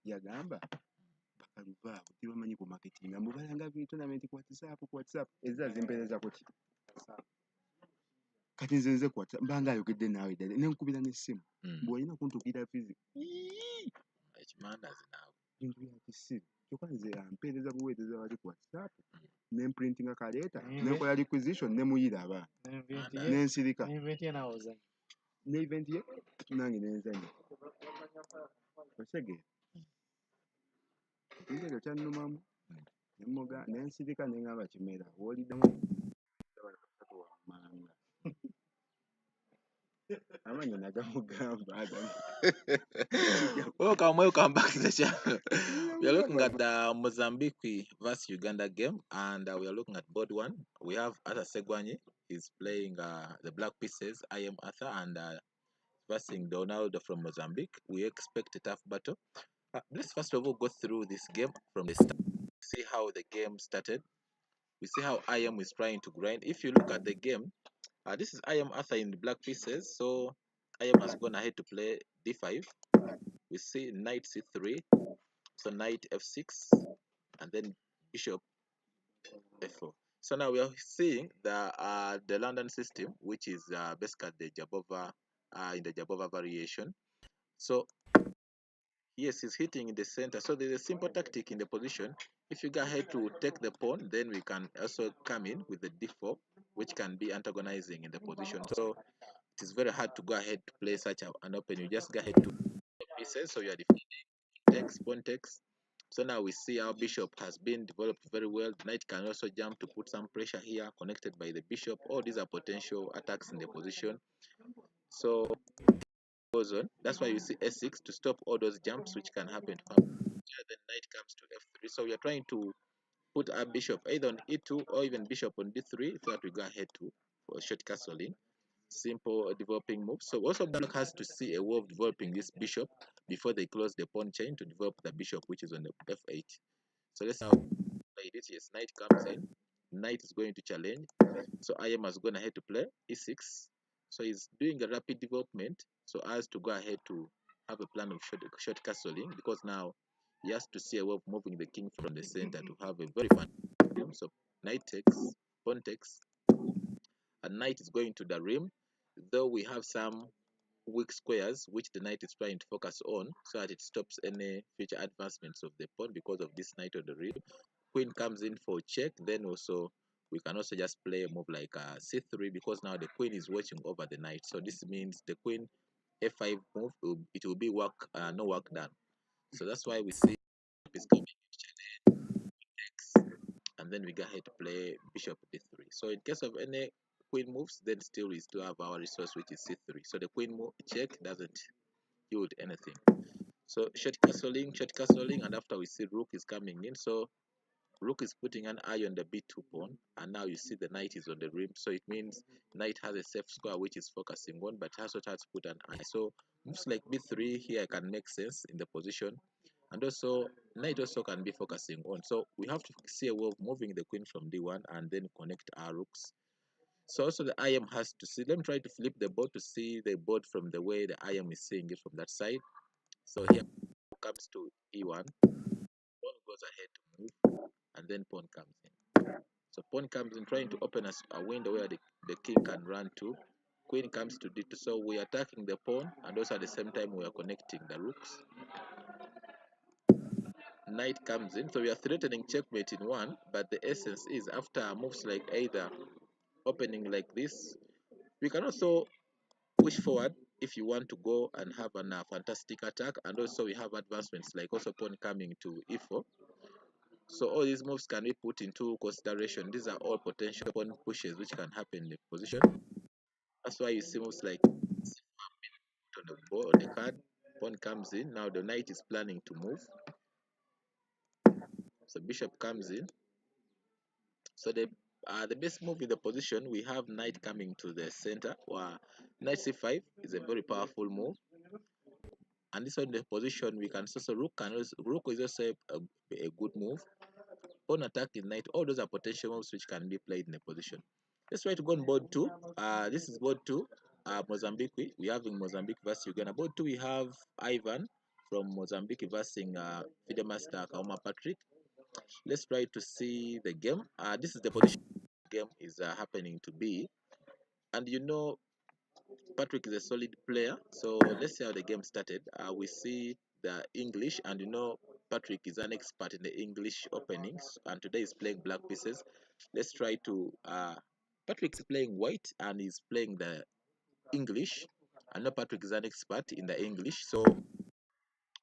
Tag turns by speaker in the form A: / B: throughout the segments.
A: yagamba bakaluvaavo tebamanyi ku marketing mubalanga tournament ku whatsapp ezza zimpereza kuti kati nze ku whatsapp mbanga ayogedde naawe ddala nenkubira n'essimu bw'olina kuntukira fizi
B: ekimandazi naawe
A: bintu bya kisiru kyokka nze ampeereza buweereza wali ku whatsapp nemprintinga kaleeta nenkola requisition nemuyira abaana nensirika ne event ye nange nenzanya osegere ekyo kyannumamu nensirika neŋŋamba kimera wooliddemu wammanga amanyi nagamugamba
B: welcome back to the channel. We are looking at the Mozambique versus Uganda game, and we are looking at board one. We have Arthur Segwanyi. He's playing the Black Pieces, I am Arthur, and versus Donaldo from Mozambique. We expect a tough battle. Let's first of all go through this game from the start. See how the game started. We see how I am is trying to grind. If you look at the game, this is I am Arthur in the Black Pieces, so I am has gone ahead to play d5. We see knight c3, so knight f6, and then bishop f4. So now we are seeing the London system, which is basically the Jabova in the Jabova variation. So yes, he's hitting in the center. So there's a simple tactic in the position. If you go ahead to take the pawn, then we can also come in with the d4, which can be antagonizing in the position. So it is very hard to go ahead to play such an open. You just go ahead to the pieces. So you are defending takes, pawn takes. So now we see our bishop has been developed very well. The knight can also jump to put some pressure here, connected by the bishop. All these are potential attacks in the position. So goes on. That's why you see s6 to stop all those jumps which can happen to him. Then knight comes to f3. So we are trying to put our bishop either on e2 or even bishop on d3, so that we go ahead to for short castling. Simple developing moves. So also black has to see a way of developing this bishop before they close the pawn chain to develop the bishop, which is on the f8. So let's now play this. Yes, knight comes in. Knight is going to challenge. So I am has gone ahead to play e6. So he's doing a rapid development so as to go ahead to have a plan of short castling, because now he has to see a way of moving the king from the center to have a very fun game. So knight takes, pawn takes, and knight is going to the rim, though we have some weak squares which the knight is trying to focus on so that it stops any future advancements of the pawn because of this knight on the rim. Queen comes in for check. Then also we can also just play a move like c3, because now the queen is watching over the knight. So this means the queen f5 move, it will be work, no work done. So that's why we see is coming x, and then we go ahead to play bishop d3. So in case of any queen moves, then still we still have our resource, which is c3. So the queen move check doesn't yield anything. So short castling, and after we see rook is coming in. So rook is putting an eye on the b2 pawn, and now you see the knight is on the rim. So it means knight has a safe square which is focusing on, but also has to put an eye. So moves like b3 here can make sense in the position, and also knight also can be focusing on. So we have to see a way of moving the queen from d1 and then connect our rooks. So also the IM has to see. Let me try to flip the board to see the board from the way the IM is seeing it from that side. So here comes to e1, pawn goes ahead to move, and then pawn comes in. So pawn comes in, trying to open a window where the king can run to. Queen comes to d2, so we are attacking the pawn, and also at the same time we are connecting the rooks. Knight comes in, so we are threatening checkmate in one, but the essence is after moves like either opening like this, we can also push forward if you want to go and have a fantastic attack, and also we have advancements like also pawn coming to e4. So all these moves can be put into consideration. These are all potential pawn pushes which can happen in the position. That's why you see moves like on the board, on the card. Pawn comes in. Now the knight is planning to move. So bishop comes in. So the best move in the position, we have knight coming to the center. Or knight c5 is a very powerful move. And this one, the position, we can also rook is also a good move. Pawn attack in knight, all those are potential moves which can be played in the position. Let's try to go on board 2. This is board 2, Mozambique. We have in Mozambique versus Uganda. Board 2, we have Ivan from Mozambique versus Fidemaster Kauma Patrick. Let's try to see the game. This is the position the game is happening to be. And you know, Patrick is a solid player. So let's see how the game started. We see the English, and you know, Patrick is an expert in the English openings, and today he's playing black pieces. Let's try to. Patrick is playing white, and he's playing the English. I know Patrick is an expert in the English, so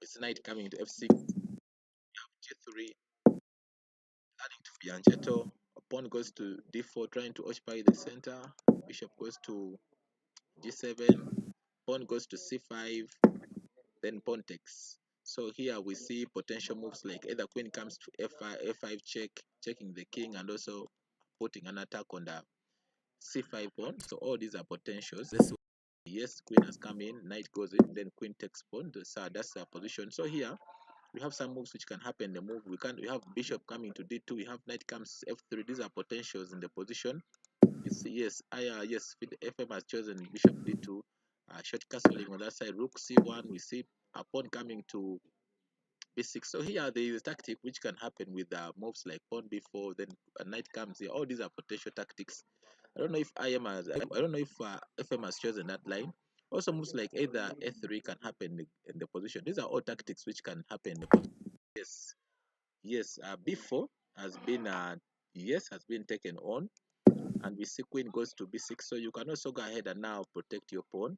B: it's knight coming to f6, g3, adding to fianchetto. Pawn goes to d4, trying to occupy the center. Bishop goes to g7. Pawn goes to c5. Then pawn takes. So here we see potential moves like either queen comes to f5 check, checking the king, and also putting an attack on the c5 pawn. So all these are potentials. Yes, queen has come in, knight goes in, then queen takes pawn. So that's our position. So here we have some moves which can happen. The move we have bishop coming to d2, we have knight comes f3. These are potentials in the position. You see, yes, FM has chosen bishop d2, short castling on that side, rook c1. We see a pawn coming to b6. So here there is a tactic which can happen with moves like pawn b4, then a knight comes here. All these are potential tactics. I don't know if I don't know if FM has chosen that line. Also moves like either a3 can happen in the position. These are all tactics which can happen in the position. Yes, yes. B4 has been has been taken on, and we see queen goes to b6. So you can also go ahead and now protect your pawn.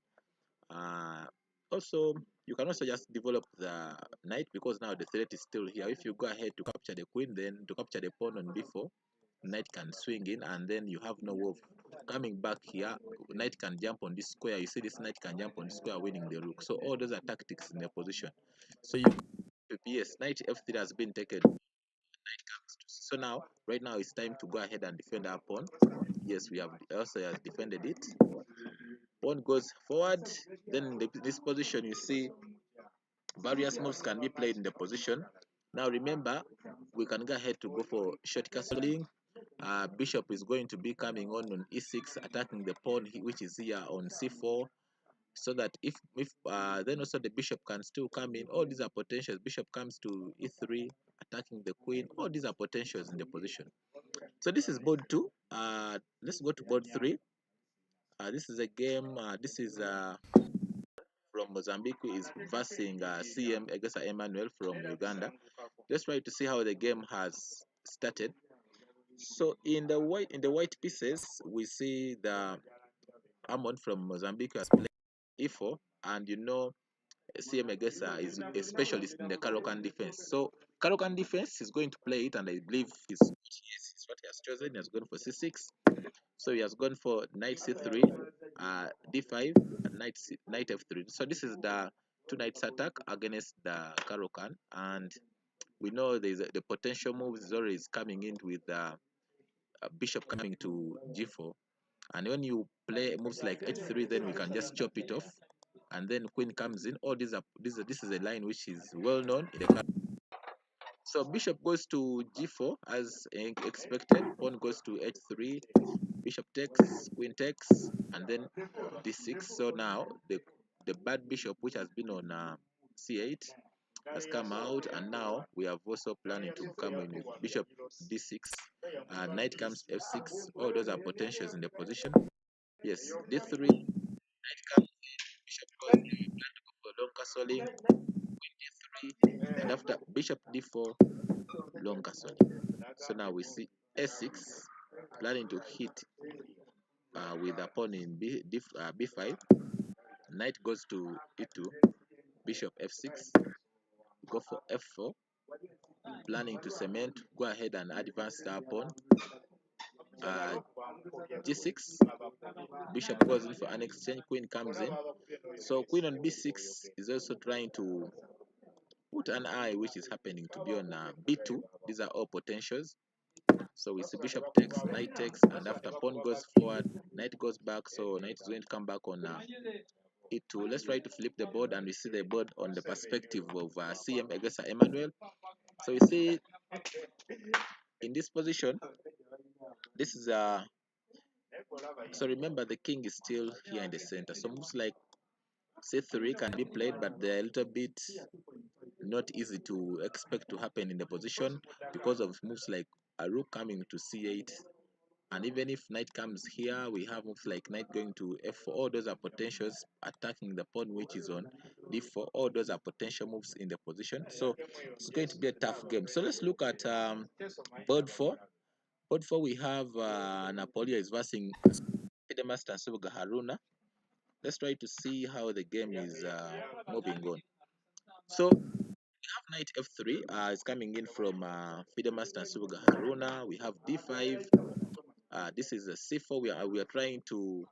B: Uh, Also, you can also just develop the knight, because now the threat is still here. If you go ahead to capture the queen, then to capture the pawn on b4, knight can swing in, and then you have no wolf coming back here. Knight can jump on this square. You see this knight can jump on the square, winning the rook. So all those are tactics in the position. So you yes, knight f3 has been taken. Knight comes to, so now right now it's time to go ahead and defend our pawn. Yes, we have also has defended it. Pawn goes forward. Then in this position, you see various moves can be played in the position. Now remember, we can go ahead to go for short castling. Bishop is going to be coming on e6, attacking the pawn which is here on c4. So that if then also the bishop can still come in. All these are potentials. Bishop comes to e3, attacking the queen. All these are potentials in the position. So this is board 2. Let's go to board 3. This is a game. This is from Mozambique is versing CM against Emmanuel from Uganda. Let's try to see how the game has started. So in the white pieces, we see the Amon from Mozambique has played e4, and you know CM Egesa is a specialist in the Karokan defense. So Karokan defense is going to play it, and I believe is what he has chosen. He has gone for c6. So he has gone for knight c3, d5, and knight f3. So this is the two knights attack against the Karokan, and we know the potential moves is always coming in with the bishop coming to g4. And when you play moves like h3, then we can just chop it off, and then queen comes in. All these are this is a line which is well known in the. So bishop goes to g4 as expected. Pawn goes to h3. Bishop takes, queen takes, and then d6. So now the bad bishop, which has been on c8, has come out, and now we have also planning to come in with bishop d6. Knight comes f6. All those are potentials in the position. Yes, d3, knight comes, bishop goes, plan to go for long castling, queen d3, and after bishop d4, long castling. So now we see a6, planning to hit with a pawn in b5. Knight goes to e2, bishop f6, go for f4, planning to cement, go ahead and advance the pawn. G6, bishop goes in for an exchange, queen comes in. So queen on b6 is also trying to put an eye which is happening to be on b2. These are all potentials. So we see bishop takes, knight takes, and after pawn goes forward, knight goes back. So knight is going to come back on e2. Let's try to flip the board, and we see the board on the perspective of CM against Emmanuel. So we see in this position, this is so remember the king is still here in the center. So moves like c3 can be played, but they're a little bit not easy to expect to happen in the position because of moves like a rook coming to c8. And even if knight comes here, we have moves like knight going to f4. All those are potentials attacking the pawn which is on d4. All those are potential moves in the position. So it's going to be a tough game. So let's look at board 4. Board 4, we have Napoleon is versing Fidemaster Subuga Haruna. Let's try to see how the game is moving on. So we have knight f3 is coming in from Fidemaster Subuga Haruna. We have d5. This is a c4. We are trying to,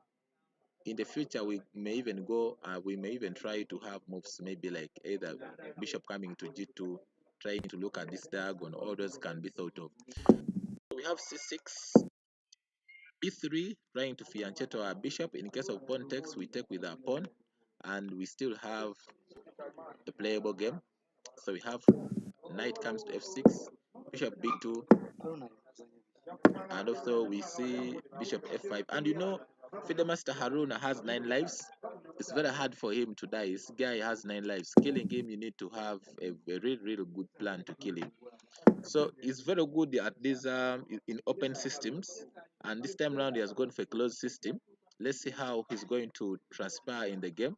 B: in the future, we may even try to have moves maybe like either bishop coming to g2, trying to look at this diagonal. All those can be thought of. We have c6, b3, trying to fianchetto our bishop. In case of pawn takes, we take with our pawn, and we still have a playable game. So we have knight comes to f6, bishop b2, and also we see bishop f5. And you know, Fidemaster Haruna has 9 lives. It's very hard for him to die. This guy has 9 lives. Killing him, you need to have a very, really good plan to kill him. So he's very good at this in open systems, and this time around he has gone for a closed system. Let's see how he's going to transpire in the game.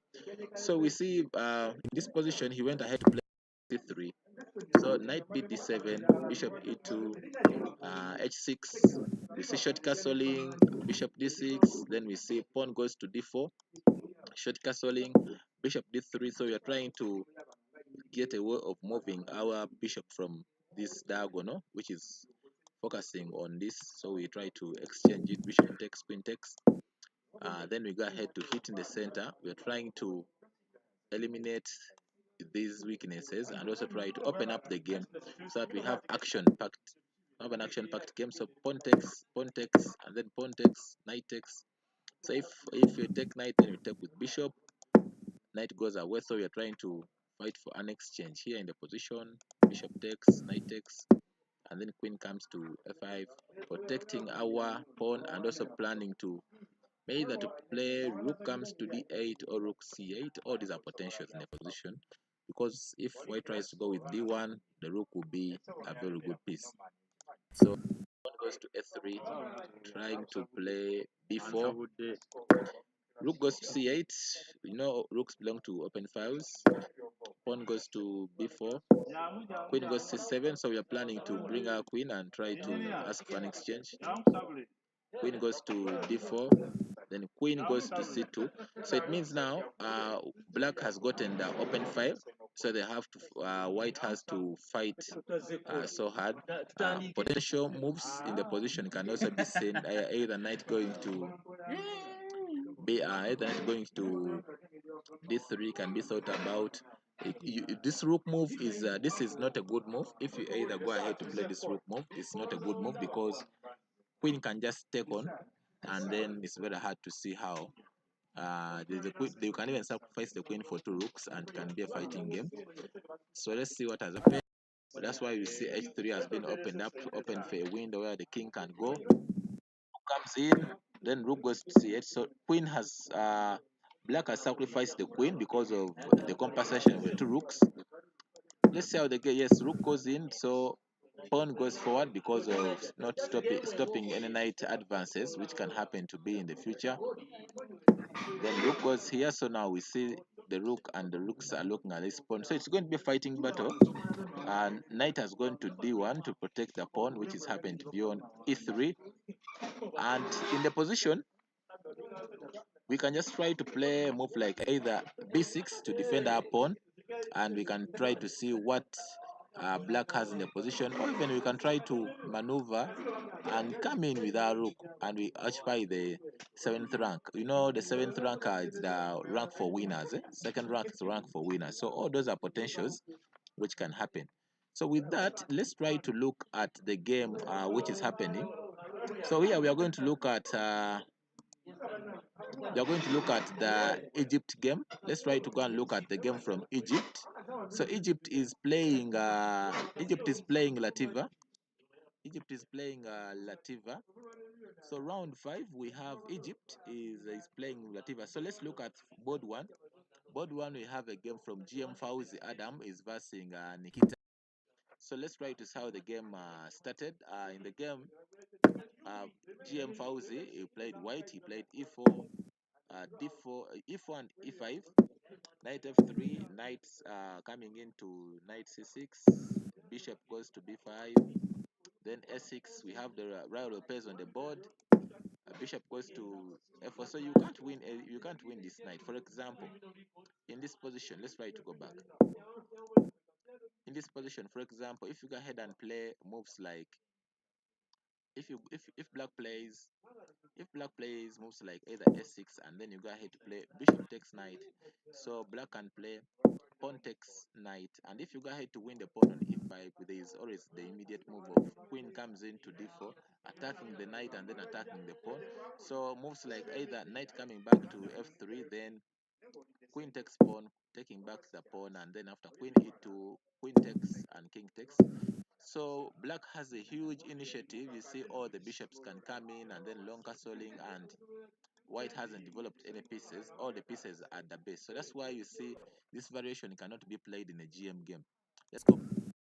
B: So we see in this position he went ahead to play c3. So knight b d7, bishop e2, h6. We see short castling, bishop d6. Then we see pawn goes to d4, short castling, bishop d3. So we are trying to get a way of moving our bishop from this diagonal, which is focusing on this. So we try to exchange it, bishop takes, queen takes. Then we go ahead to hit in the center. We're trying to eliminate these weaknesses and also try to open up the game so that we have an action packed game. So pawn takes, and then pawn takes, knight takes. So if you take knight, then you take with bishop, knight goes away. So we are trying to fight for an exchange here in the position. Bishop takes, knight takes, and then queen comes to f5, protecting our pawn and also planning to either to play rook comes to d8 or rook c8. All these are potentials in the position, because if white tries to go with d1, the rook will be a very good piece. So pawn goes to f3, trying to play b4. Rook goes to c8. You know, rooks belong to open files. Pawn goes to b4. Queen goes to c7. So we are planning to bring our queen and try to ask for an exchange. Queen goes to d4. Then queen goes to c2. So it means now black has gotten the open file. So they have to white has to fight so hard. Potential moves in the position can also be seen. Either knight going to either knight going to d3 can be thought about. This rook move is this is not a good move. If you either go ahead to play this rook move, it's not a good move because queen can just take on, and then it's very hard to see how there's a queen. You can even sacrifice the queen for 2 rooks and it can be a fighting game. So let's see what has happened. That's why we see h3 has been opened up to open for a window where the king can go. Rook comes in, then rook goes to c8. So queen has black has sacrificed the queen because of the compensation of the 2 rooks. Let's see how they get. Yes, rook goes in, so pawn goes forward because of not stopping any knight advances, which can happen to be in the future. Then rook goes here, so now we see the rook and the rooks are looking at this pawn. So it's going to be a fighting battle. And knight has gone to d1 to protect the pawn, which is happened to be on e3. And in the position, we can just try to play a move like either b6 to defend our pawn, and we can try to see what black has in the position, or even we can try to maneuver and come in with our rook and we occupy the 7th rank. You know, the 7th rank is the rank for winners. Second rank is the rank for winners. So all those are potentials which can happen. So with that, let's try to look at the game which is happening. So here we are going to look at the Egypt game. Let's try to go and look at the game from Egypt. So Egypt is playing Lativa. Egypt is playing Lativa. So round 5 we have Egypt is playing Lativa. So let's look at board 1. Board 1, we have a game from GM Fauzi Adam is versing Nikita. So let's try to see how the game started. In the game, GM Fauzi, he played white, he played e4, d4, e4 and e5, knight f3, knight coming into knight c6, bishop goes to b5, then s6, we have the royal pairs on the board, bishop goes to f4. So you can't win this knight. For example, in this position, let's try to go back. In this position, for example, if you go ahead and play moves like if black plays moves like either s6 and then you go ahead to play bishop takes knight, so black can play pawn takes knight, and if you go ahead to win the pawn on e5, there is always the immediate move of queen comes into d4, attacking the knight and then attacking the pawn. So moves like either knight coming back to f3, then queen takes pawn, taking back the pawn, and then after queen e2, queen takes and king takes. So black has a huge initiative. You see all the bishops can come in and then long castling, and white hasn't developed any pieces. All the pieces are at the base. So that's why you see this variation cannot be played in a GM game. Let's go.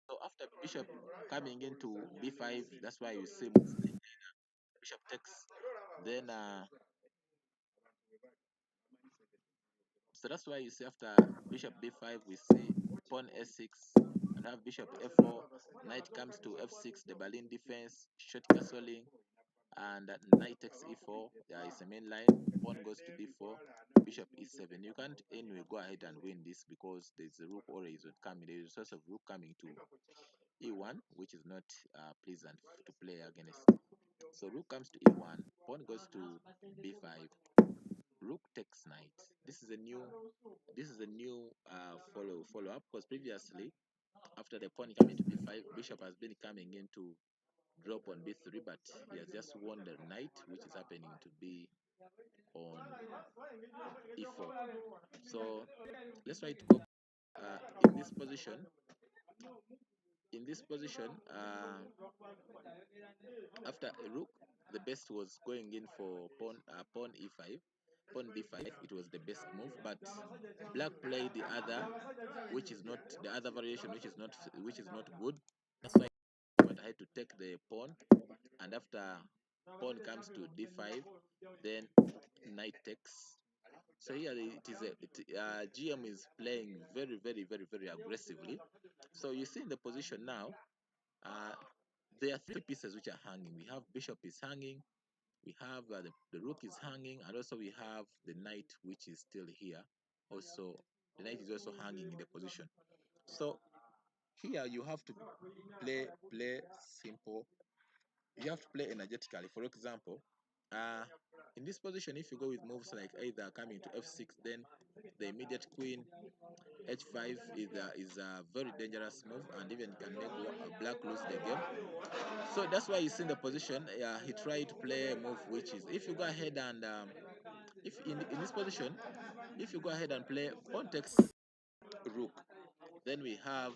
B: So after bishop coming into b5, that's why you see moves like bishop takes, then so that's why you see after bishop b5 we see pawn s6 and have bishop f4, knight comes to f6, the Berlin defense, short castling, and knight takes e4. There is a main line, pawn goes to d4, bishop e7. You can't anyway go ahead and win this because there's a rook always would come. There is a source of rook coming to e1, which is not pleasant to play against. So rook comes to e1, pawn goes to b5, rook takes knight. This is a new follow up, because previously after the pawn coming to b5, bishop has been coming into drop on b3, but he has just won the knight, which is happening to be on e4. So let's try to go in this position. In this position, after a rook, the best was going in for pawn e5, pawn b5. It was the best move, but black played the other, which is not the other variation, which is not good. That's why I went ahead to take the pawn, and after pawn comes to d5, then knight takes. So here GM is playing very, very, very, very aggressively. So you see in the position now, uh, there are three pieces which are hanging. We have bishop is hanging, we have the rook is hanging, and also we have the knight, which is still here. Also, the knight is also hanging in the position. So here you have to play simple. You have to play energetically. For example, in this position, if you go with moves like either coming to f6, then the immediate queen h5 is a very dangerous move, and even can make black lose the game. So that's why you see in the position, he tried to play a move which is, if you go ahead and if in this position, if you go ahead and play pawn takes rook, then we have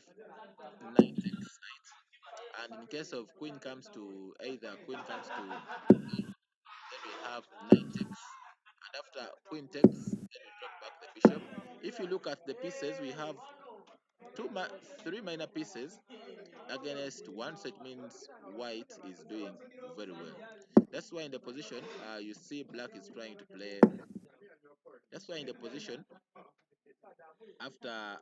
B: knight takes knight, and in case of queen comes to either queen comes to, then we have knight takes, and after queen takes, then we drop back the bishop. If you look at the pieces, we have three minor pieces against one, so it means white is doing very well. That's why in the position, you see black is trying to play. That's why in the position, after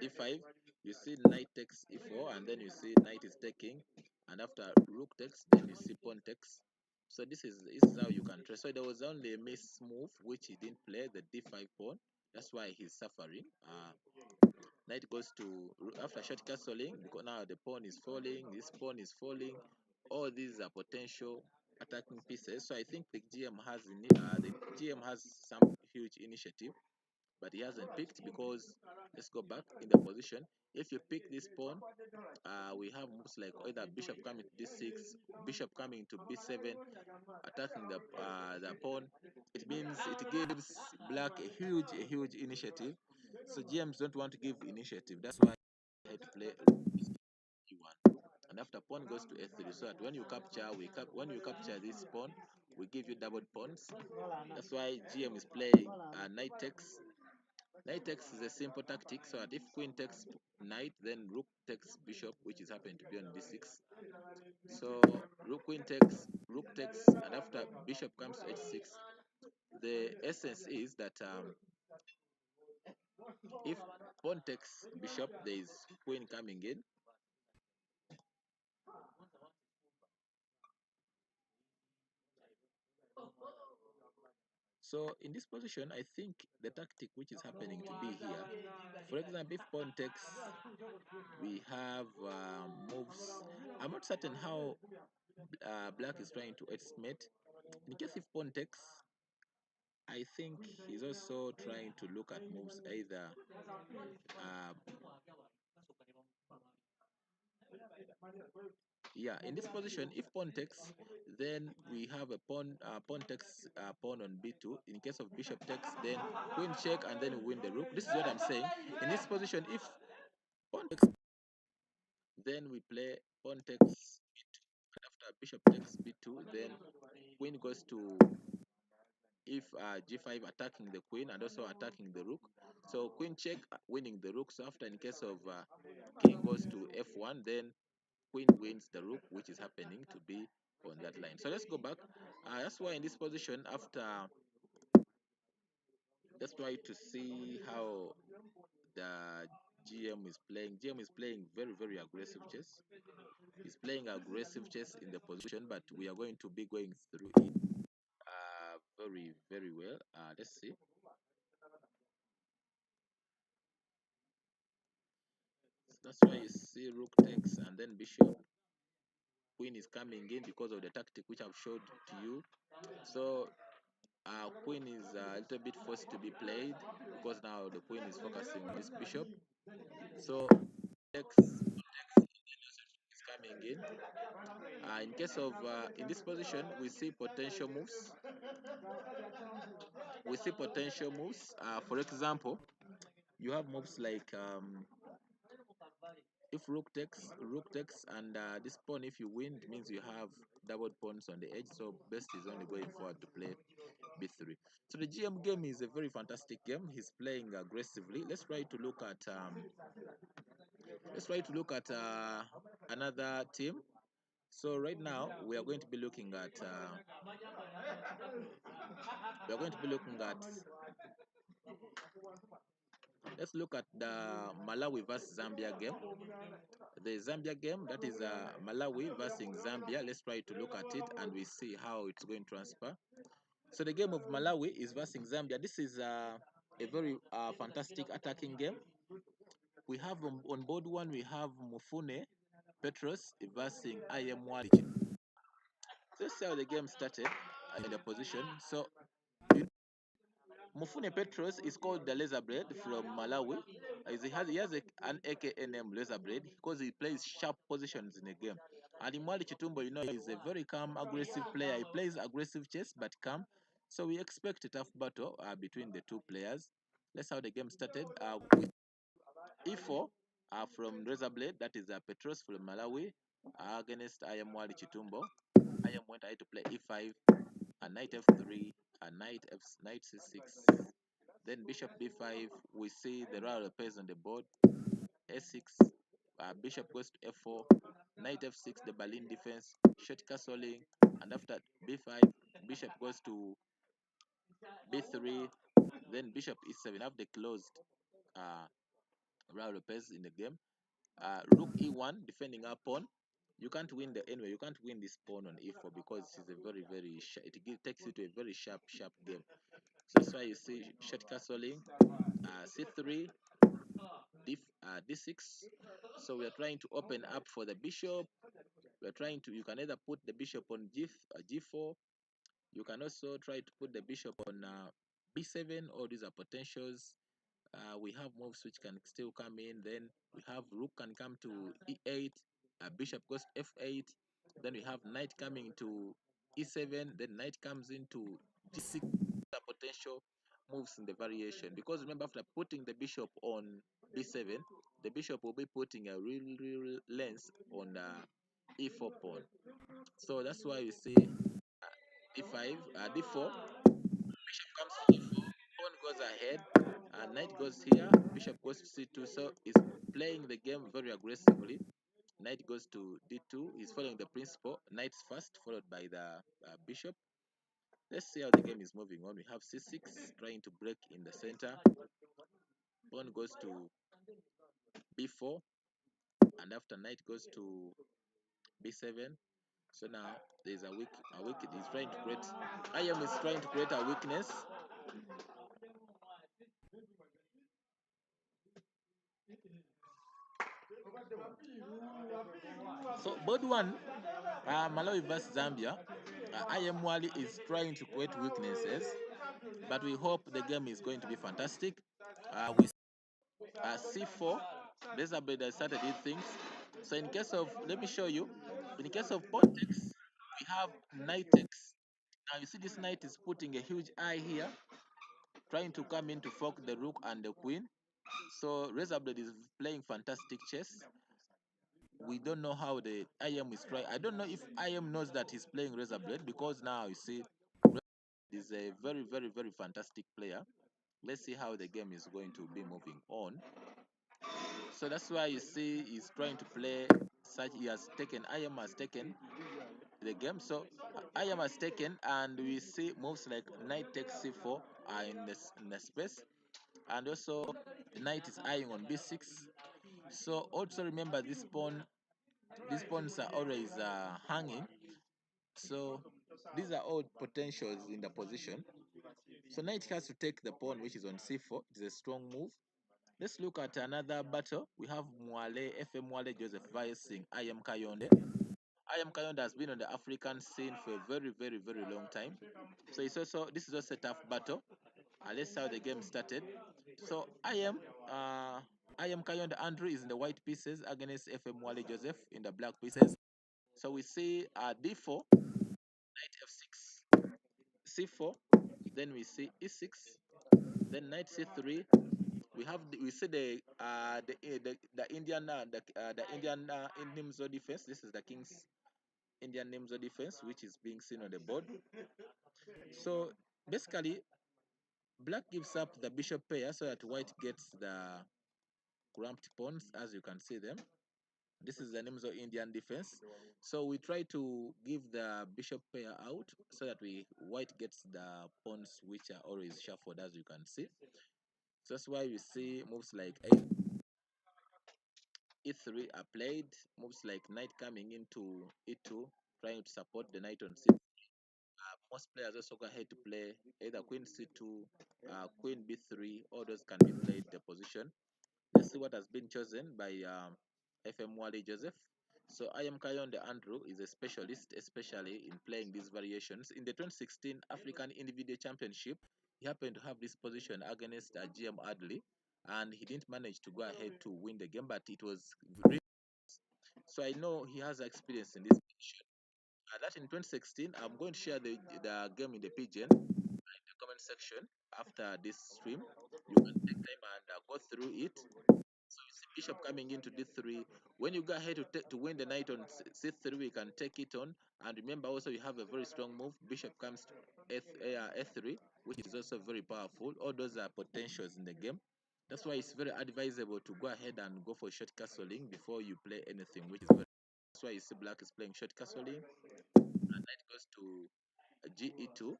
B: d5, you see knight takes e4, and then you see knight is taking, and after rook takes, then you see pawn takes. So this is how you can trace. So there was only a miss move which he didn't play, the d5 pawn. That's why he's suffering. Knight goes to, after short castling, because now the pawn is falling, this pawn is falling. All these are potential attacking pieces. So I think the GM has some huge initiative, but he hasn't picked, because let's go back in the position. If you pick this pawn, we have moves like either bishop coming to d6, bishop coming to b7, attacking the pawn. It means it gives black a huge initiative. So GMs don't want to give initiative. That's why I had to play e1. And after pawn goes to f3, so that when you capture, when you capture this pawn, we give you double pawns. That's why GM is playing knight takes, Knight takes is a simple tactic, so that if queen takes knight, then rook takes bishop, which is happened to be on d6. So queen takes, rook takes, and after bishop comes to h6. The essence is that if pawn takes bishop, there is queen coming in. So in this position, I think the tactic which is happening to be here, for example, if pawn takes, we have moves. I'm not certain how black is trying to estimate. In case if pawn takes, I think he's also trying to look at moves either uh, yeah, in this position, if pawn takes, then we have a pawn takes pawn on b2. In case of bishop takes, then queen check, and then we win the rook. This is what I'm saying. In this position, if pawn takes, then we play pawn takes b2, and after bishop takes b2, then queen goes to if g5, attacking the queen and also attacking the rook. So queen check, winning the rook. So after, in case of king goes to f1, then queen wins the rook, which is happening to be on that line. So let's go back. That's why in this position, after, let's try to see how the GM is playing. GM is playing very, very aggressive chess. He's playing aggressive chess in the position, but we are going to be going through it very, very well. Let's see. That's why you see rook takes and then bishop. Queen is coming in because of the tactic which I've showed to you. So queen is a little bit forced to be played because now the queen is focusing on this bishop. So takes is coming in. In case of in this position, we see potential moves. We see potential moves. For example, you have moves like if rook takes, and this pawn, if you win, it means you have doubled pawns on the edge. So best is only going forward to play b3. So the GM game is a very fantastic game. He's playing aggressively. Let's try to look at another team. So right now we are going to be looking at let's look at the Malawi versus Zambia game. The Zambia game, that is Malawi versus Zambia. Let's try to look at it and we see how it's going to transfer. So the game of Malawi is versus Zambia. This is a very fantastic attacking game. We have on board one, we have Mufune Petros versus IM Walichi. Let's see how the game started in the position. So Mufune Petros is called the Laserbread from Malawi. He has an AKA name Laserbread because he plays sharp positions in the game. And Imwali Chitumbo, is a very calm, aggressive player. He plays aggressive chess but calm. So we expect a tough battle between the two players. That's how the game started. With E4 from Razorblade, that is Petros from Malawi, against I am Wali Chitumbo. I am went to play E5, a knight F3, a knight C6. Then bishop b5, we see the royal pairs on the board. a6, bishop goes to f4, knight f6, the Berlin defense, short castling, and after b5, bishop goes to b3, then bishop e7. Have the closed royal pairs in the game. Rook e1, defending our pawn. You can't win you can't win this pawn on e4 because it's a very, very takes you to a very sharp game. So that's why you see short castling, c3, d6. So we are trying to open up for the bishop. You can either put the bishop on g4. You can also try to put the bishop on b7. All these are potentials. We have moves which can still come in. Then we have rook can come to e8. Bishop goes to f8. Then we have knight coming to e7. Then knight comes into g6. Potential moves in the variation, because remember, after putting the bishop on b7, the bishop will be putting a real length on the e4 pawn. So that's why we see d5, d4, bishop comes to e4, Pawn goes ahead, and knight goes here, bishop goes to c2, so he's playing the game very aggressively. Knight goes to d2, he's following the principle, knights first, followed by the bishop. Let's see how the game is moving on. We have c6, trying to break in the center. Pawn goes to b4, and after knight goes to b7. So now there's a weak, he's trying to create, IM is trying to create a weakness. So board one, Malawi versus Zambia, IM Wali is trying to create weaknesses, but we hope the game is going to be fantastic. We c4, there's a bit that started these things. So in case of, let me show you, in case of pawn takes, we have knight takes. Now you see this knight is putting a huge eye here, trying to come in to fork the rook and the queen. So Razorblade is playing fantastic chess. We don't know how the IM is trying. I don't know if IM knows that he's playing Razorblade, because now you see Razorblade is a very, very, very fantastic player. Let's see how the game is going to be moving on. So that's why you see he's trying to play such. He has taken, IM has taken the game. So IM has taken, and we see moves like knight takes c4 are in the space, and also knight is eyeing on b6. So also remember, these pawns are always hanging. So these are all potentials in the position. So knight has to take the pawn, which is on c4. It's a strong move. Let's look at another battle. We have Mwale, FM Mwale Joseph facing IM Kayonde. IM Kayonde has been on the African scene for a very, very, very long time. So this is also a tough battle. Let's see how the game started. So IM Kayonde Andrew is in the white pieces against FM Mwale Joseph in the black pieces. So we see d4, knight f6, c4, then we see e6, then knight c3. We see the Indian Nimzo defense. This is the king's Indian Nimzo defense, which is being seen on the board. So basically, black gives up the bishop pair so that white gets the cramped pawns, as you can see them. This is the Nimzo Indian defense. So we try to give the bishop pair out so that white gets the pawns, which are always shuffled, as you can see. So that's why we see moves like e3 are played, moves like knight coming into e2, trying to support the knight on c3. Most players also go ahead to play either queen c2, queen b3, all those can be played the position. Let's see what has been chosen by FM Wale Joseph. So IM Kayonde Andrew is a specialist, especially in playing these variations. In the 2016 African Individual Championship, he happened to have this position against GM Adley, and he didn't manage to go ahead to win the game, but it was really. So I know he has experience in this position. That in 2016, I'm going to share the game in the pigeon in the comment section after this stream. You can take time and go through it. So you see bishop coming into d3. When you go ahead to win the knight on c3, we can take it on. And remember also, you have a very strong move. Bishop comes to f3, which is also very powerful. All those are potentials in the game. That's why it's very advisable to go ahead and go for short castling before you play anything, which is very. That's why you see black is playing short castling. And knight goes to ge2.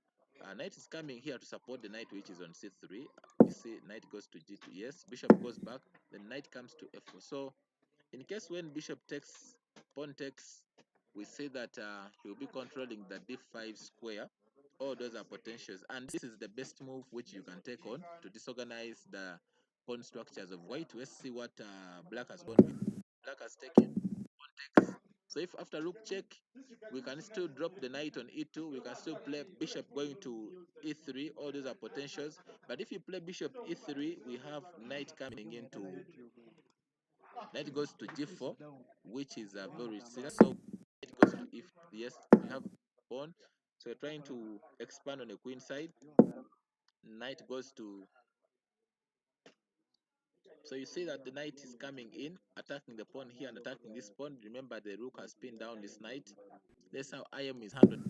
B: Knight is coming here to support the knight, which is on c3. You see knight goes to g2. Yes, bishop goes back, then knight comes to f4. So in case when bishop takes, pawn takes, we say that he will be controlling the d5 square. All those are potentials, and this is the best move which you can take on to disorganize the pawn structures of white. Let's see what black has gone with. Black has taken pawn takes. So if after rook check, we can still drop the knight on e2. We can still play bishop going to e3. All those are potentials. But if you play bishop e3, we have knight coming into. Knight goes to g4, which is a very serious. So knight goes to if. Yes, we have pawn. So we're trying to expand on the queen side. Knight goes to. So you see that the knight is coming in, attacking the pawn here and attacking this pawn. Remember, the rook has pinned down this knight. That's how IM is handled.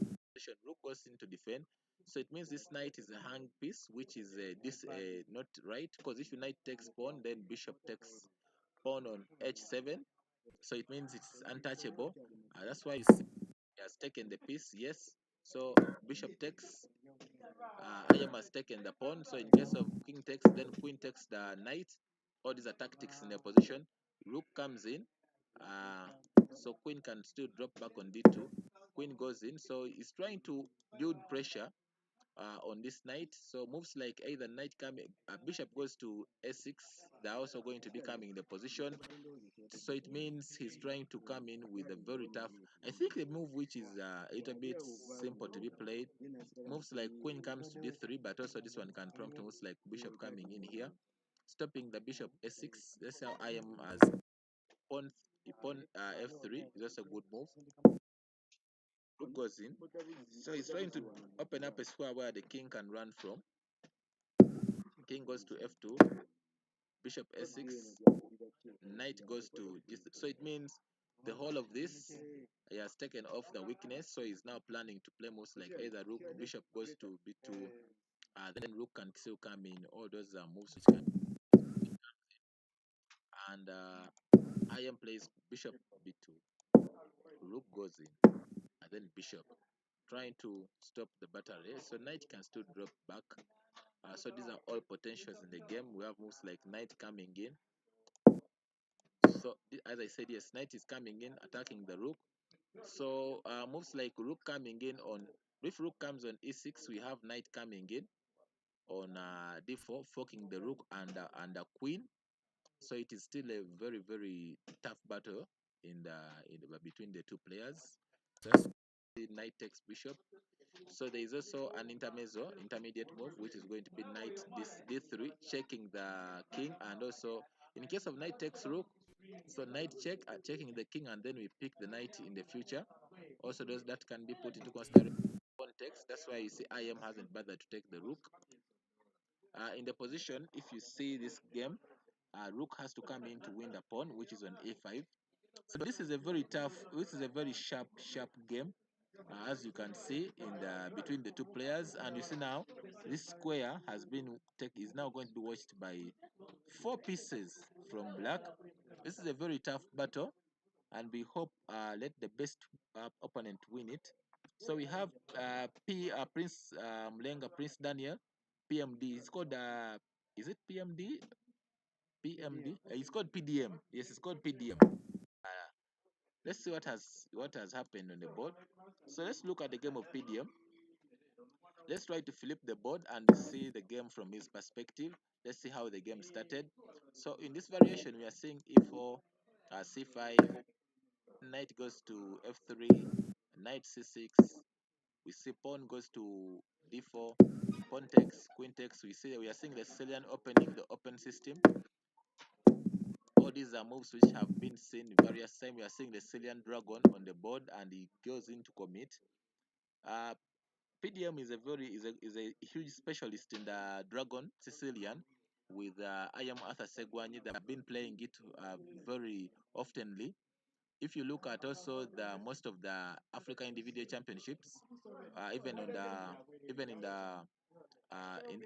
B: Rook goes in to defend. So it means this knight is a hung piece, which is this not right, because if your knight takes pawn, then bishop takes pawn on h7. So it means it's untouchable. That's why you see he has taken the piece. Yes. So bishop takes. IM has taken the pawn. So in case of king takes, then queen takes the knight. All these are tactics in their position. Rook comes in. Uh, so queen can still drop back on d2. Queen goes in. So he's trying to build pressure on this knight. So moves like either knight coming, bishop goes to a6. They're also going to be coming in the position. So it means he's trying to come in with a very tough. I think the move which is a little bit simple to be played. Moves like queen comes to d3, but also this one can prompt moves like bishop coming in here, stopping the bishop a6. That's how I am as pawn f3 is also a good move. Rook goes in. So he's trying to open up a square where the king can run from. King goes to f2, bishop a6, knight goes to this. So it means the whole of this he has taken off the weakness. So he's now planning to play moves like either rook, bishop goes to b2, then rook can still come in. All those are moves which can. And IM plays bishop b2, rook goes in, and then bishop, trying to stop the battery. So knight can still drop back. So these are all potentials in the game. We have moves like knight coming in. So as I said, yes, knight is coming in, attacking the rook. So moves like rook coming in on, if rook comes on e6, we have knight coming in on d4, forking the rook and the queen. So it is still a very tough battle in the between the two players. Just knight takes bishop. So there is also an intermediate move, which is going to be knight d3, checking the king, and also in case of knight takes rook, so knight check, checking the king, and then we pick the knight in the future. Also, those that can be put into consideration context. That's why you see IM hasn't bothered to take the rook. In the position, if you see this game, rook has to come in to win the pawn, which is on a5. So this is a very tough, this is a very sharp game. As you can see in the between the two players, and you see now this square is now going to be watched by 4 pieces from black. This is a very tough battle, and we hope let the best opponent win it. So we have Prince Mlenga, Prince Daniel, PMD. It's called is it PMD? PMD? It's called PDM. Yes, it's called PDM. Let's see what has happened on the board. So let's look at the game of PDM. Let's try to flip the board and see the game from his perspective. Let's see how the game started. So in this variation, we are seeing e4, c5, knight goes to f3, knight c6. We see pawn goes to d4, pawn takes, queen takes. We are seeing the Sicilian opening the open system. All these are moves which have been seen various times. We are seeing the Sicilian dragon on the board, and he goes into commit. PDM is a huge specialist in the dragon Sicilian, with I am Arthur Segwanyi. They have been playing it very oftenly. If you look at also the most of the Africa individual championships, even on the even in the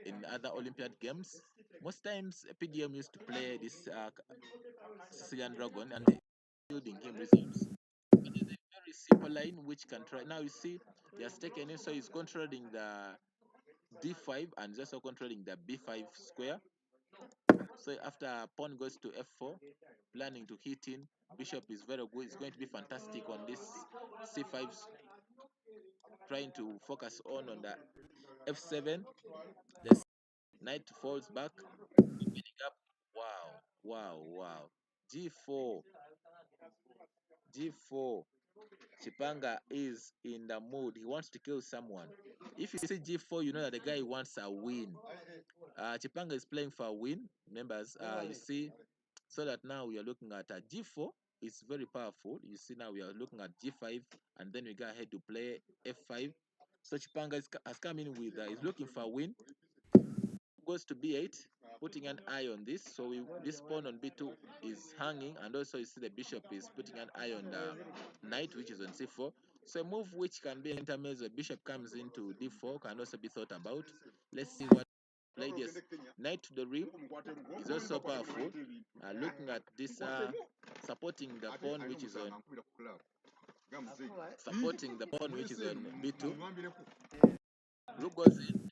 B: in other Olympiad games, most times PDM used to play this Sicilian dragon, and they building him results. But there's a very simple line which can try. Now you see he has taken it, so he's controlling the d5 and is also controlling the b5 square. So after pawn goes to f4, planning to hit in, bishop is very good. It's going to be fantastic on this c5, trying to focus on the f7. The knight falls back, opening up. Wow. g4, g4. Chipanga is in the mood. He wants to kill someone. If you see g4, you know that the guy wants a win. Chipanga is playing for a win, members. You see, so that now we are looking at g4. It's very powerful. You see, now we are looking at g5, and then we go ahead to play f5. So Chipanga has come in with, is looking for a win. Goes to b8, putting an eye on this. So this pawn on b2 is hanging, and also you see the bishop is putting an eye on the knight, which is on c4. So a move which can be intermezzo, bishop comes into d4, can also be thought about. Let's see what played. Yes, knight to the rim is also powerful. Looking at this, supporting the pawn which is on b2. Rook goes in,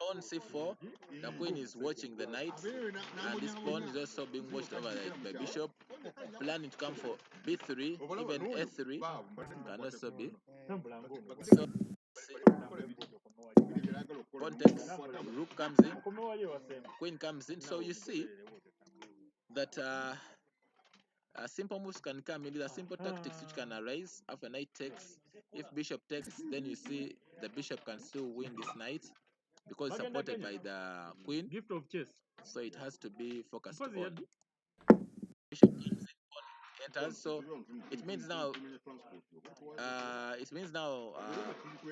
B: pawn c4. The queen is watching the knight, and this pawn is also being watched over by bishop. Planning to come for b3, even a3 can also be. So pawn takes, rook comes in, queen comes in. So you see that simple moves can come in. These are simple tactics which can arise after knight takes. If bishop takes, then you see the bishop can still win this knight because it's supported by the queen.
C: Gift of chess.
B: So it has to be focused on. Bishop comes in, pawn enters. So it means now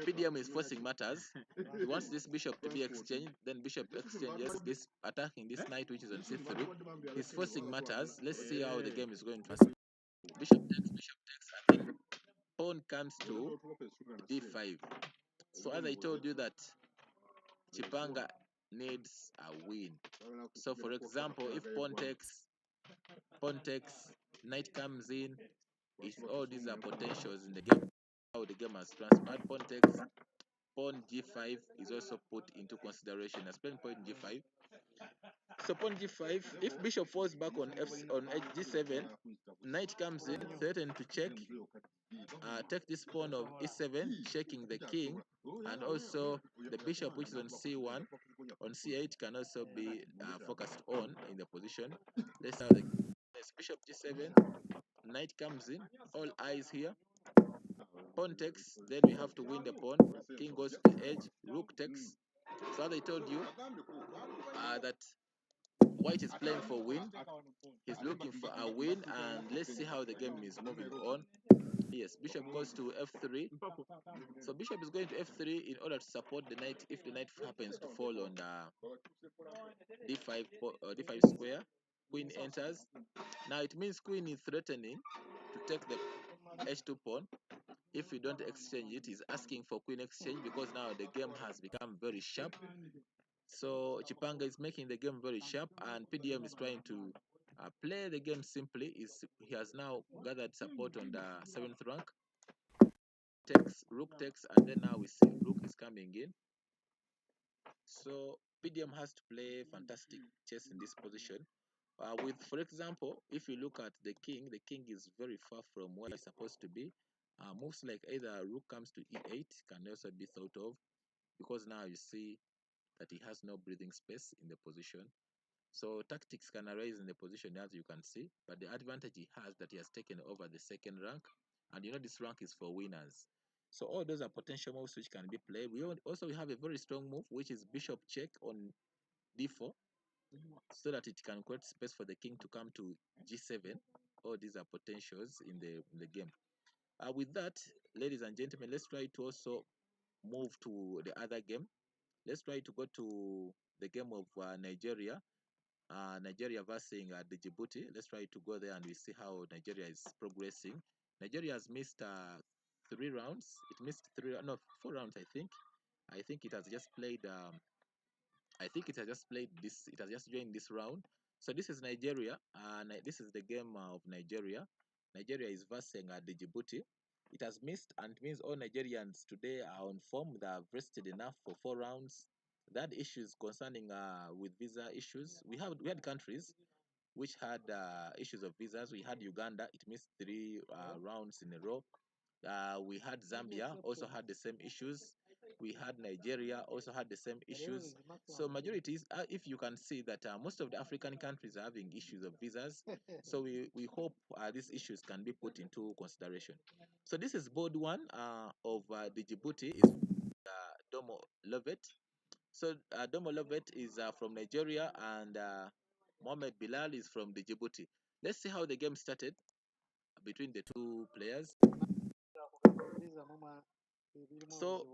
B: PDM is forcing matters. He wants this bishop to be exchanged, then bishop exchanges this, attacking this knight which is on c3. He's forcing matters. Let's see how the game is going to happen. Bishop takes, and then pawn comes to d5. So as I told you that Chipanga needs a win. So for example, if pawn takes, knight comes in, if all these are potentials in the game, how the game has transpired, pawn takes, pawn g5 is also put into consideration as pawn g5. So pawn g5, if bishop falls back on g7, knight comes in, threatened to check, take this pawn of e7, shaking the king, and also the bishop which is on c1, on c8 can also be focused on in the position. Let's have the bishop g7, knight comes in, all eyes here. Pawn takes, then we have to win the pawn. King goes to the edge, rook takes. So as I told you, that white is playing for win. He's looking for a win, and let's see how the game is moving on. Yes, bishop goes to f3. So bishop is going to f3 in order to support the knight if the knight happens to fall on the d5 square. Queen enters. Now it means queen is threatening to take the h2 pawn. If you don't exchange it, he's asking for queen exchange because now the game has become very sharp. So Chipanga is making the game very sharp, and PDM is trying to play the game simply. He has now gathered support on the 7th rank. Rook takes, and then now we see rook is coming in. So PDM has to play fantastic chess in this position. For example, if you look at the king is very far from where he's supposed to be. Moves like either rook comes to e8 can also be thought of, because now you see that he has no breathing space in the position. So tactics can arise in the position, as you can see, but the advantage he has that he has taken over the 2nd rank, and you know this rank is for winners. So all those are potential moves which can be played. We have a very strong move, which is bishop check on d4, so that it can create space for the king to come to g7. All these are potentials in the game. With that, ladies and gentlemen, let's try to also move to the other game. Let's try to go to the game of Nigeria. Nigeria versus the Djibouti. Let's try to go there and we see how Nigeria is progressing. Nigeria has missed 3 rounds. It missed 4 rounds, I think. I think it has just played. This. It has just joined this round. So this is Nigeria, and this is the game of Nigeria. Nigeria is versing the Djibouti. It has missed, and it means all Nigerians today are on form. They have rested enough for 4 rounds. That issues concerning with visa issues. We had countries which had issues of visas. We had Uganda. It missed 3 rounds in a row. We had Zambia, also had the same issues. We had Nigeria, also had the same issues. So majorities, if you can see that most of the African countries are having issues of visas. So we hope these issues can be put into consideration. So this is board 1 of the Djibouti, is Domo Lovet. So Domo Lovet is from Nigeria, and Mohamed Bilal is from the Djibouti. Let's see how the game started between the 2 players. So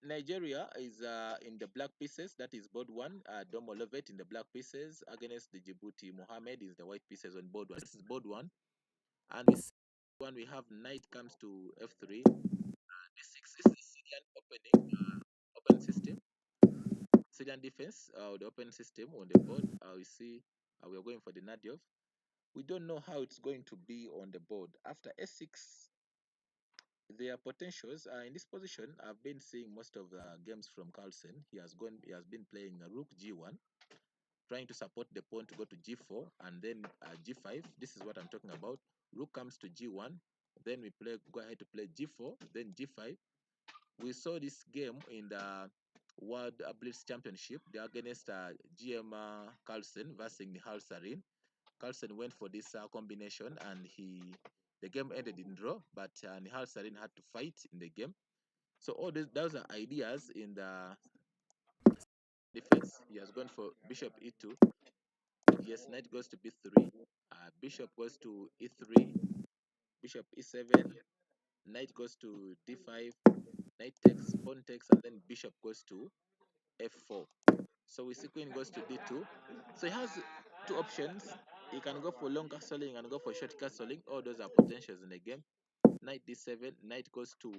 B: Nigeria is in the black pieces. That is board 1. Domo Lovet in the black pieces against the Djibouti. Mohammed is the white pieces on board 1. This is board 1, and one we have knight comes to f3. D6 is the Syrian open system. Syrian defense, the open system on the board. We see we are going for the Nadyov. We don't know how it's going to be on the board. After s6, there are potentials. In this position, I've been seeing most of the games from Carlsen. He has been playing rook g1, trying to support the pawn to go to g4 and then g5. This is what I'm talking about. Rook comes to g1, then we go ahead to play g4, then g5. We saw this game in the World Blitz Championship. They are against GM Carlsen versus Nihal Sarin. Carlsen went for this combination and the game ended in draw, but Nihal Sarin had to fight in the game. So all those are ideas in the defense. He has gone for bishop e2. Yes, knight goes to b3. Bishop goes to e3. Bishop e7. Knight goes to d5. Knight takes, pawn takes, and then bishop goes to f4. So we see queen goes to d2. So he has two options. He can go for long castling and go for short castling. All those are potentials in the game. Knight d7. Knight goes to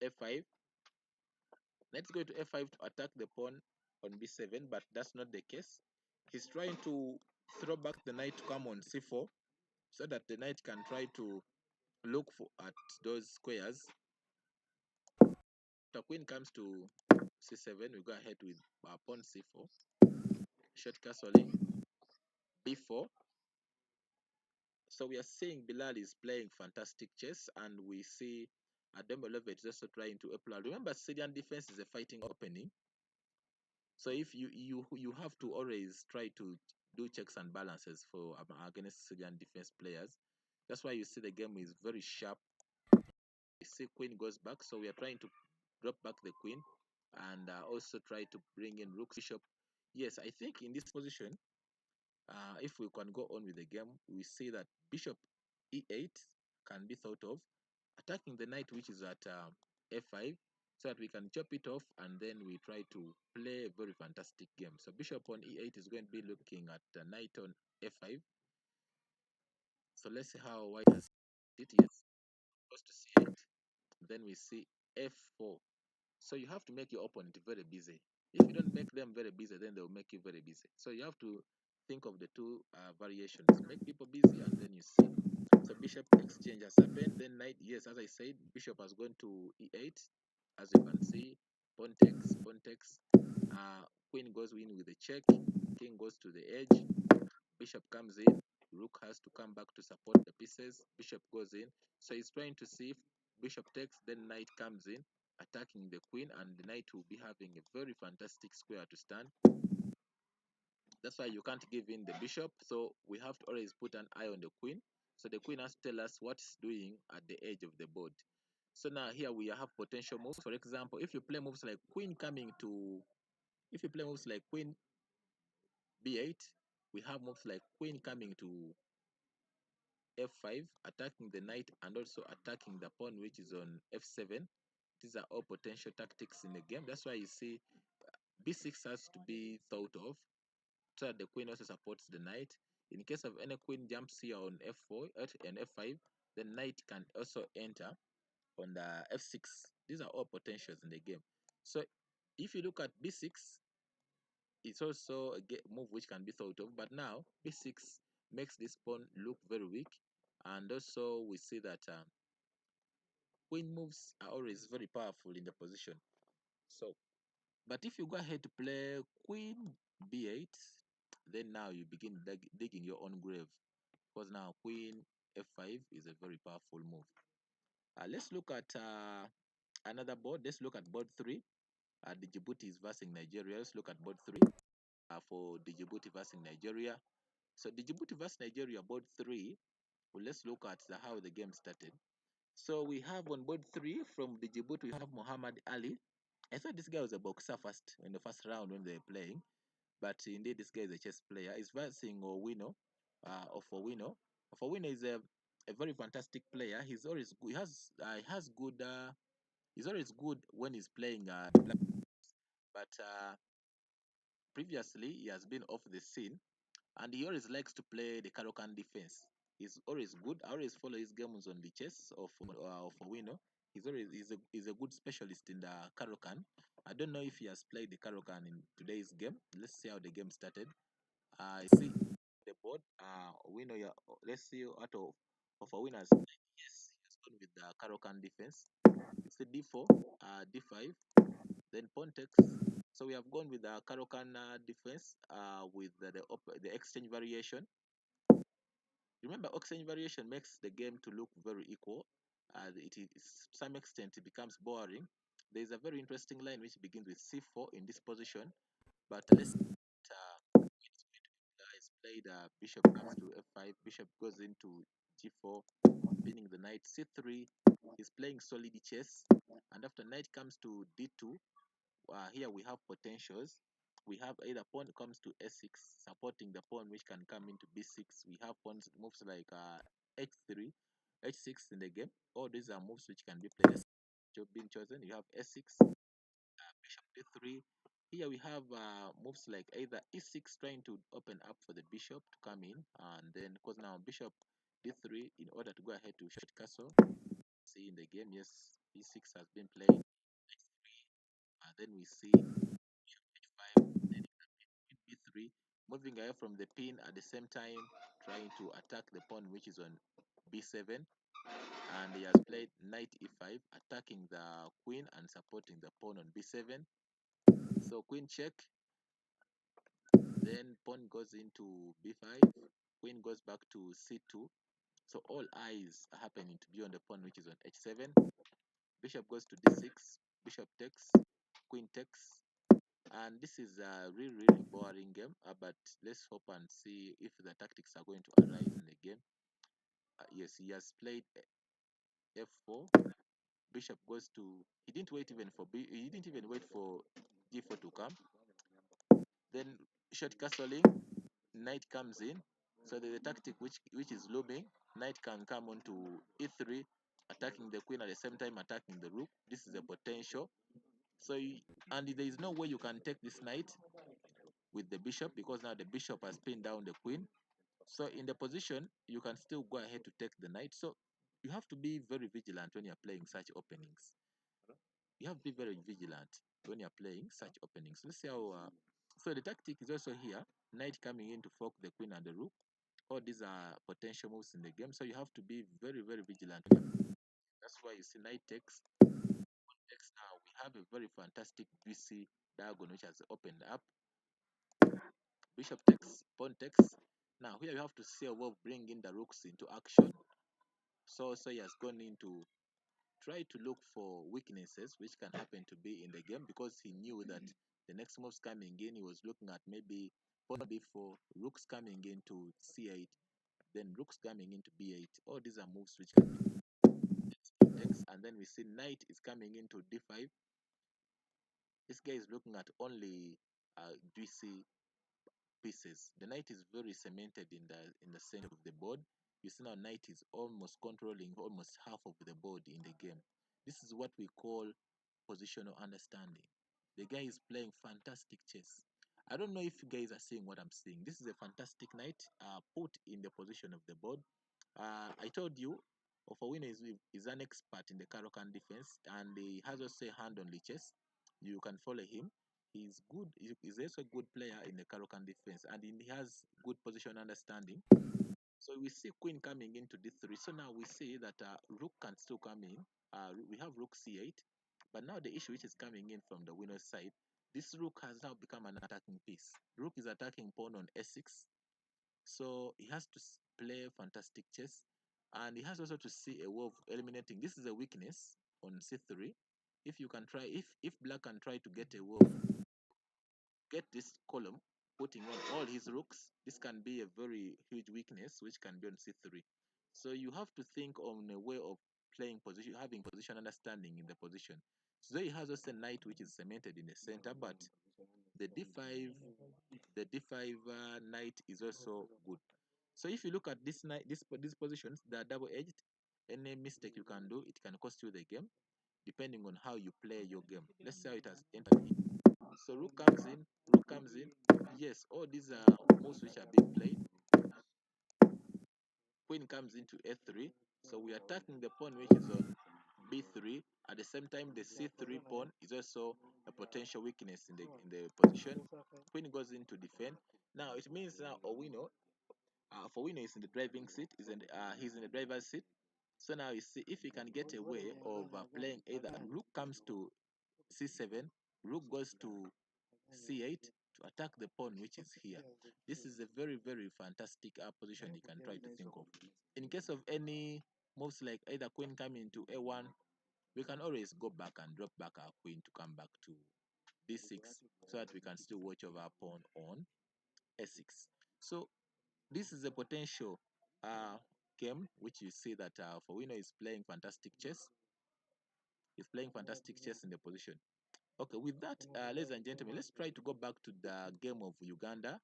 B: f5. Knight's going to f5 to attack the pawn on b7, but that's not the case. He's trying to throw back the knight to come on c4 so that the knight can try to look at those squares. The queen comes to c7. We go ahead with pawn c4. Short castling. b4. So we are seeing Bilal is playing fantastic chess, and we see Ademolovich is also trying to apply. Remember, Syrian defense is a fighting opening. So if you have to always try to do checks and balances for against Syrian defense players. That's why you see the game is very sharp. You see queen goes back, so we are trying to drop back the queen and also try to bring in rook bishop. Yes, I think in this position, if we can go on with the game, we see that bishop e8 can be thought of, attacking the knight which is at f5, so that we can chop it off and then we try to play a very fantastic game. So bishop on e8 is going to be looking at knight on f5. So let's see how white has it. Yes, goes to c8. Then we see f4. So you have to make your opponent very busy. If you don't make them very busy, then they'll make you very busy. So you have to think of the two variations. Make people busy, and then you see. So bishop exchange has happened. Then knight, yes, as I said, bishop has gone to e8. As you can see, pawn takes, pawn takes. Queen goes in with a check. King goes to the edge. Bishop comes in. Rook has to come back to support the pieces. Bishop goes in. So he's trying to see if bishop takes, then knight comes in, attacking the queen, and the knight will be having a very fantastic square to stand. That's why you can't give in the bishop. So we have to always put an eye on the queen. So the queen has to tell us what it's doing at the edge of the board. So now here we have potential moves. For example, if you play moves like queen coming to, if you play moves like queen b8, we have moves like queen coming to f5, attacking the knight and also attacking the pawn which is on f7. These are all potential tactics in the game. That's why you see b6 has to be thought of so that the queen also supports the knight. In case of any queen jumps here on f4 and f5, the knight can also enter on the f6. These are all potentials in the game. So if you look at b6, it's also a move which can be thought of, but now b6 makes this pawn look very weak, and also we see that queen moves are always very powerful in the position. So, but if you go ahead to play queen b8, then now you begin digging your own grave, because now queen f5 is a very powerful move. Let's look at another board. Let's look at board 3. The Djibouti is versus Nigeria. Let's look at board 3 for the Djibouti versus Nigeria. So the Djibouti versus Nigeria board 3. Well, let's look at how the game started. So we have on board 3 from the Djibouti, we have Muhammad Ali. I thought this guy was a boxer first in the first round when they were playing, but indeed this guy is a chess player. He's versing Owino, of Owino. Owino is a very fantastic player. He's always good. He has good. He's always good when he's playing black, but previously he has been off the scene, and he always likes to play the Karokan defense. is always good. I always follow his games on the chess of for Wino. He's a good specialist in the Karokan. I don't know if he has played the Karokan in today's game. Let's see how the game started. I see the board. Wino, yeah, let's see out of a winners. Yes, he has gone with the Karokan defense. It's a d4, d5, then pawn takes. So we have gone with the Karokan defense with the exchange variation. Remember, exchange variation makes the game to look very equal. It is to some extent it becomes boring. There is a very interesting line which begins with c4 in this position, but let's guys played bishop comes to f5, bishop goes into g4, pinning the knight c3. He's playing solid chess, and after knight comes to d2, here we have potentials. We have either pawn comes to s6, supporting the pawn which can come into b6. We have pawns moves like h3, h6 in the game. All these are moves which can be played. Being chosen, you have s6, bishop d3. Here we have moves like either e6, trying to open up for the bishop to come in, and then because now bishop d3 in order to go ahead to short castle. See in the game, yes, e6 has been played. h3, and then we see h5, then b3, moving away from the pin at the same time, trying to attack the pawn which is on b7, and he has played knight e5, attacking the queen and supporting the pawn on b7. So queen check, then pawn goes into b5, queen goes back to c2. So all eyes are happening to be on the pawn which is on h7. Bishop goes to d6, bishop takes, queen takes, and this is a really boring game. But let's hope and see if the tactics are going to arise in the game. Yes, he has played f4. Bishop goes to. He didn't wait even for B. He didn't even wait for d4 to come. Then short castling, knight comes in. So the tactic which is looming, knight can come on to e3, attacking the queen at the same time attacking the rook. This is a potential. So and there is no way you can take this knight with the bishop, because now the bishop has pinned down the queen. So in the position, you can still go ahead to take the knight. So you have to be very vigilant when you're playing such openings. You have to be very vigilant when you're playing such openings. Let's see how. So the tactic is also here. Knight coming in to fork the queen and the rook. All these are potential moves in the game. So you have to be very vigilant. That's why you see knight takes. Next, now we have a very fantastic BC diagonal which has opened up. Bishop takes, pawn takes. Now here you have to see a way of bringing the rooks into action. So he has gone into try to look for weaknesses which can happen to be in the game, because he knew that the next moves coming in, he was looking at maybe pawn b4, rooks coming into c8, then rooks coming into b8. All these are moves which can be takes, and then we see knight is coming into d5. This guy is looking at only GC pieces. The knight is very cemented in the center of the board. You see now knight is almost controlling almost half of the board in the game. This is what we call positional understanding. The guy is playing fantastic chess. I don't know if you guys are seeing what I'm seeing. This is a fantastic knight put in the position of the board. I told you, Ofawina is an expert in the Karokan defense, and he has also a hand on the chess. You can follow him. He's good. He's also a good player in the Karokan defense, and he has good position understanding. So we see queen coming into d3. So now we see that rook can still come in. We have rook c8, but now the issue which is coming in from the winner's side, this rook has now become an attacking piece. Rook is attacking pawn on s6, so he has to play fantastic chess, and he has also to see a way of eliminating. This is a weakness on c3. If you can try, if black can try to get a way of get this column, putting on all his rooks, this can be a very huge weakness which can be on c3. So you have to think on a way of playing position, having position understanding in the position. So he has also a knight which is cemented in the center, but the d5 knight is also good. So if you look at this knight, these positions, they are double-edged. Any mistake you can do, it can cost you the game, depending on how you play your game. Let's see how it has entered in. So rook comes in, rook comes in. Yes, all these are moves which are being played. queen comes into a3. So we are attacking the pawn which is on b3. At the same time, the c3 pawn is also a potential weakness in the position. Queen goes into defend. Now it means now Owino, for Wino is in the driving seat, he's in the driver's seat. So now you see if he can get a way of playing either rook comes to c7, rook goes to c8 to attack the pawn which is here. This is a very, very fantastic position you can try to think of. In case of any moves like either queen coming to a1, we can always go back and drop back our queen to come back to d6 so that we can still watch over our pawn on a6. So this is a potential game which you see that Fowino is playing fantastic chess. He's playing fantastic chess in the position. Okay, with that, ladies and gentlemen, let's try to go back to the game of Uganda.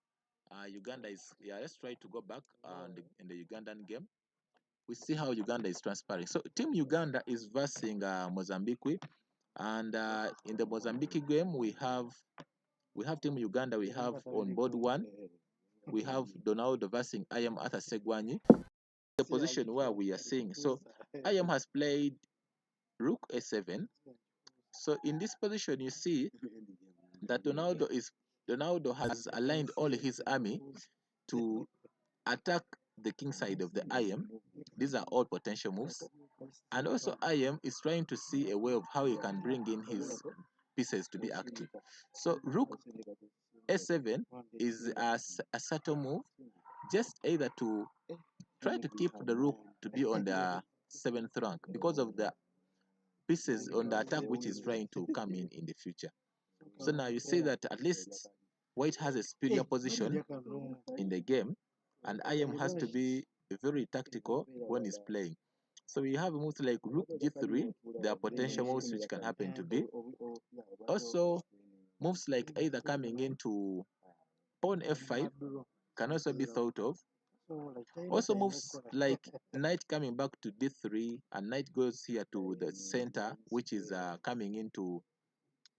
B: Uganda is, let's try to go back in the Ugandan game. We see how Uganda is transpiring. So Team Uganda is versing Mozambique, and in the Mozambique game we have Team Uganda. We have on board one, we have Donaldo versing I am Arthur Segwanyi. The position where we are seeing. So I am has played rook a7. So in this position, you see that Donaldo has aligned all his army to attack the king side of the IM. These are all potential moves. And also IM is trying to see a way of how he can bring in his pieces to be active. So rook a7 is a subtle move, just either to try to keep the rook to be on the 7th rank because of the pieces on the attack which is trying to come in the future. So now you see that at least white has a superior position in the game, and IM has to be very tactical when he's playing. So we have moves like rook g3. There are potential moves which can happen to be. Also, moves like either coming into pawn f5 can also be thought of. Also moves like knight coming back to d3 and knight goes here to the center, which is coming into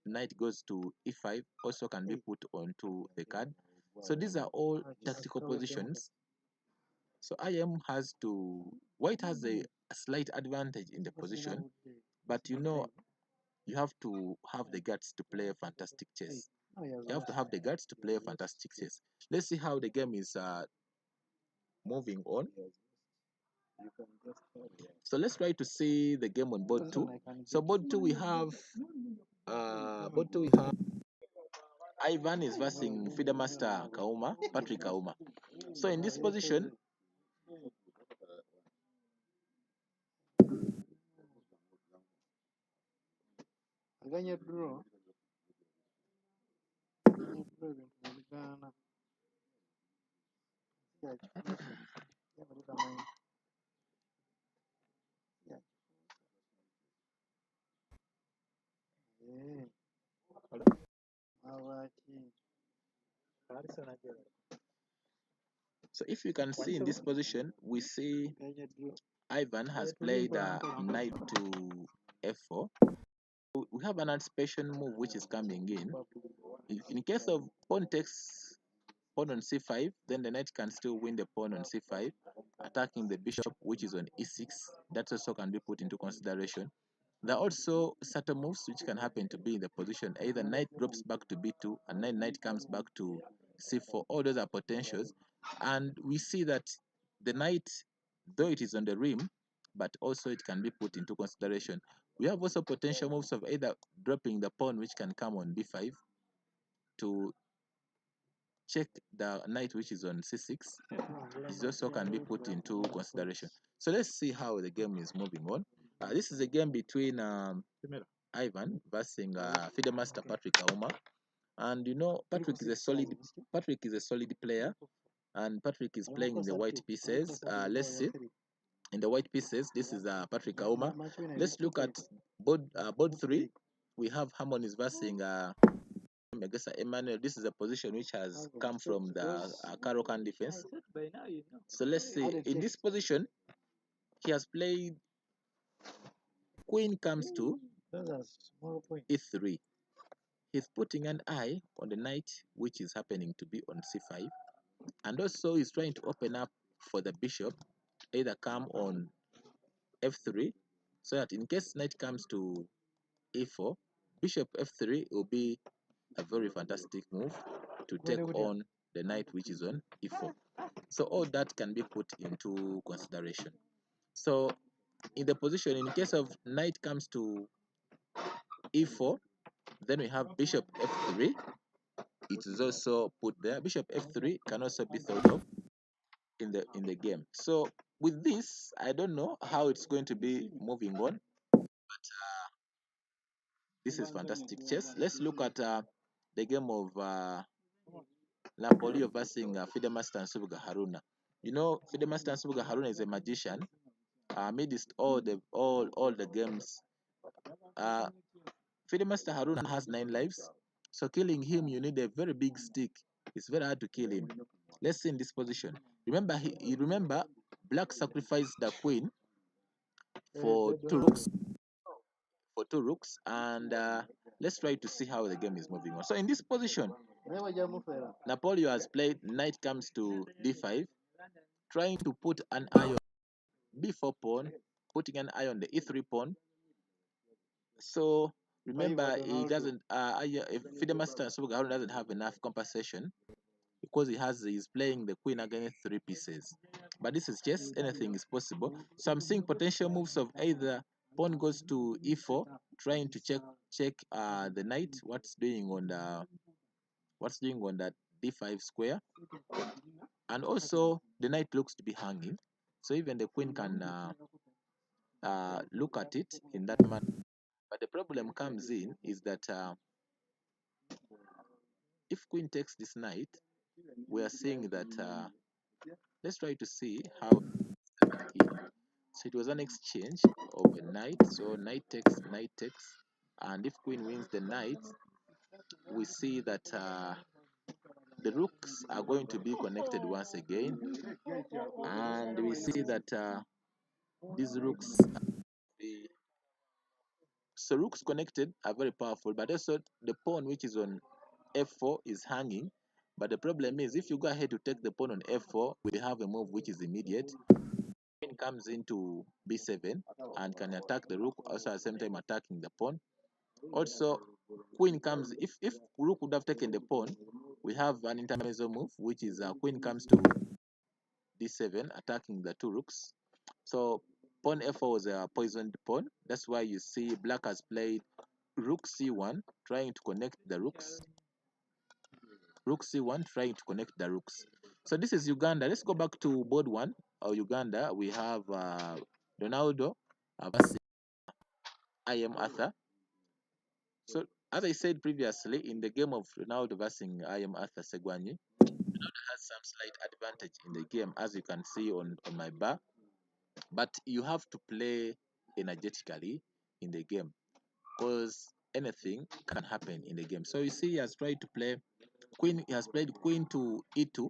B: knight goes to e5, also can be put onto the card. So these are all tactical positions. So white has a slight advantage in the position, but you know, you have to have the guts to play fantastic chess. You have to have the guts to play fantastic chess. Let's see how the game is moving on. So let's try to see the game on board 2. So board 2 we have Ivan is versing Feeder Master Kauma, Patrick Kauma. So in this position, so if you can see in this position, we see Ivan has played knight to f4. We have an anticipation move which is coming in. In case of pawn takes pawn on c5, then the knight can still win the pawn on c5, attacking the bishop which is on e6. That also can be put into consideration. There are also subtle moves which can happen to be in the position. Either knight drops back to b2 and then knight comes back to c4. All those are potentials. And we see that the knight, though it is on the rim, but also it can be put into consideration. We have also potential moves of either dropping the pawn which can come on b5 to check the knight which is on c6. It also can be put into consideration. So let's see how the game is moving on. This is a game between Ivan versus Feeder Master Patrick Auma. And you know, Patrick is a solid player, and Patrick is playing in the white pieces. Let's see. In the white pieces, this is Patrick Auma. Let's look at board 3. We have Harmonies versus Megasa Emmanuel. This is a position which has come from the Karokan defense. So let's see. In this position, he has played queen comes to e3. He's putting an eye on the knight, which is happening to be on c5. And also he's trying to open up for the bishop either come on f3, so that in case knight comes to e4, bishop f3 will be a very fantastic move to take on the knight which is on e4. So all that can be put into consideration. So in the position, in case of knight comes to e4, then we have bishop f3. It is also put there. Bishop f3 can also be thought of in the game. So with this, I don't know how it's going to be moving on, but this is fantastic chess. Let's look at the game of Napoli versus Fidemaster Nsubuga Haruna. You know, Fidemaster Nsubuga Haruna is a magician. Amidst all the games, Fidemaster Haruna has 9 lives. So killing him, you need a very big stick. It's very hard to kill him. Let's see in this position. Remember, Black sacrificed the queen for 2 rooks. And let's try to see how the game is moving on. So in this position, Napoleon has played knight comes to d5, trying to put an eye on b4 pawn, putting an eye on the e3 pawn. So remember, he doesn't. Fidemaster Nsubuga doesn't have enough compensation because he's playing the queen against 3 pieces. But this is chess; anything is possible. So I'm seeing potential moves of either pawn goes to e4, trying to check the knight what's doing on that d5 square, and also the knight looks to be hanging, so even the queen can look at it in that manner. But the problem comes in is that if queen takes this knight, we are seeing that let's try to see how in. So it was an exchange of a knight. So knight takes, and if queen wins the knight, we see that the rooks are going to be connected once again, and we see that these rooks so rooks connected are very powerful, but also the pawn which is on f4 is hanging. But the problem is, if you go ahead to take the pawn on f4, we have a move which is immediate. Queen comes into b7 and can attack the rook, also at the same time attacking the pawn. Also, queen comes, if rook would have taken the pawn, we have an intermezzo move, which is queen comes to d7, attacking the 2 rooks. So pawn f4 was a poisoned pawn. That's why you see black has played rook c1, trying to connect the rooks. Rook c1, trying to connect the rooks. So this is Uganda. Let's go back to board 1 of Uganda. We have Ronaldo versus I am Arthur. So as I said previously, in the game of Ronaldo versus I am Arthur Segwanyi, Ronaldo has some slight advantage in the game, as you can see on my bar. But you have to play energetically in the game, because anything can happen in the game. So you see, he has tried to play queen. He has played queen to e2.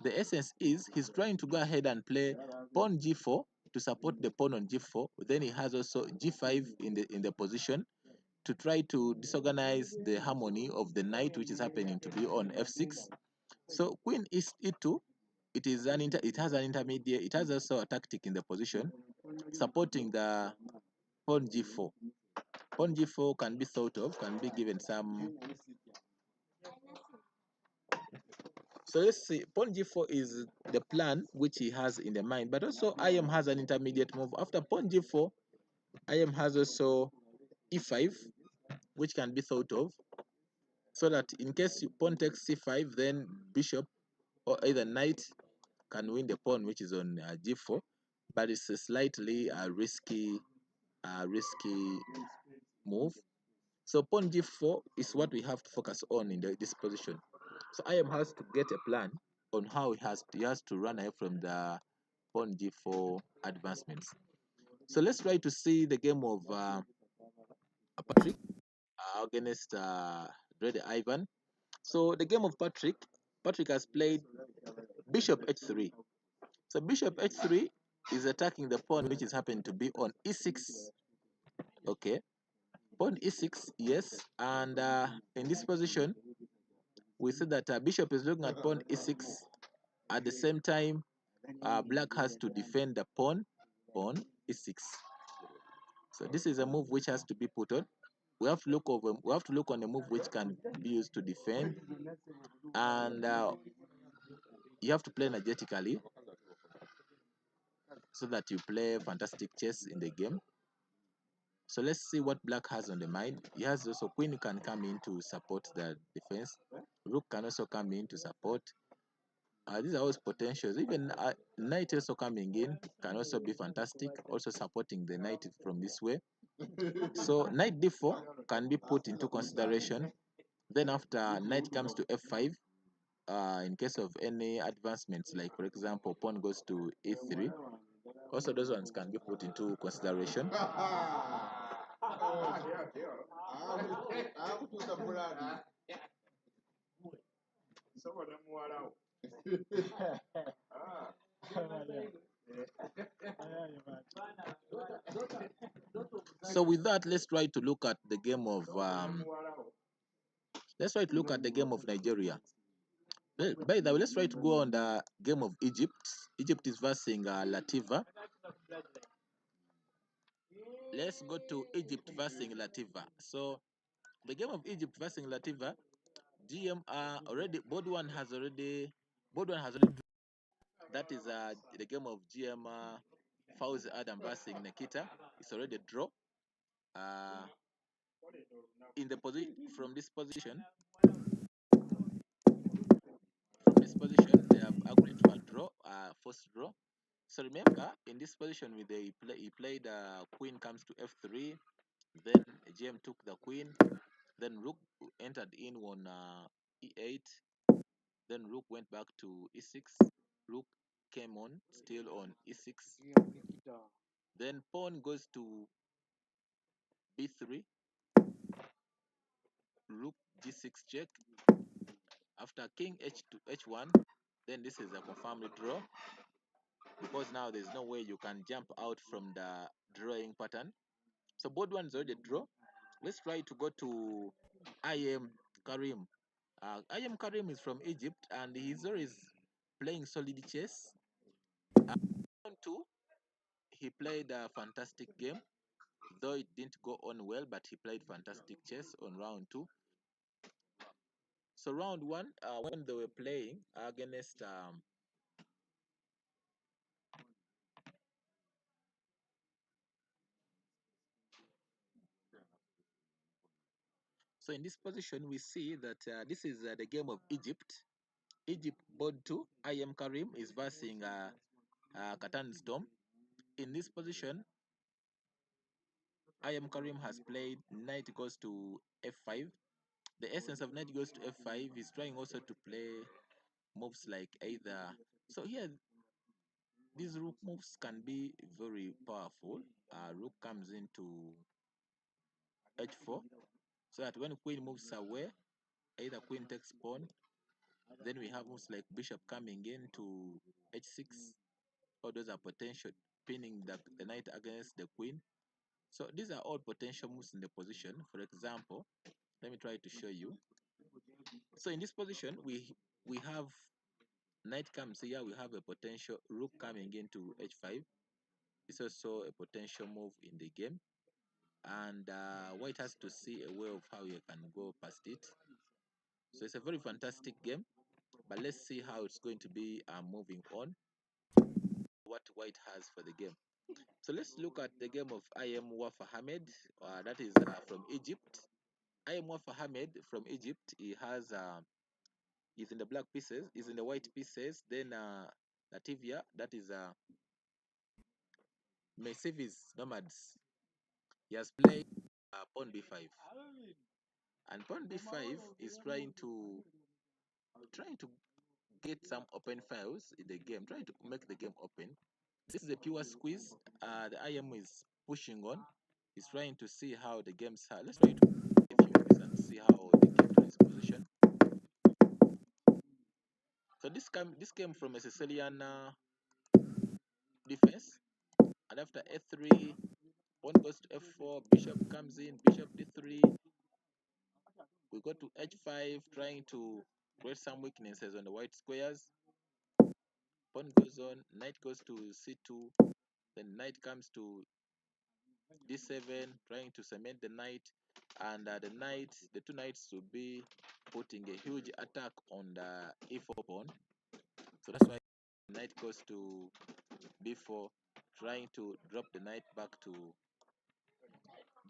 B: The essence is he's trying to go ahead and play pawn g4 to support the pawn on g4. Then he has also g5 in the position to try to disorganize the harmony of the knight, which is happening to be on f6. So queen is e2. It has an intermediate. It has also a tactic in the position supporting the pawn g4. Pawn g4 can be thought of, can be given some. So let's see, pawn g4 is the plan which he has in the mind, but also IM has an intermediate move. After pawn g4, IM has also e5, which can be thought of, so that in case pawn takes c5, then bishop or either knight can win the pawn which is on g4, but it's a slightly risky move. So pawn g4 is what we have to focus on in this position. So IM has to get a plan on how he has to run away from the pawn g4 advancements. So let's try to see the game of Patrick against Red Ivan. So the game of Patrick has played bishop h3. So bishop h3 is attacking the pawn which is happening to be on e6. Okay, pawn e6, yes, and in this position we see that bishop is looking at pawn e6. At the same time, black has to defend the pawn on e6. So this is a move which has to be put on. We have to look on a move which can be used to defend, and you have to play energetically so that you play fantastic chess in the game. So let's see what black has on the mind. He has also queen can come in to support the defense. Rook can also come in to support. These are always potentials. Even knight also coming in can also be fantastic, also supporting the knight from this way. So knight d4 can be put into consideration. Then after knight comes to f5, in case of any advancements, like for example, pawn goes to e3, also those ones can be put into consideration. So with that, let's try to look at the game of Nigeria. By the way, let's try to go on the game of Egypt. Egypt is versing Lativa. Let's go to Egypt versing Lativa. So the game of Egypt versing Lativa, GM already board one has already. That is the game of GM Fauzi Adam versing Nikita. It's already a draw. In the position from this position, they have agreed to a draw, first draw. So remember, in this position, with he played queen comes to f3. Then GM took the queen. Then rook entered in on e8. Then rook went back to e6. Rook came on still on e6. Then pawn goes to b3. Rook g6 check. After king h to h1, then this is a confirmed draw, because now there's no way you can jump out from the drawing pattern. So board one is already a draw. Let's try to go to IM Karim. IM Karim is from Egypt, and he's always playing solid chess. Round two, he played a fantastic game, though it didn't go on well, but he played fantastic chess on round two. So round one, when they were playing against so in this position, we see that this is the game of Egypt. Egypt board 2, IM Karim is versing Katan Storm. In this position, IM Karim has played knight goes to f5. The essence of knight goes to f5 is trying also to play moves like either. So here, these rook moves can be very powerful. Rook comes into h4, so that when queen moves away, either queen takes pawn. Then we have moves like bishop coming in to h6. All those are potential, pinning the knight against the queen. So these are all potential moves in the position. For example, let me try to show you. So in this position, we have knight comes here. We have a potential rook coming into h5. It's also a potential move in the game, and white has to see a way of how you can go past it. So it's a very fantastic game, but let's see how it's going to be moving on. What white has for the game. So let's look at the game of IM Wafa Hamed, that is from Egypt. IM Wafa Hamed from Egypt. He has is in the black pieces, is in the white pieces. Then Lativia, that is Mercedes Nomads. He has played pawn b5, and pawn b5 is trying to get some open files in the game, trying to make the game open. This is a pure squeeze. The IM is pushing on. He's trying to see how the game's. Let's try to diffuse and see how the game turns position. So this came from a Sicilian defense, and after f3, pawn goes to f4, bishop comes in, bishop d3. We go to h5, trying to create some weaknesses on the white squares. pawn goes on, knight goes to c2, then knight comes to d7, trying to cement the knight, and the two knights will be putting a huge attack on the e4 pawn. So that's why knight goes to b4, trying to drop the knight back to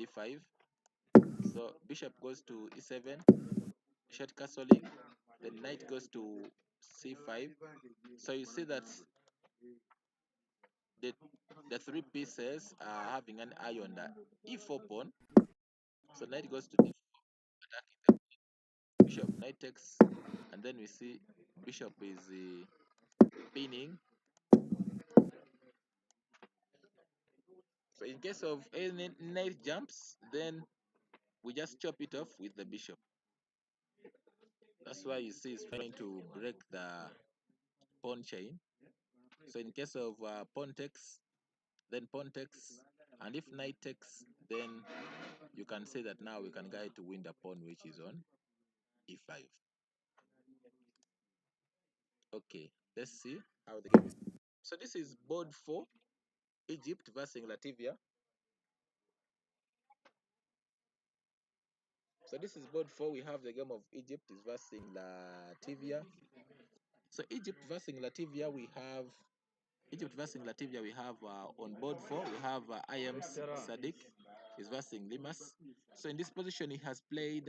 B: d5. So bishop goes to e7, short castling, then knight goes to c5. So you see that the three pieces are having an eye on the e4 pawn. So knight goes to d4, attacking the bishop. Knight takes, and then we see bishop is pinning. So in case of any knight jumps, then we just chop it off with the bishop. That's why you see he's trying to break the pawn chain. So in case of pawn takes, then pawn takes, and if knight takes, then you can say that now we can get to win the pawn which is on e5. Okay, let's see how the game is. So this is board 4, Egypt versus Latvia. So this is board 4. We have the game of Egypt is versus Latvia. So Egypt versus Latvia, we have on board 4. We have IM Sadiq is versus Limas. So in this position, he has played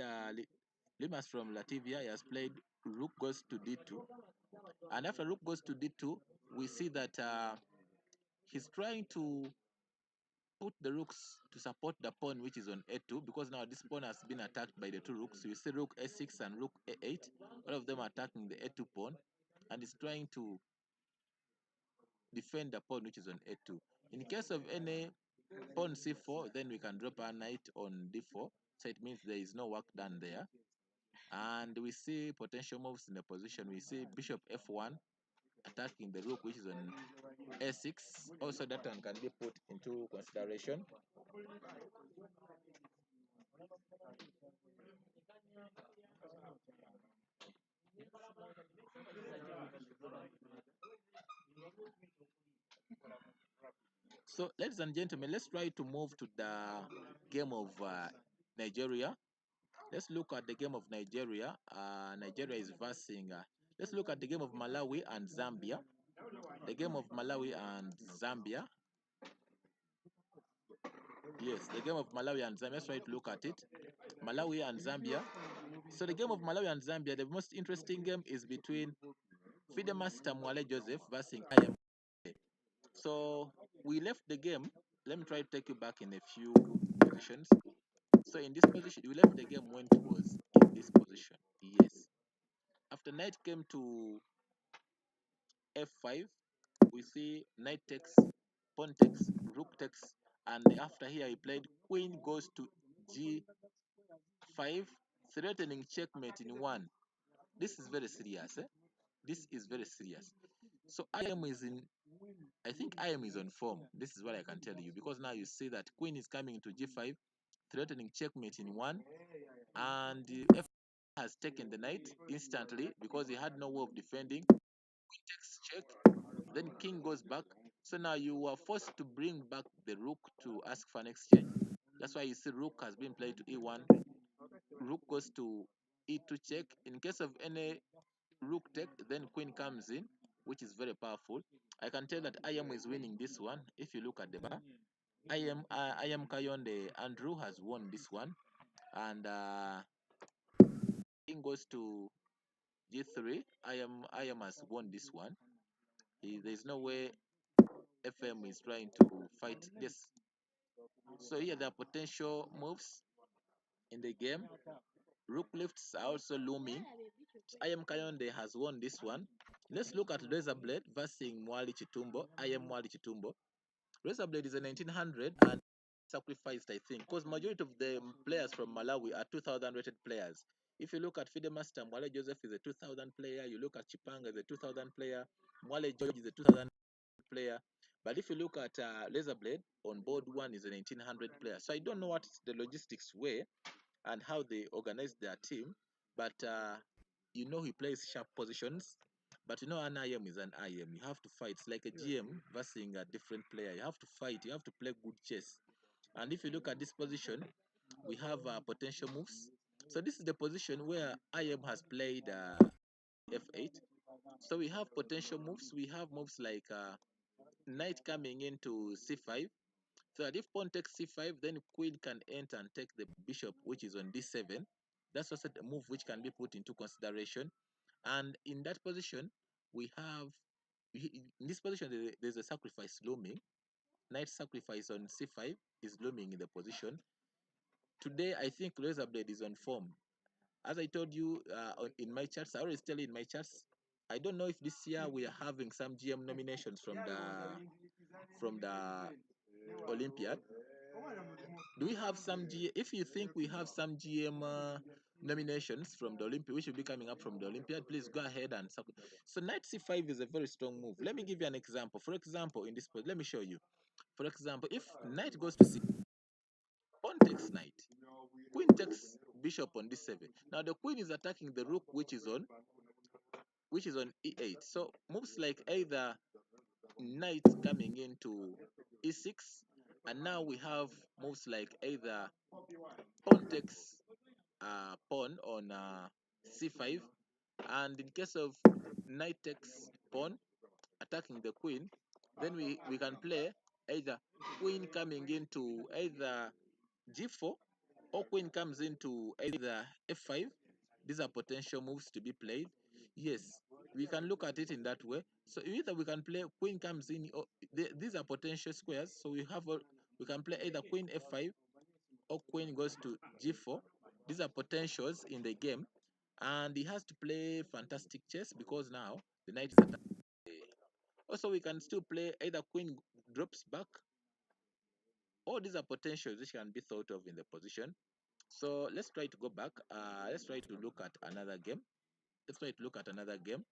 B: Limas from Latvia. He has played Rook goes to D2, and after Rook goes to D2, we see that he's trying to put the rooks to support the pawn which is on a2, because now this pawn has been attacked by the two rooks. So you see rook a6 and rook a8, all of them are attacking the a2 pawn, and it's trying to defend the pawn which is on a2. In case of any pawn c4, then we can drop our knight on d4, so it means there is no work done there. And we see potential moves in the position. We see bishop f1 attacking the rook which is on a6. Also that one can be put into consideration. So, ladies and gentlemen, let's try to move to the game of Nigeria. Let's look at the game of Nigeria. Nigeria is versing. Let's look at the game of Malawi and Zambia. The game of Malawi and Zambia. Yes, the game of Malawi and Zambia. Let's try to look at it. Malawi and Zambia. So the game of Malawi and Zambia, the most interesting game is between Fidemas Tamwale Joseph versus IM. So we left the game. Let me try to take you back in a few positions. So in this position, we left the game when it was in this position. Yes. After knight came to f5, we see knight takes, pawn takes, rook takes, and after here he played queen goes to g5, threatening checkmate in 1. This is very serious. This is very serious. So I think IM is on form. This is what I can tell you, because now you see that queen is coming to g5, threatening checkmate in 1, and f has taken the knight instantly because he had no way of defending. Queen takes check, then king goes back. So now you are forced to bring back the rook to ask for an exchange. That's why you see rook has been played to e1. Rook goes to e2 check. In case of any rook take, then queen comes in, which is very powerful. I can tell that IM is winning this one. If you look at the bar, IM Kayonde Andrew has won this one, and king goes to g3. IM has won this one. There's no way FM is trying to fight this. So here there are potential moves in the game. Rook lifts are also looming. IM Kayonde has won this one. Let's look at Razorblade versus Mwali Chitumbo. IM Mwali Chitumbo. Razorblade is a 1900 and sacrificed, I think, because majority of the players from Malawi are 2000 rated players. If you look at Fidemaster, Mwale Joseph is a 2000 player. You look at Chipanga is a 2000 player. Mwale George is a 2000 player. But if you look at Razorblade, on board 1 is a 1900 player. So I don't know what the logistics were and how they organized their team, but you know he plays sharp positions. But you know, an IM is an IM. You have to fight. It's like a GM versus a different player. You have to fight. You have to play good chess. And if you look at this position, we have potential moves. So this is the position where IM has played F8. So we have potential moves. We have moves like knight coming into C5. So that if pawn takes C5, then queen can enter and take the bishop, which is on D7. That's also the move which can be put into consideration. And in that position, we have, in this position, there's a sacrifice looming. Knight sacrifice on C5 is looming in the position. Today, I think Razorblade is on form. As I told you in my charts, I always tell you in my charts, I don't know if this year we are having some GM nominations from the Olympiad. Do we have some GM? If you think we have some GM nominations from the Olympiad, which will be coming up from the Olympiad, please go ahead and so knight C5 is a very strong move. Let me give you an example. For example, in this let me show you. For example, if knight goes to C, pawn takes knight, queen takes bishop on D7. Now the queen is attacking the rook, which is on E8. So moves like either knight coming into E6, and now we have moves like either pawn takes pawn on C5, and in case of knight takes pawn attacking the queen, then we can play either queen coming into either G4 or queen comes into either F5. These are potential moves to be played. Yes, we can look at it in that way. So either we can play queen comes in, or these are potential squares. So we can play either queen F5 or queen goes to G4. These are potentials in the game, and he has to play fantastic chess because now the knight is attacking. Also, we can still play either queen drops back. All these are potentials which can be thought of in the position. So let's try to go back. Let's try to look at another game. Let's try to look at another game.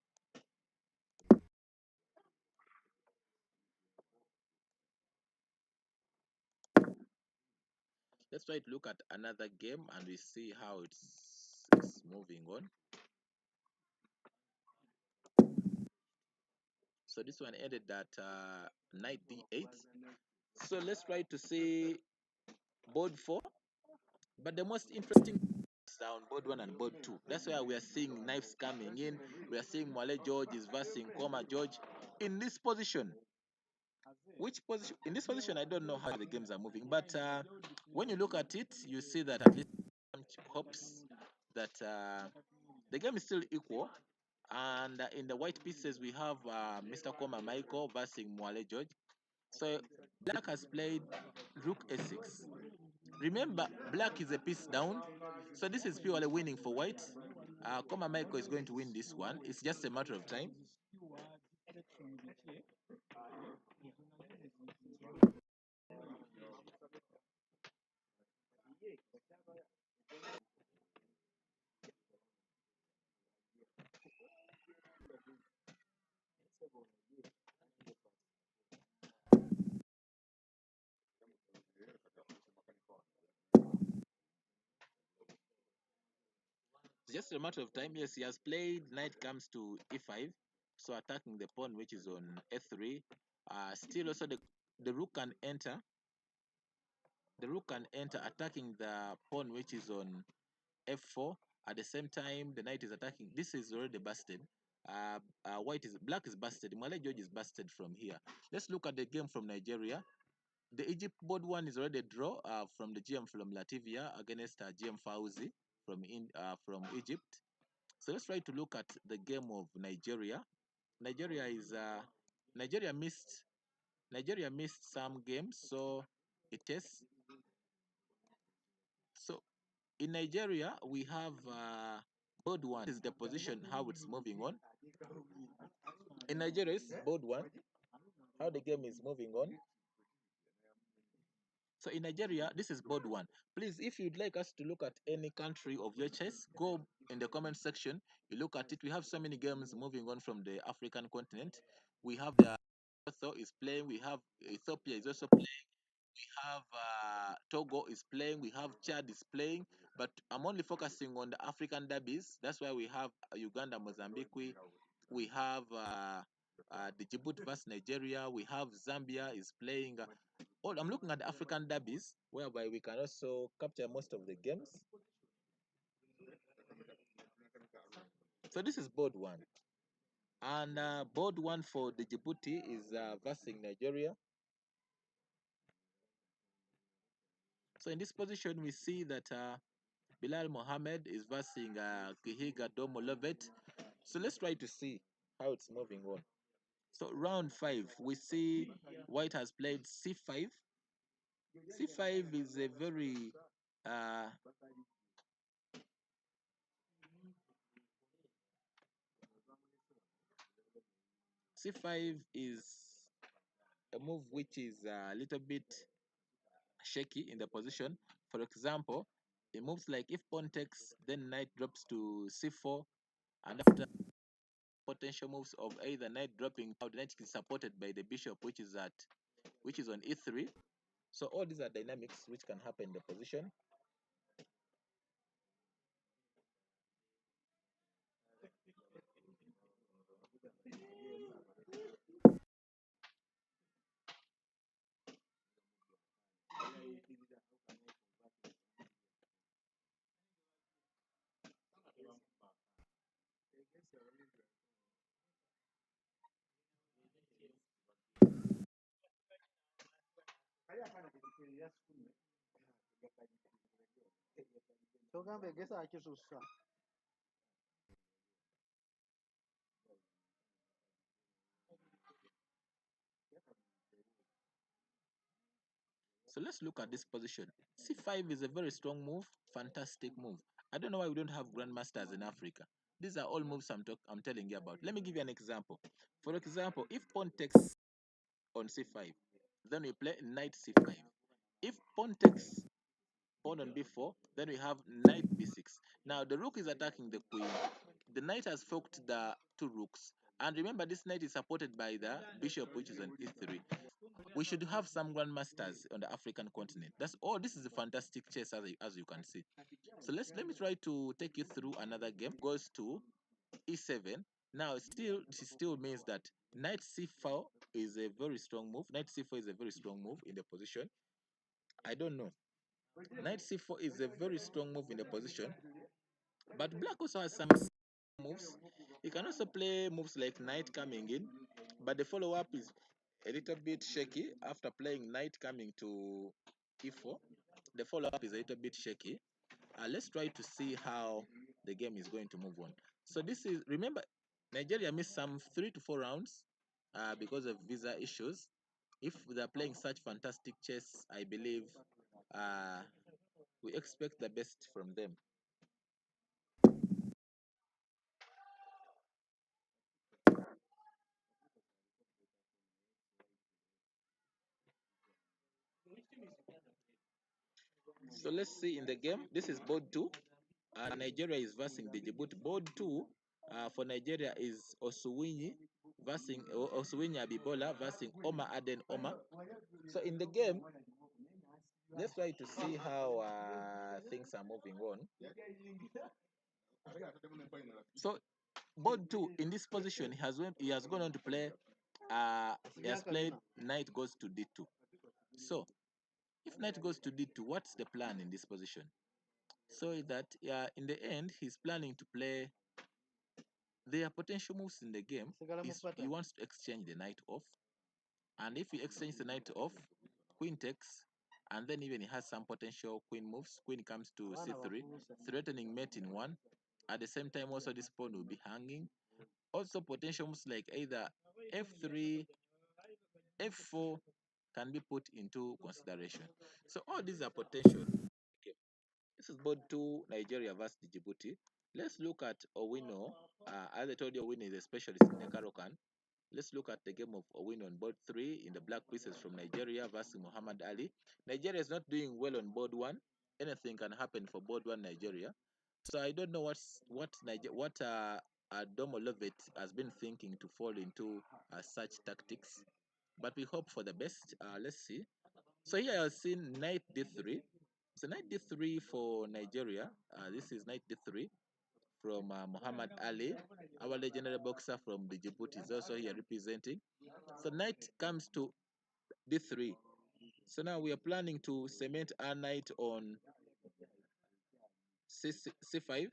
B: Let's try to look at another game and we see how it's moving on. So this one ended at knight d8. So let's try to see board 4. But the most interesting is on board 1 and board 2. That's why we are seeing knives coming in. We are seeing Mwale George is versing Koma George in this position. Which position? In this position, I don't know how the games are moving, but when you look at it, you see that at least some hopes that the game is still equal. And in the white pieces, we have Mr. Koma Michael versing Mwale George. So black has played rook a6. Remember, black is a piece down, so this is purely winning for white. Koma Michael is going to win this one. It's just a matter of time. It's just a matter of time. Yes, he has played knight comes to e5, so attacking the pawn which is on f3. Still also the rook can enter. The rook can enter attacking the pawn which is on f4. At the same time, the knight is attacking. This is already busted. Black is busted. Mwale George is busted from here. Let's look at the game from Nigeria. The Egypt board 1 is already a draw from the GM from Latvia against GM Fauzi from Egypt. So let's try to look at the game of Nigeria. Nigeria missed some games, so it is. So in Nigeria we have board 1 is the position how it's moving on. In Nigeria it's board 1 how the game is moving on. So in Nigeria, this is board 1. Please, if you'd like us to look at any country of your choice, go in the comment section. You look at it. We have so many games moving on from the African continent. We have the Lesotho is playing. We have Ethiopia is also playing. We have Togo is playing. We have Chad is playing. But I'm only focusing on the African derbies. That's why we have Uganda, Mozambique, we have the Djibouti versus Nigeria. We have Zambia is playing. I'm looking at the African derbies, whereby we can also capture most of the games. So this is board one. And board one for the Djibouti is versus Nigeria. So in this position, we see that Bilal Mohammed is versus Kihiga Domolovet. So let's try to see how it's moving on. So round 5, we see White has played C5. C5 is a very C5 is a move which is a little bit shaky in the position. For example, it moves like if pawn takes, then knight drops to C4, and after potential moves of either knight dropping, now the knight is supported by the bishop, which is on E3. So all these are dynamics which can happen in the position. So let's look at this position. C5 is a very strong move, fantastic move. I don't know why we don't have grandmasters in Africa. These are all moves I'm telling you about. Let me give you an example. For example, if pawn takes on C5, then we play knight C5. If pawn takes pawn on B4, then we have knight B6. Now the rook is attacking the queen. The knight has forked the two rooks. And remember, this knight is supported by the bishop, which is on E3. We should have some grandmasters on the African continent. That's all. This is a fantastic chess, as you can see. So let me try to take you through another game. Goes to E7. Now it still means that knight C4 is a very strong move. Knight C4 is a very strong move in the position. I don't know. Knight C4 is a very strong move in the position, but black also has some moves. He can also play moves like knight coming in, but the follow-up is a little bit shaky after playing knight coming to E4. The follow-up is a little bit shaky. Let's try to see how the game is going to move on. So this is, remember, Nigeria missed some 3 to 4 rounds because of visa issues. If they're playing such fantastic chess, I believe we expect the best from them. So let's see in the game. This is board 2. Nigeria is versing the Djibouti. Board 2 for Nigeria is Osuwinyi Abibola versing Omar Aden Omar. So in the game, let's try to see how things are moving on. So board 2 in this position, he has gone on to play. He has played knight goes to D2. So if knight goes to D2, what's the plan in this position? So that in the end, he's planning to play. There are potential moves in the game. He wants to exchange the knight off, and if he exchanges the knight off, queen takes, and then even he has some potential queen moves. Queen comes to C3, threatening mate in 1. At the same time, also this pawn will be hanging. Also potential moves like either F3, F4 can be put into consideration. So all these are potential. Okay. This is board 2, Nigeria versus Djibouti. Let's look at Owino. As I told you, Owino is a specialist in the Karokan. Let's look at the game of Owino on board 3 in the black pieces from Nigeria versus Muhammad Ali. Nigeria is not doing well on board 1. Anything can happen for board 1 Nigeria. So I don't know what Domo Lovett has been thinking to fall into such tactics, but we hope for the best. Let's see. So here I've seen knight d3. So knight d3 for Nigeria. This is knight d3 from Muhammad Ali. Our legendary boxer from the Djibouti is also here representing. So knight comes to d3. So now we are planning to cement our knight on c5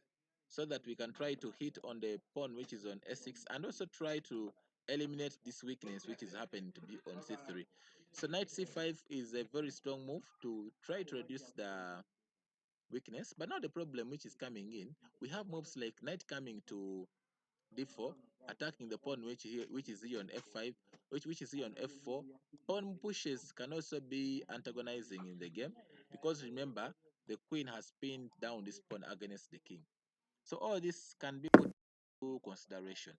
B: so that we can try to hit on the pawn which is on s6 and also try to eliminate this weakness which is happening to be on c3. So knight c5 is a very strong move to try to reduce the weakness. But now the problem which is coming in, we have moves like knight coming to d4, attacking the pawn which is here on f5, which is here on f4. Pawn pushes can also be antagonizing in the game because remember the queen has pinned down this pawn against the king. So all this can be put into consideration.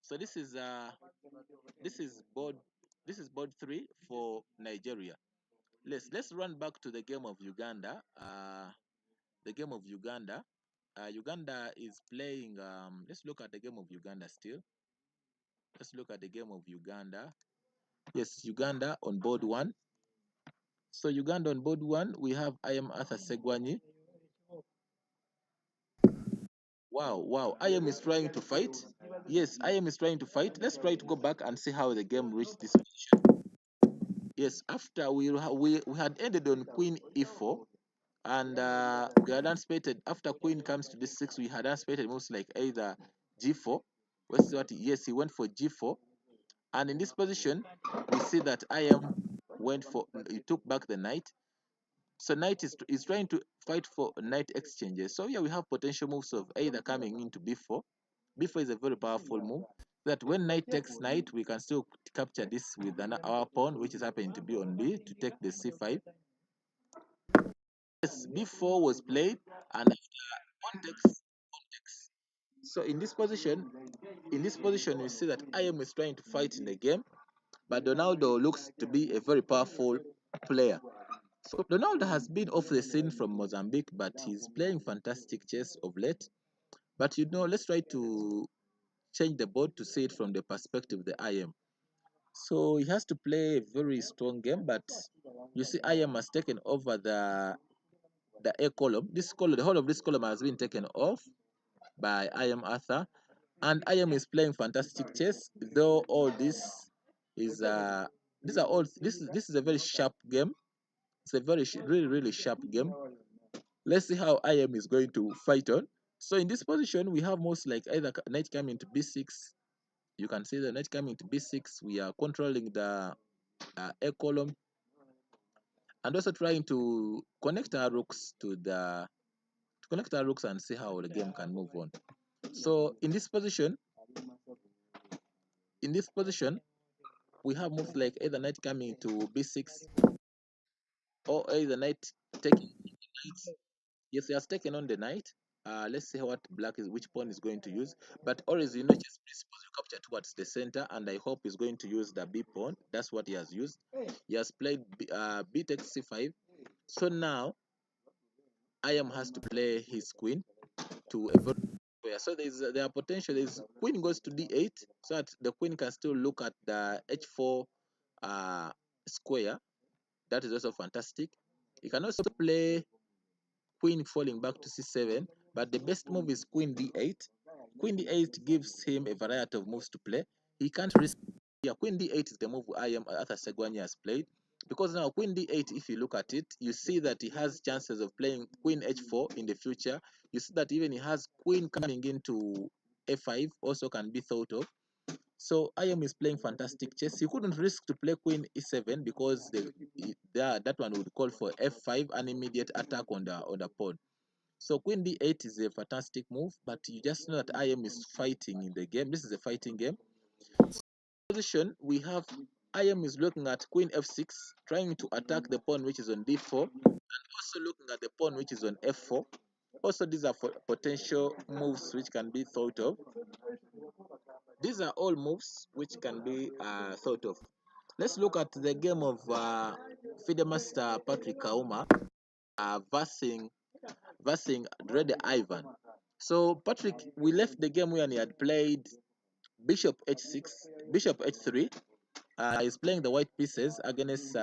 B: So this is board 3 for Nigeria. Let's run back to the game of Uganda. Uganda is playing. Let's look at the game of Uganda still. Let's look at the game of Uganda. Yes, Uganda on board 1. So Uganda on board 1, we have I am Arthur Segwanyi. Wow. I am is trying to fight. Yes, I am is trying to fight. Let's try to go back and see how the game reached this position. Yes, after we had ended on Queen E4, and we had anticipated after Queen comes to D6, we had anticipated most like either G4. Let's see what yes, he went for G4, and in this position, we see that I am went for he took back the knight. So knight is trying to fight for knight exchanges. So here we have potential moves of either coming into b4. b4 is a very powerful move. That when knight takes knight, we can still capture this with our pawn, which is happening to be on b to take the c5. Yes, b4 was played, and after pawn takes. So in this position, we see that IM is trying to fight in the game, but Donaldo looks to be a very powerful player. So Donaldo has been off the scene from Mozambique, but he's playing fantastic chess of late. But let's try to change the board to see it from the perspective of the IM. So he has to play a very strong game, but you see IM has taken over the A column. The whole of this column has been taken off by IM Arthur, and IM is playing fantastic chess. Though all this is this is a very sharp game. It's a very really sharp game. Let's see how IM is going to fight on. So in this position, we have most like either knight coming to b6. You can see the knight coming to b6. We are controlling the A column, and also trying to connect our rooks and see how the game can move on. So in this position, we have moves like either knight coming to b6 or either knight taking knight. Yes, he has taken on the knight. Let's see which pawn is going to use. But always, just suppose you capture towards the center, and I hope he's going to use the b pawn. That's what he has used. He has played b takes c5. So now, IM has to play his queen to a very square. So there are potential. Queen goes to d8, so that the queen can still look at the h4 square. That is also fantastic. You can also play queen falling back to c7, but the best move is queen d8. Queen d8 gives him a variety of moves to play. He can't risk. Yeah, queen d8 is the move Arthur Segwanya has played, because now queen d8, if you look at it, you see that he has chances of playing queen h4 in the future. You see that even he has queen coming into a5 also can be thought of. So IM is playing fantastic chess. He couldn't risk to play queen e7 because that one would call for f5, an immediate attack on the pawn. So queen d8 is a fantastic move, but you just know that IM is fighting in the game. This is a fighting game. So position, we have IM is looking at queen f6, trying to attack the pawn which is on d4, and also looking at the pawn which is on f4. Also, these are potential moves which can be thought of. These are all moves which can be thought of. Let's look at the game of FIDE Master Patrick Kauma versing Dread Ivan. So Patrick, we left the game when he had played bishop h6, bishop h3. He's playing the white pieces against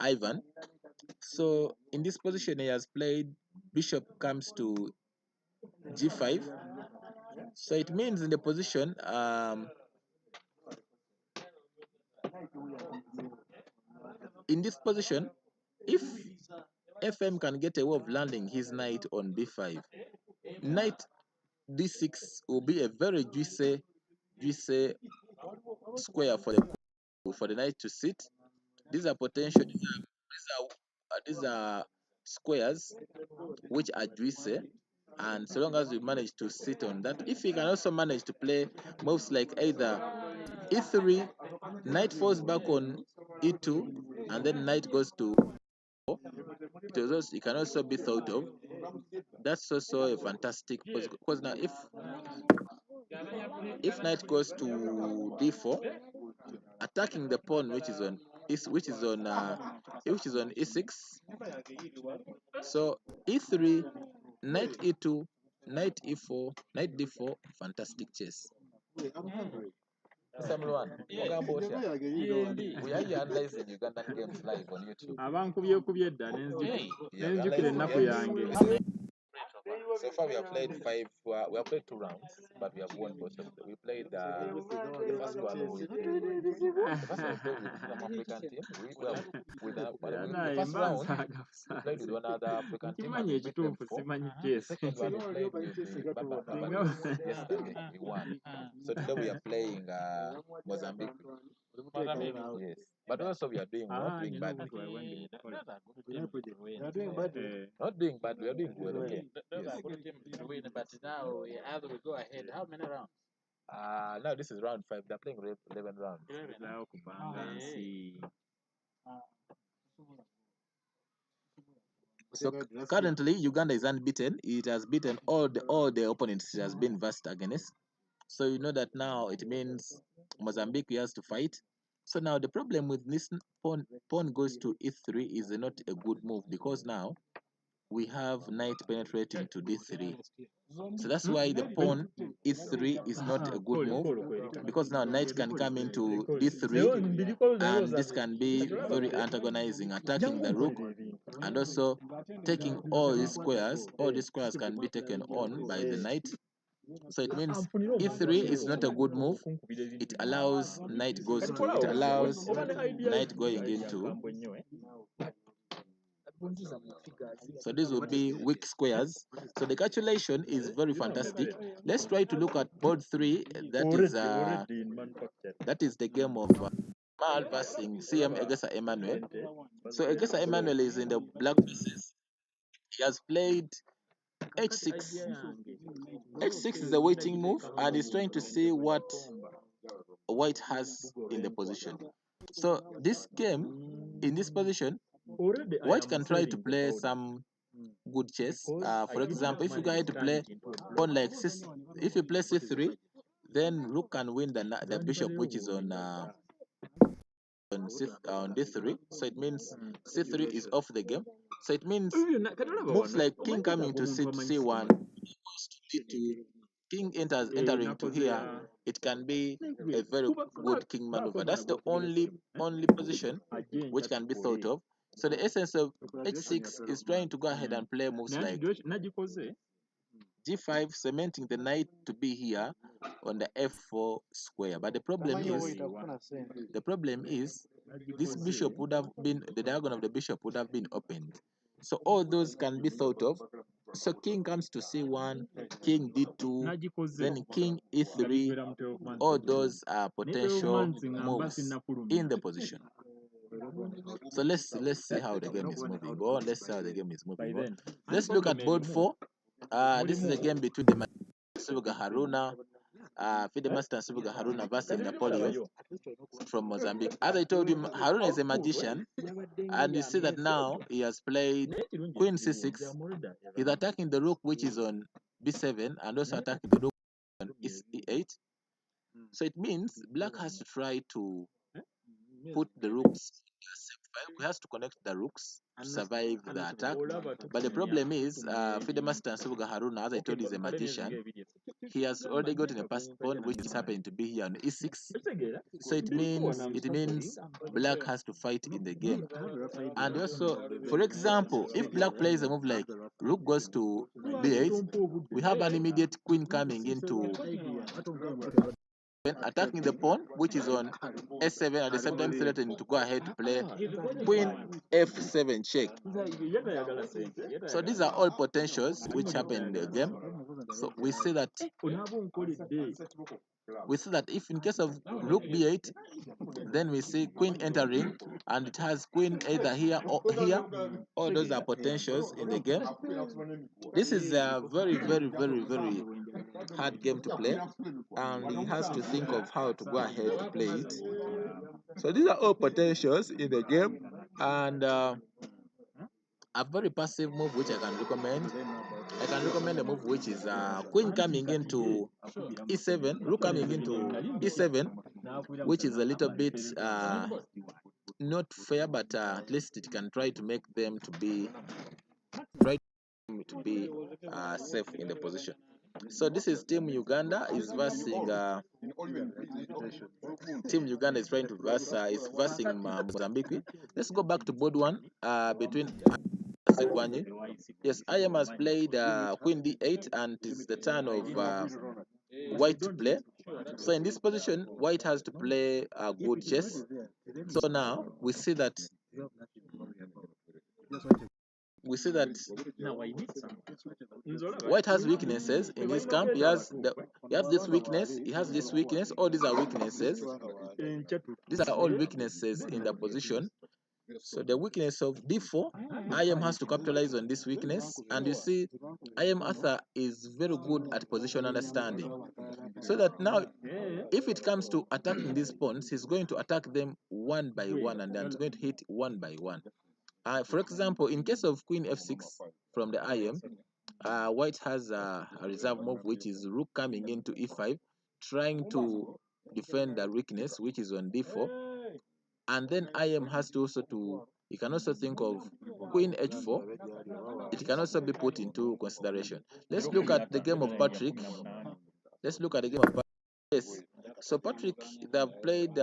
B: Ivan. So in this position, he has played bishop comes to g5. So it means in the position, in this position, if FM can get a way of landing his knight on b5, knight d6 will be a very juicy square for the knight to sit. These are potential. These are squares which are juicy, and so long as we manage to sit on that, if we can also manage to play moves like either e3, knight falls back on e2, and then knight goes to it can also be thought of. That's also a fantastic, because now if knight goes to d4, attacking the pawn which is on e6. So e3, knight e2, knight e4, knight d4, fantastic chess. Someone, we are here analyzing Ugandan games live on YouTube. So far we have played we have played 2 rounds, but we have won both of them. We played the first one with some African team. The first round we played with one other African team and we beat them 4. The second one we played with the Baba yesterday. We won. So today we are playing Mozambique. Yes, but also we are doing not doing bad. Not doing bad, we are doing well. Okay. Yes. But now, as we go ahead, how many rounds? Now this is round 5. They're playing 11 rounds. So currently, Uganda is unbeaten. It has beaten all the opponents it has been versed against. So you know that now it means Mozambique has to fight. So now the problem with this pawn goes to e3 is not a good move, because now we have knight penetrating to d3. So that's why the pawn e3 is not a good move, because now knight can come into d3, and this can be very antagonizing, attacking the rook, and also taking all these squares. All these squares can be taken on by the knight. So it means e3 is not a good move. It allows knight going into. So these will be weak squares. So the calculation is very fantastic. Let's try to look at board 3. That is the game of Mal versus CM Egesa Emmanuel. So Egesa Emmanuel is in the black pieces. He has played h6. h6 is a waiting move, and he's trying to see what white has in the position. So this game, in this position, white can try to play some good chess. For example, if you go ahead to play pawn like if you play c3, then rook can win the bishop, which is on d3. So it means c3 is off the game. So it means moves like king coming to c1, d2, king entering to here. It can be a very good king maneuver. That's the only position which can be thought of. So the essence of h6 is trying to go ahead and play moves like g5, cementing the knight to be here on the f4 square. But the problem is this bishop would have been, the diagonal of the bishop would have been opened. So all those can be thought of. So king comes to c1, king d2, then king e3. All those are potential moves in the position. So let's see how the game is moving on. Let's look at board 4. This is a game between the Subuga Haruna, Fidemaster Subuga Haruna versus Napoleon from Mozambique. As I told you, Haruna is a magician, and you see that now he has played queen c6. He's attacking the rook which is on b7, and also attacking the rook on e8. So it means black has to try to put the rooks. He has to connect the rooks to survive the attack. But the problem is, Fidemaster Subuga Haruna, as I told you, is a magician. He has already gotten a pass pawn, which is happening to be here on e6. So it means black has to fight in the game. And also, for example, if black plays a move like rook goes to b8, we have an immediate queen coming into attacking the pawn, which is on s7, at the same time threatening to go ahead to play queen f7 check. So these are all potentials which happen in the game. So we see that if in case of rook b8, then we see queen entering, and it has queen either here or here. All those are potentials in the game. This is a very, very, very, very hard game to play, and he has to think of how to go ahead to play it. So these are all potentials in the game, and a very passive move which I can recommend. I can recommend a move which is queen coming into e7, rook coming into e7, which is a little bit not fair, but at least it can try to make them to be safe in the position. So this is Team Uganda is versing Team Uganda is trying to versing Mozambique. Let's go back to board one between Segwanye. Yes, IM has played Queen D8, and it's the turn of White to play. So in this position, White has to play good chess. So now we see that White has weaknesses in this camp. He has this weakness. He has this weakness. All these are weaknesses. These are all weaknesses in the position. So the weakness of d4, IM has to capitalize on this weakness. And you see, IM Arthur is very good at position understanding. So that now, if it comes to attacking these pawns, he's going to attack them one by one, and then he's going to hit one by one. For example, in case of queen f6 from the IM, White has a reserve move, which is rook coming into e5, trying to defend the weakness, which is on d4. And then IM has to you can also think of queen h4. It can also be put into consideration. Let's look at the game of Patrick. Yes. So Patrick, they played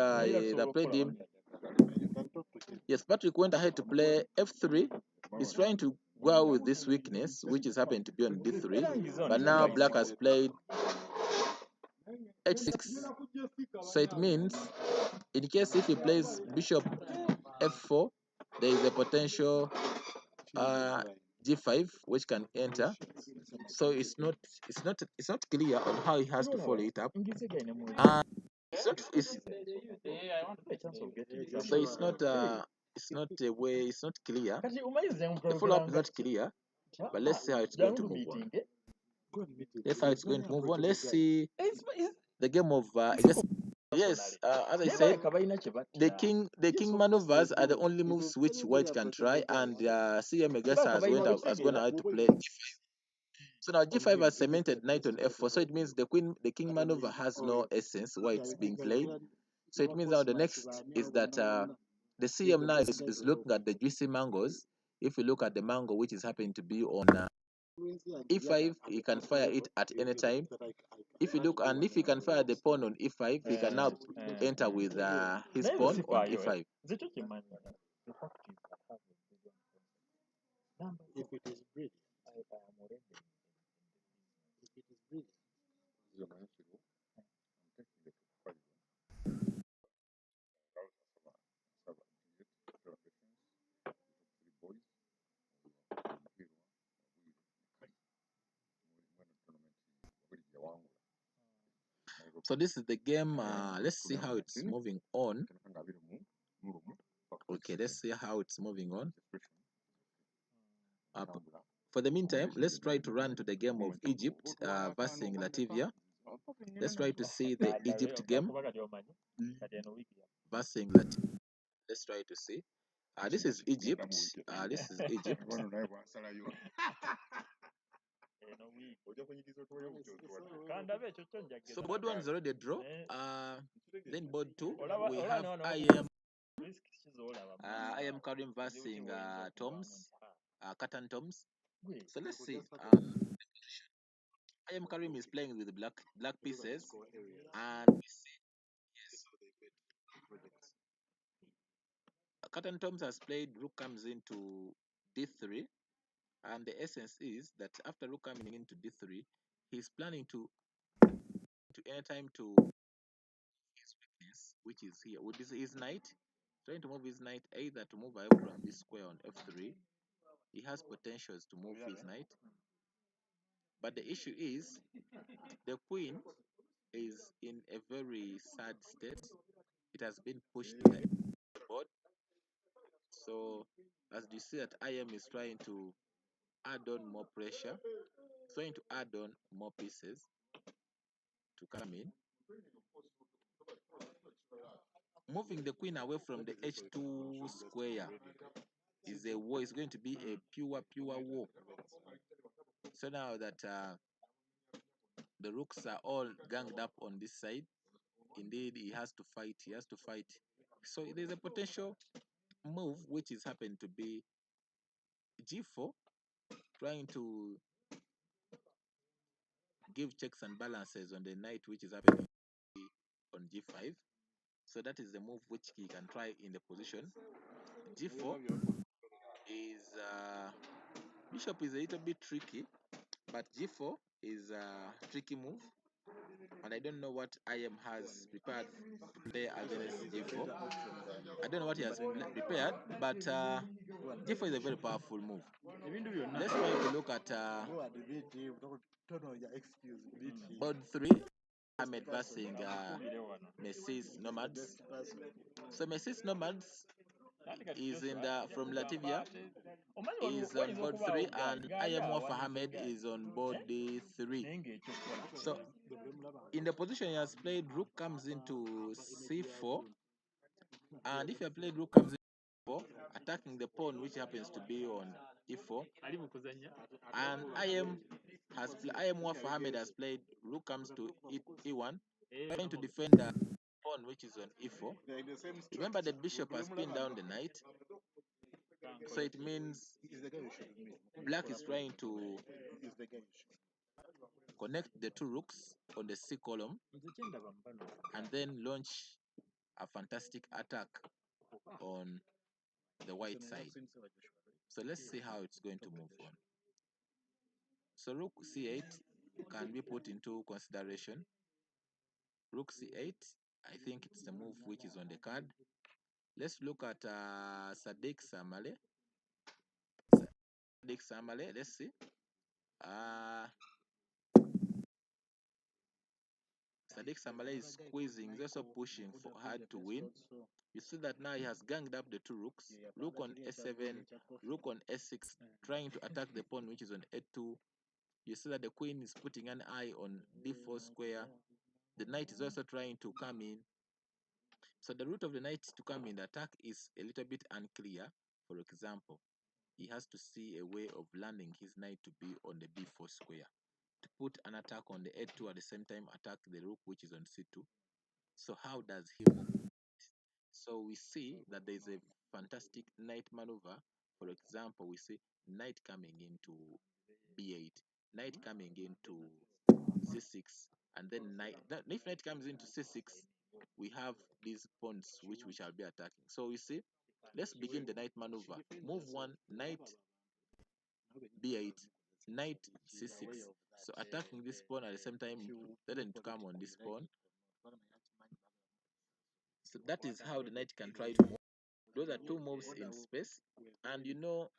B: him. Yes, Patrick went ahead to play f3. He's trying to go out with this weakness, which is happening to be on d3. But now Black has played h6. So it means, in case if he plays bishop f4, there is a potential g5 which can enter. So it's not clear on how he has to follow it up. And it's not clear. The follow up is not clear. But let's see how it's going to move on. Let's see the game of yes, as I said, the king maneuvers are the only moves which White can try, and CM Megasa has gone out to play g5. So now g5 has cemented knight on f4, so it means the king maneuver has no essence while it's being played. So it means now the next is that the CM now is looking at the juicy mangoes. If you look at the mango which is happening to be on e5, he can fire it at any time. If you look, and if he can fire the pawn on e5, he can now enter with his pawn on e5. So this is the game. Let's see how it's moving on. Okay, let's see how it's moving on. For the meantime, let's try to run to the game of Egypt versus Latvia. Let's try to see the Egypt game versus Latvia. Let's try to see. This is Egypt. This is Egypt. So board one is already a draw. Then board two, we have I am carrying versing Toms, Catan Toms. So let's see. I am Karim is playing with the black pieces, and we see yes. Catan Toms has played rook comes into d3. And the essence is that after rook coming into d3, he's planning to anytime to his weakness, which is here, with his knight, trying to move his knight either to move away from this square on f3. He has potentials to move his knight, but the issue is the queen is in a very sad state. It has been pushed to the board. So as you see that IM is trying to add on more pressure, trying to add on more pieces to come in. Moving the queen away from the h2 square is a war. It's going to be a pure war. So now that the rooks are all ganged up on this side, indeed he has to fight. He has to fight. So there's a potential move which is happened to be g4, trying to give checks and balances on the knight which is happening on g5. So that is the move which he can try in the position. g4 is bishop is a little bit tricky, but g4 is a tricky move, and I don't know what IM has prepared to play against g4. I don't know what he has prepared, but g4 is a very powerful move. Let's try to look at board 3, Ahmed versus Messi's Nomads. So Messi's Nomads is in the from Latvia, is on board 3, and IM Wafa Ahmed is on board 3. So in the position he has played, rook comes into c4, and if you have played rook comes into e4, attacking the pawn which happens to be on e4, and IM Wafa Ahmed has played rook comes to e1, trying to defend the pawn which is on e4. Remember, the bishop has pinned down the knight, so it means black is trying to connect the two rooks on the c column and then launch a fantastic attack on the white side. So let's see how it's going to move on. So rook c8 can be put into consideration. Rook c8, I think it's the move which is on the card. Let's look at Sadiq Samale. Let's see. Sadiq Samale is squeezing, he's also pushing for hard to win. You see that now he has ganged up the two rooks. Rook on a7, rook on s6, trying to attack the pawn which is on a2. You see that the queen is putting an eye on d4 square. The knight is also trying to come in. So the route of the knight to come in the attack is a little bit unclear. For example, he has to see a way of landing his knight to be on the b4 square, to put an attack on the a2 at the same time attack the rook which is on c2. So how does he move? So we see that there is a fantastic knight maneuver. For example, we see knight coming into b8, knight coming into c6, and then knight. If knight comes into c6, we have these pawns which we shall be attacking. So we see, let's begin the knight maneuver. Move 1, knight b8, knight c6. So attacking this pawn at the same time, threatening to come on this pawn. So that is how the knight can try to move. Those are two moves in space. And you know,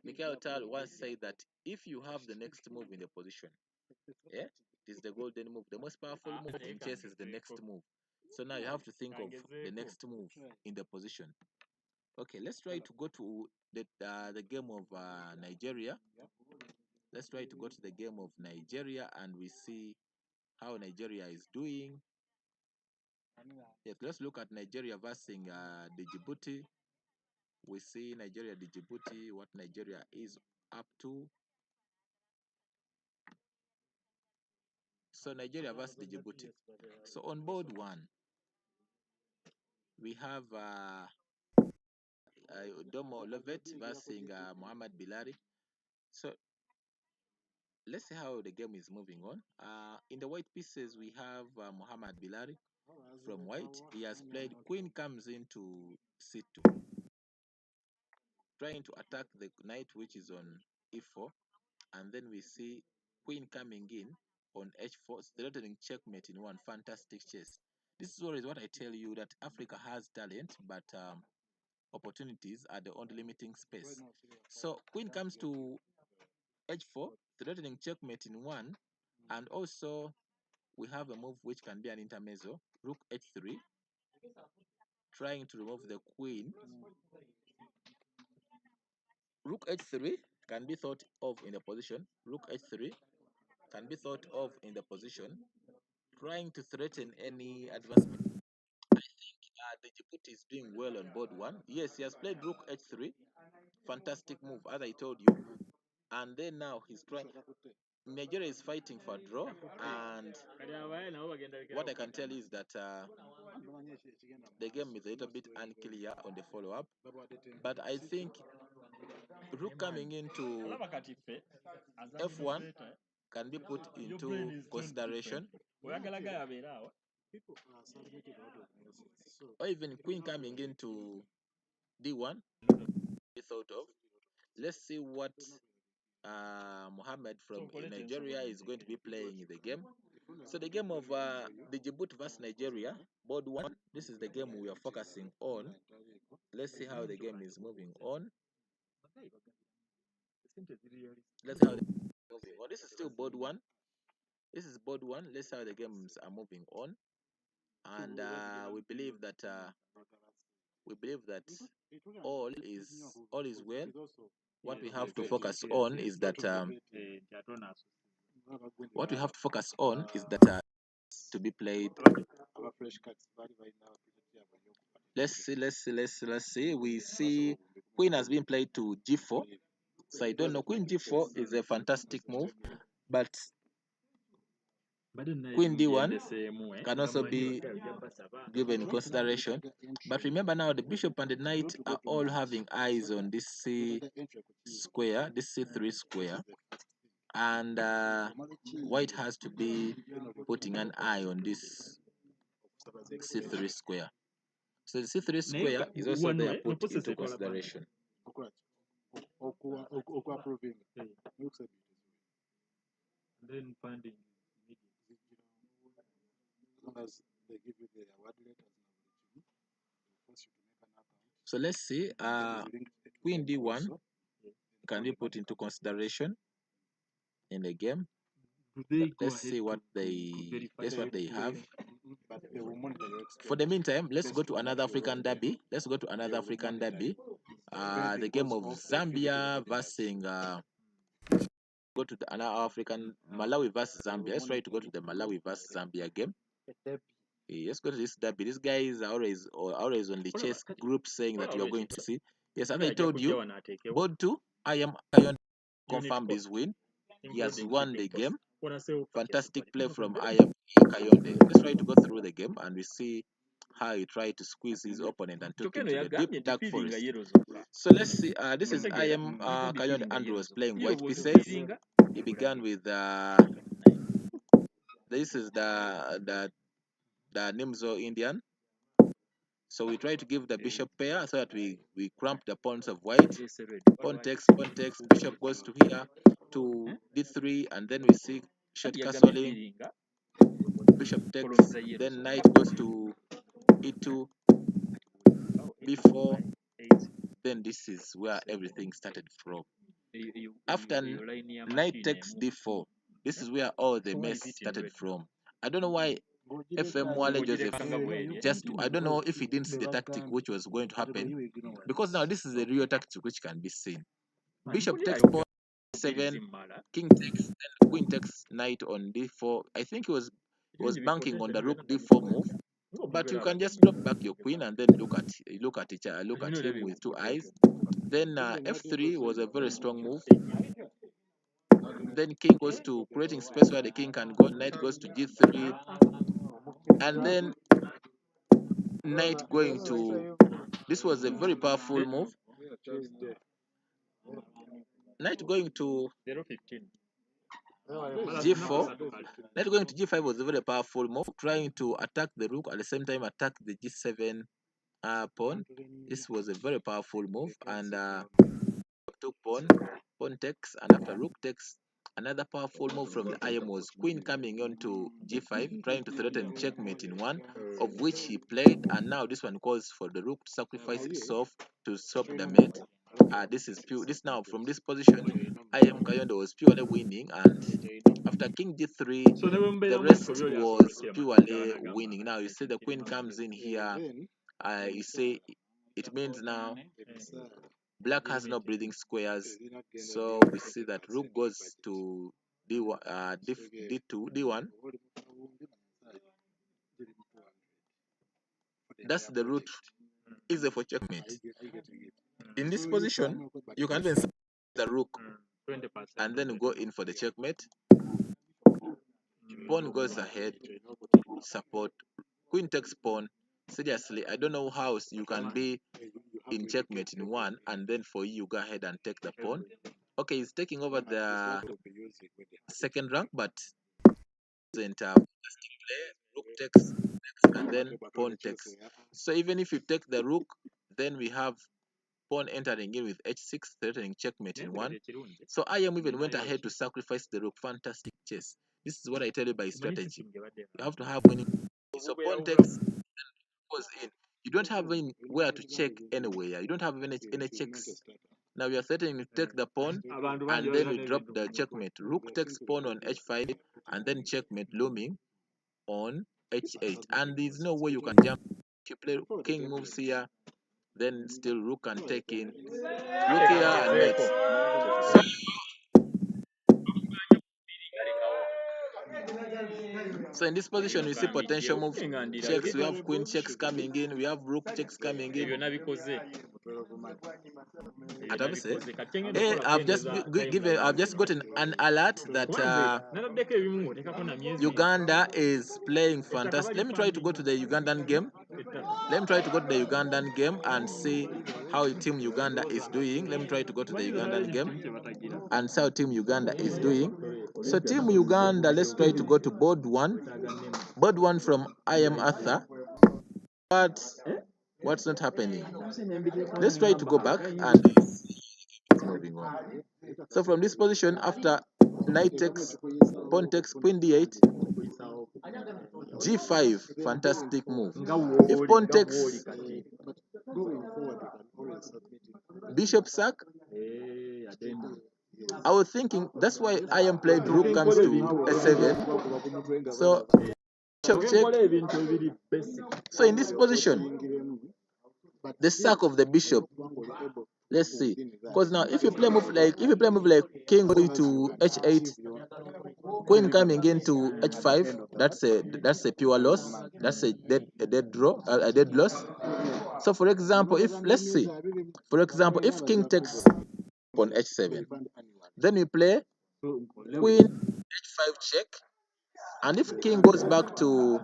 B: Mikhail Tal once said that if you have the next move in the position, yeah, it is the golden move. The most powerful move in chess is the next move. So now you have to think of the next move in the position. Okay, let's try to go to the game of Nigeria. Let's try to go to the game of Nigeria and we see how Nigeria is doing. Yes, let's look at Nigeria versus the Djibouti. We see Nigeria, the Djibouti, what Nigeria is up to. So Nigeria versus the Djibouti. So on board 1, we have Domo Lovet versus Muhammad Bilari. So let's see how the game is moving on. In the white pieces, we have Muhammad Bilari from white. He has played queen comes into c2, trying to attack the knight which is on e4, and then we see queen coming in on h4, threatening checkmate in one. Fantastic chess. This is always what I tell you, that Africa has talent, but opportunities are the only limiting space. So queen comes to h4, threatening checkmate in one, and also we have a move which can be an intermezzo, rook h3, trying to remove the queen. Rook h3 can be thought of in the position. Rook h3 can be thought of in the position, trying to threaten any advancement. I think the Djibouti is doing well on board one. Yes, he has played rook h3. Fantastic move, as I told you. And then now he's trying. Nigeria is fighting for a draw, and what I can tell you is that the game is a little bit unclear on the follow-up. But I think rook coming into f1 can be put into consideration, or even queen coming into d1 be thought of. Let's see what Mohammed from Nigeria is going to be playing in the game. So the game of the Djibouti versus Nigeria, board one. This is the game we are focusing on. Let's see how the game is moving on. Let's see how the game is moving on. This is still board one. This is board one. Let's see how the games are moving on. And we believe that all is well. What we have to focus on is that to be played. Let's see. We see queen has been played to g4. So I don't know. Queen g4 is a fantastic move, but queen d1 can also be given consideration. But remember now, the bishop and the knight are all having eyes on this c square, this c3 square, and white has to be putting an eye on this c3 square. So the c3 square is also there put into consideration.
C: Then finding
B: so let's see, queen d1 can be put into consideration in the game. Let's see what they have. For the meantime, let's go to another African derby. The game of Zambia versus go to another African, Malawi versus Zambia. Let's try to go to the Malawi versus Zambia game. Let's go to this derby. These guys are always on the chess group saying that you're going to see. Yes, as I told you, board 2, I am confirmed his win. He has won the game. Fantastic play from Kayonde. Let's try to go through the game and we see how he tried to squeeze his opponent and took him to the deep dark forest. So let's see. This is Kayonde. Andrew was playing white pieces. He began with this is the Nimzo Indian. So we try to give the bishop pair so that we cramp the pawns of white. Pawn takes, bishop goes to here to d3, and then we see short castling. Bishop takes, then knight goes to e2, b4. Then this is where everything started from. After knight takes d4, this is where all the mess started from. I don't know why FM Wale Joseph I don't know if he didn't see the tactic which was going to happen, because now this is the real tactic which can be seen. Bishop takes pawn 7, king takes, then queen takes knight on d4. I think he was banking on the rook d4 move, but you can just drop back your queen and then look at him with two eyes. Then f3 was a very strong move. Then king goes to creating space where the king can go. Knight goes to g3, and then knight going to. This was a very powerful move. Knight going to g4. Knight going to g5 was a very powerful move, trying to attack the rook at the same time attack the g7 pawn. This was a very powerful move, and took pawn pawn takes, and after rook takes, another powerful move from the IM was queen coming on to g5, trying to threaten checkmate in one, of which he played, and now this one calls for the rook to sacrifice itself to stop the mate. This is pure. This now from this position, IM Kayondo was purely winning, and after king g3, the rest was purely winning. Now you see the queen comes in here. You see it means now black has no breathing squares, so we see that rook goes to d1, d2, d1. That's the route easy for checkmate. In this position, you can even the rook and then go in for the checkmate. Pawn goes ahead, support. Queen takes pawn. Seriously, I don't know how you can be in checkmate in one, and then for you go ahead and take the pawn. Okay, he's taking over the second rank, but doesn't play. Rook takes, and then pawn takes. So even if you take the rook, then we have pawn entering in with h6, threatening checkmate in one. So I am even went ahead to sacrifice the rook. Fantastic chess. This is what I tell you by strategy. You have to have winning. So pawn takes, goes in. You don't have anywhere to check anywhere. You don't have any checks. Now we are threatening to take the pawn, and then we drop the checkmate. Rook takes pawn on h5, and then checkmate looming on h8. And there's no way you can jump. If you play king moves here, then still rook can take in. Rook here and mate. So in this position, we see potential move checks. We have queen checks coming in. We have rook checks coming in. I've just gotten an alert that Uganda is playing fantastic. Let me try to go to the Ugandan game. Let me try to go to the Ugandan game and see how Team Uganda is doing. Let me try to go to the Ugandan game and see how Team Uganda is doing. So Team Uganda, let's try to go to board one. Board one from I am Arthur. But what's not happening? Let's try to go back and moving on. So from this position, after knight takes, pawn takes, queen d8, g5, fantastic move. If pawn takes, bishop sack, I was thinking that's why I am played rook comes to a7. So bishop check. So in this position, the sack of the bishop. Let's see, because now if you play move like king going to h8, queen coming into h5, that's a pure loss. That's a dead draw, a dead loss. So for example, if let's see, for example, if king takes on h7, then we play queen h5 check, and if king goes back to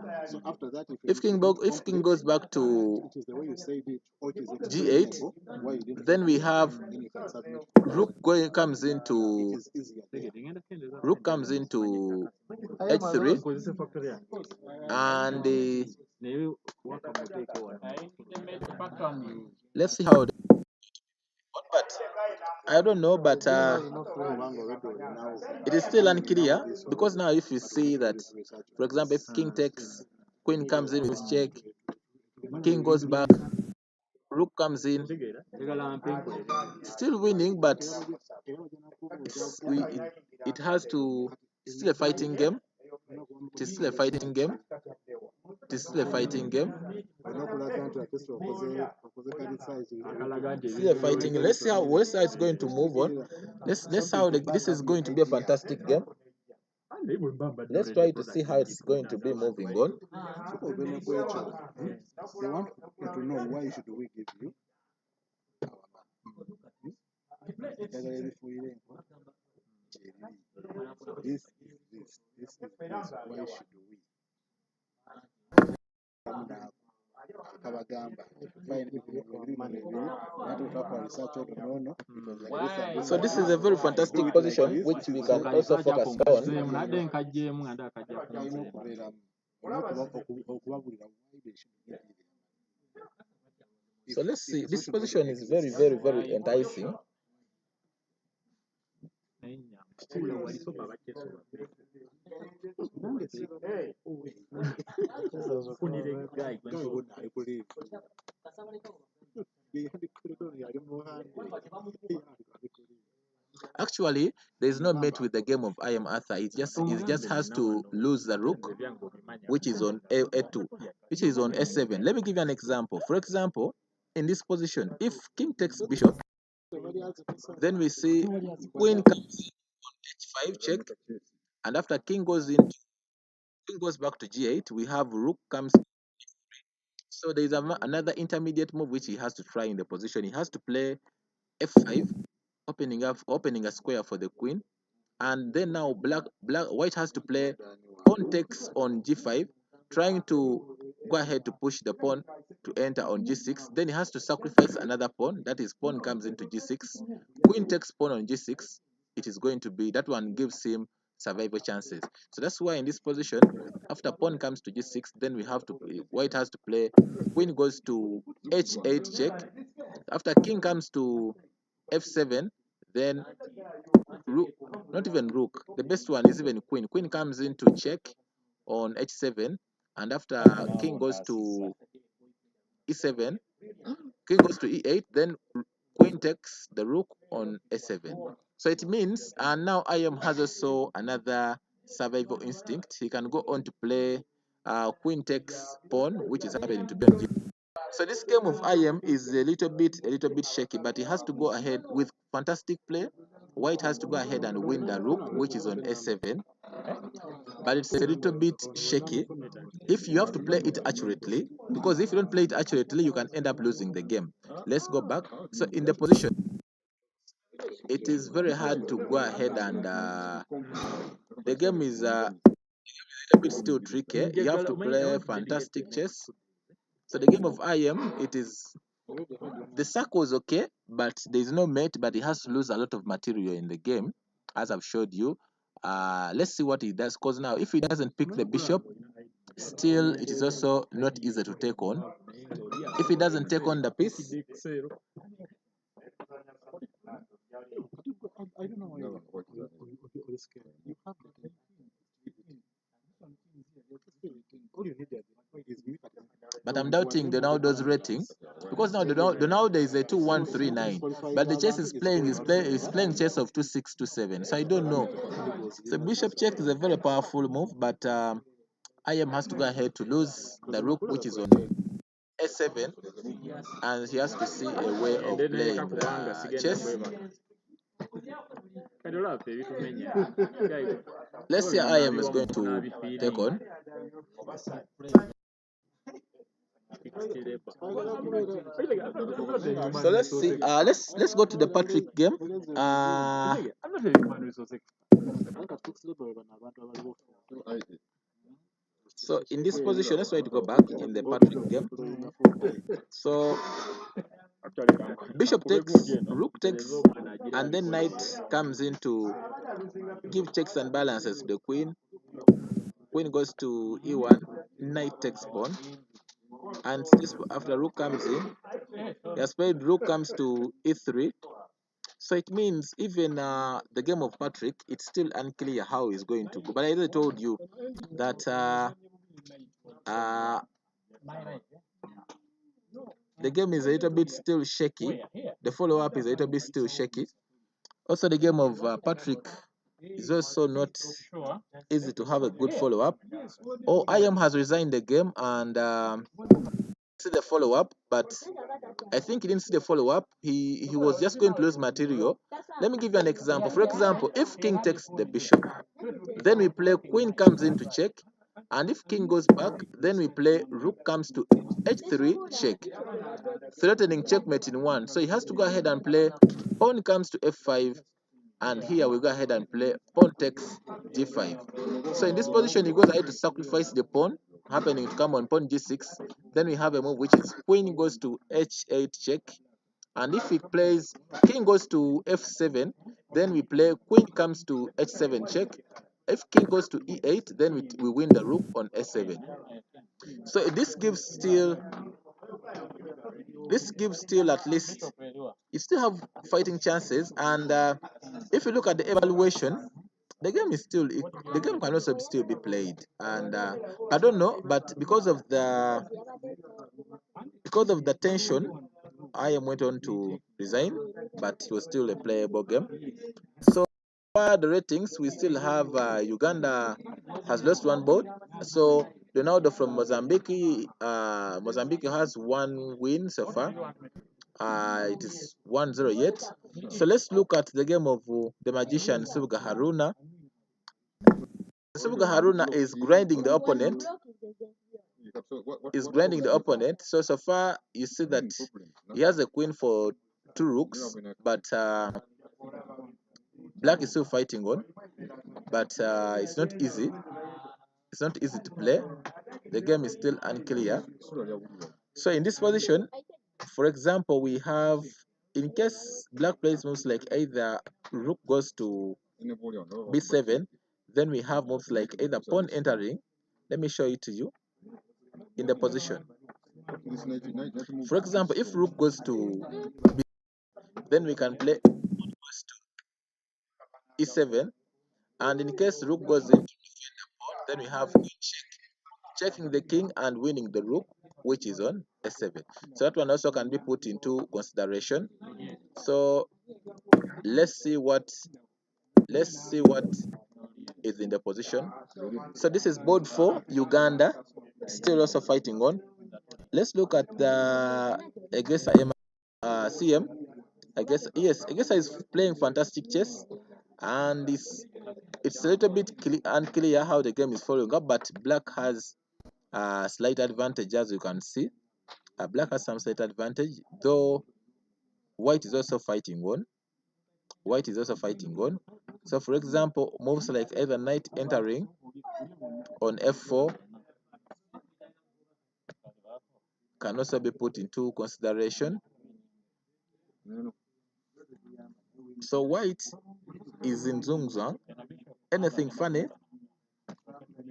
B: goes back to g8, then we have rook comes into h3, and let's see how. But I don't know, but it is still unclear, because now if you see that, for example, if king takes, queen comes in with check, king goes back, rook comes in, still winning, but it has to. It's still a fighting game. It is still a fighting game. It is still a fighting game. Still a fighting. Let's see how it's going to move on. Let's how this is going to be a fantastic game. Let's try to see how it's going to be moving on.
A: They want to know why should we give you this is why should we
B: So this is a very fantastic position which we can also focus on. So let's see, this position is very, very, very enticing. Actually, there is no mate with the game of I am Arthur. It just has to lose the rook, which is on A2, which is on S7. Let me give you an example. For example, in this position, if king takes bishop, then we see queen comes on H5 check, and after king goes back to G8, we have rook comes. So there is another intermediate move which he has to try in the position. He has to play F5, opening a square for the queen, and then now white has to play pawn takes on G5, trying to go ahead to push the pawn to enter on G6. Then he has to sacrifice another pawn. That is, pawn comes into G6. Queen takes pawn on G6. It is going to be that one gives him survival chances. So that's why in this position, after pawn comes to G6, then white has to play queen goes to H8 check. After king comes to F7, then rook, not even rook, the best one is even queen. Queen comes into check on H7, and after king goes to E7, king goes to E8, then queen takes the rook on A7. So it means, and now IM has also another survival instinct. He can go on to play queen takes pawn, which is happening to be on G. So this game of IM is a little bit shaky, but he has to go ahead with fantastic play. White has to go ahead and win the rook, which is on A7, but it's a little bit shaky. If you have to play it accurately, because if you don't play it accurately, you can end up losing the game. Let's go back. So in the position, it is very hard to go ahead and the game is a little bit still tricky. You have to play fantastic chess. So the game of IM, the circle is okay, but there is no mate, but he has to lose a lot of material in the game, as I've showed you. Let's see what he does, because now if he doesn't pick the bishop, still it is also not easy to take on. If he doesn't take on the piece,
A: I don't know why you have
B: but I'm doubting Donaldo's rating, because now Donaldo is a 2139, but the chess is playing chess of 2627. So I don't know. So bishop check is a very powerful move, but IM has to go ahead to lose the rook, which is on A7, and he has to see a way of playing chess. Let's see how IM is going to take on. So let's see. Let's go to the Patrick game. So in this position, let's try to go back in the Patrick game. So bishop takes, rook takes, and then knight comes in to give checks and balances to the queen. Queen goes to E1, knight takes pawn, and this after rook comes in, he has played rook comes to E3. So it means even the game of Patrick, it's still unclear how he's going to go. But I already told you that the game is a little bit still shaky. The follow-up is a little bit still shaky. Also, the game of Patrick is also not easy to have a good follow-up. Oh, IM has resigned the game and see the follow-up, but I think he didn't see the follow-up. He was just going to lose material. Let me give you an example. For example, if king takes the bishop, then we play queen comes into check, and if king goes back, then we play rook comes to h3 check, threatening checkmate in one. So he has to go ahead and play pawn comes to f5, and here we go ahead and play pawn takes g5. So in this position, he goes ahead to sacrifice the pawn, happening to come on pawn g6. Then we have a move which is queen goes to h8 check, and if he plays king goes to f7, then we play queen comes to h7 check. If king goes to e8, then we win the rook on s7. So this gives still at least you still have fighting chances, and If you look at the evaluation, the game can also still be played, and I don't know, but because of the tension, I am went on to resign, but it was still a playable game. So far the ratings, we still have Uganda has lost one board. So Ronaldo from Mozambique, Mozambique has one win so far. It is 1-0 yet. So let's look at the game of the magician Subuga Haruna. Subuga Haruna is grinding the opponent. So far you see that he has a queen for 2 rooks, but black is still fighting on. But it's not easy. It's not easy to play. The game is still unclear. So in this position, for example, we have, in case black plays moves like either rook goes to b7, then we have moves like either pawn entering. Let me show it to you in the position. For example, if rook goes to b, then we can play pawn goes to e7, and in case rook goes into pawn, then we have queen check, checking the king and winning the rook, which is on s7. So that one also can be put into consideration. So let's see what is in the position. So this is board 4, Uganda, still also fighting on. Let's look at the Egesa CM. I guess Egesa is playing fantastic chess, and it's a little bit unclear how the game is following up, but black has a slight advantage, as you can see. Black has some slight advantage, though white is also fighting on. So for example, moves like either knight entering on f4 can also be put into consideration. So white is in Zungzwang. Anything funny,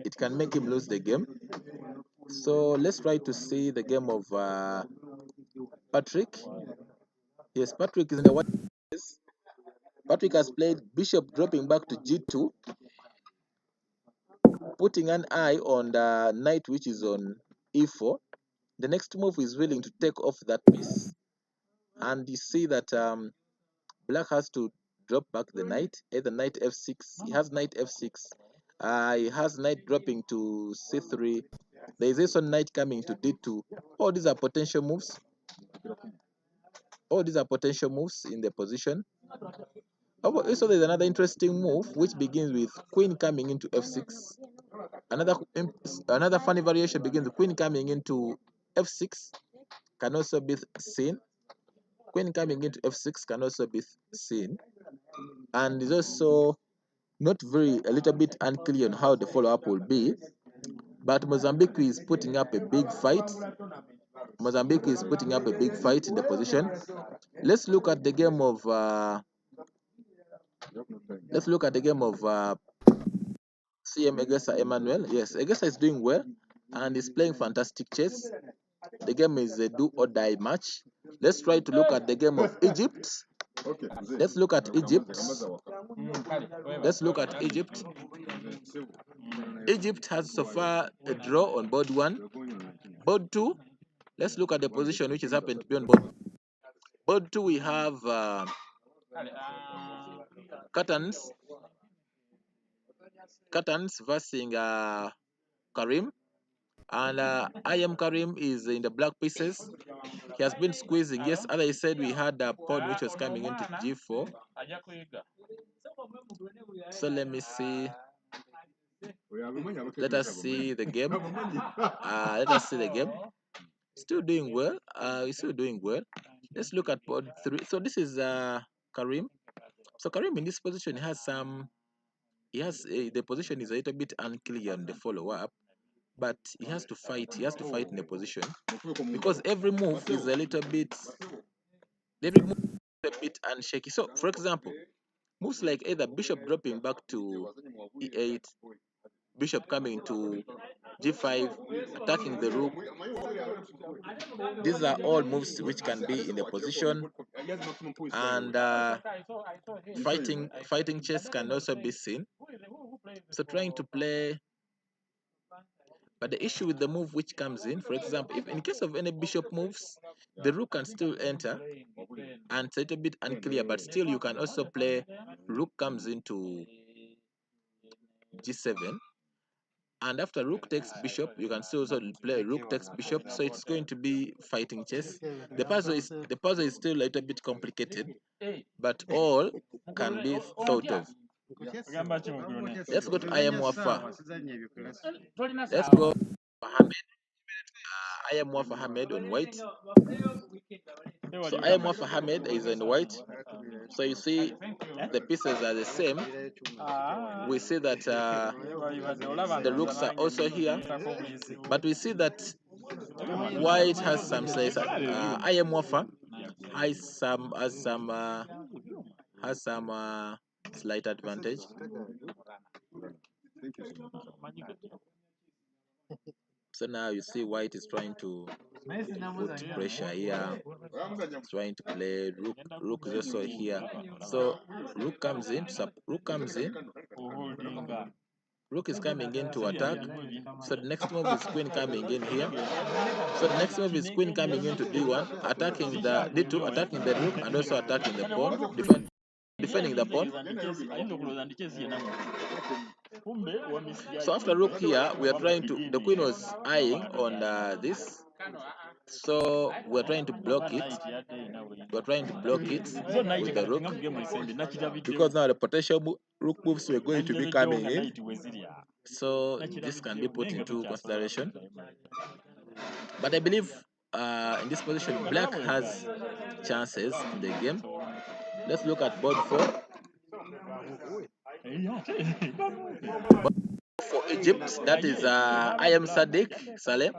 B: it can make him lose the game. So let's try to see the game of Patrick. Yes, Patrick is in the white. Patrick has played bishop dropping back to g2, putting an eye on the knight which is on e4. The next move is willing to take off that piece, and you see that black has to drop back the knight, either knight f6. He has knight f6. He has knight dropping to c3. There is also knight coming to d2. All these are potential moves. In the position. Also, there's another interesting move which begins with queen coming into f6. Another funny variation begins with queen coming into f6. Can also be seen. Queen coming into f6 can also be seen, and is also a little bit unclear on how the follow-up will be. But Mozambique is putting up a big fight. In the position. Let's look at the game of CM Egesa Emmanuel. Yes, Egesa is doing well and is playing fantastic chess. The game is a do or die match. Let's try to look at the game of Egypt. Let's look at Egypt. Egypt has so far a draw on board 1. Board 2, let's look at the position which is happened to be on board. Board 2, we have Katans versus Karim. And I am Karim is in the black pieces. He has been squeezing. Yes, as I said, we had a pawn which was coming into g4. So let me see. Let us see the game. Still doing well. Let's look at board 3. So this is Karim. So Karim in this position has the position is a little bit unclear on the follow-up, but he has to fight. He has to fight in the position because every move is a little bit unshaky. So for example, moves like either bishop dropping back to e8, bishop coming to g5, attacking the rook. These are all moves which can be in the position, and fighting chess can also be seen. So trying to play, but the issue with the move which comes in, for example, if in case of any bishop moves, the rook can still enter, and it's a little bit unclear, but still you can also play rook comes into g7, and after rook takes bishop, you can still also play rook takes bishop. So it's going to be fighting chess. The puzzle is still a little bit complicated, but all can be thought of. Let's go to I am Wafa. Let's go Mohammed. I am Wafa Ahmed on white. So I am Wafa Ahmed is on white. So you see the pieces are the same. We see that the rooks are also here, but we see that white has some slice. I am Wafa has some slight advantage. So now you see white is trying to put pressure here, trying to play rook. Rook is also here. So rook comes in. Rook is coming in to attack. So the next move is queen coming in here. So the next move is queen coming into d1, attacking the d2, attacking the rook, and also attacking the pawn, defending the pawn. So after rook here, we are trying to. The queen was eyeing on this. So we're trying to block it. We're trying to block it with the rook, because now the potential rook moves were going to be coming in. So this can be put into consideration. But I believe in this position, black has chances in the game. Let's look at board 4. For Egypt, that is I am Sadiq Salem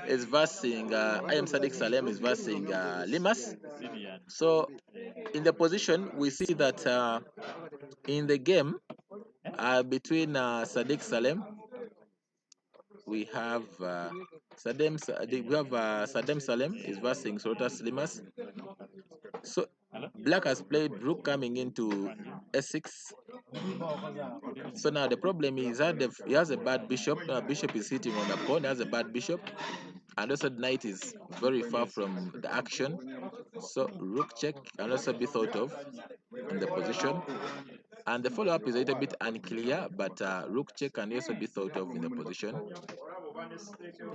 B: is versing Salem is versing Limas. So in the position, we see that in the game between Sadiq Salem, we have Saddam Salem is versing Sorotas Limas. So black has played rook coming into s6. So now the problem is that he has a bad bishop. Bishop is sitting on the pawn. He has a bad bishop, and also the knight is very far from the action. So rook check can also be thought of in the position. And the follow-up is a little bit unclear, but rook check can also be thought of in the position.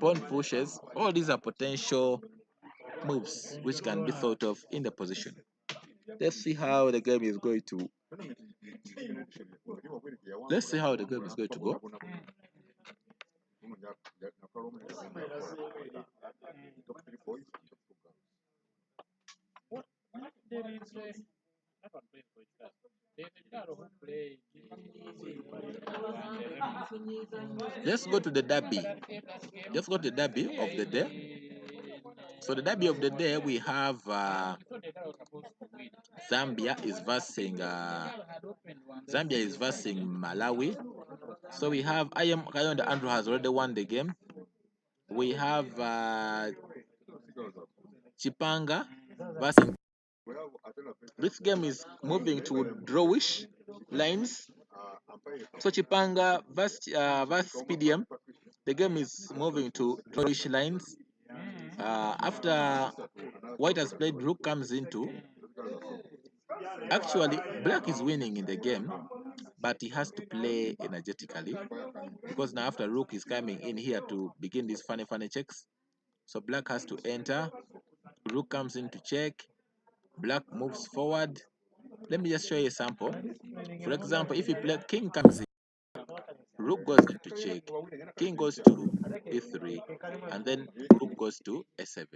B: Pawn pushes. All these are potential moves which can be thought of in the position. Let's see how the game is going to. Let's see how the game is going to go. Let's go to the derby. Let's go to the derby of the day. So the derby of the day, we have Zambia is versing Malawi. So we have Kayonda Andrew has already won the game. We have Chipanga versing. This game is moving to drawish lines. So Chipanga versus PDM, the game is moving to drawish lines. After white has played, rook comes into. Actually, black is winning in the game, but he has to play energetically, because now after rook is coming in here to begin these funny checks. So black has to enter. Rook comes in to check. Black moves forward. Let me just show you a sample. For example, if you play king comes in, rook goes into check, king goes to e3, and then rook goes to a7.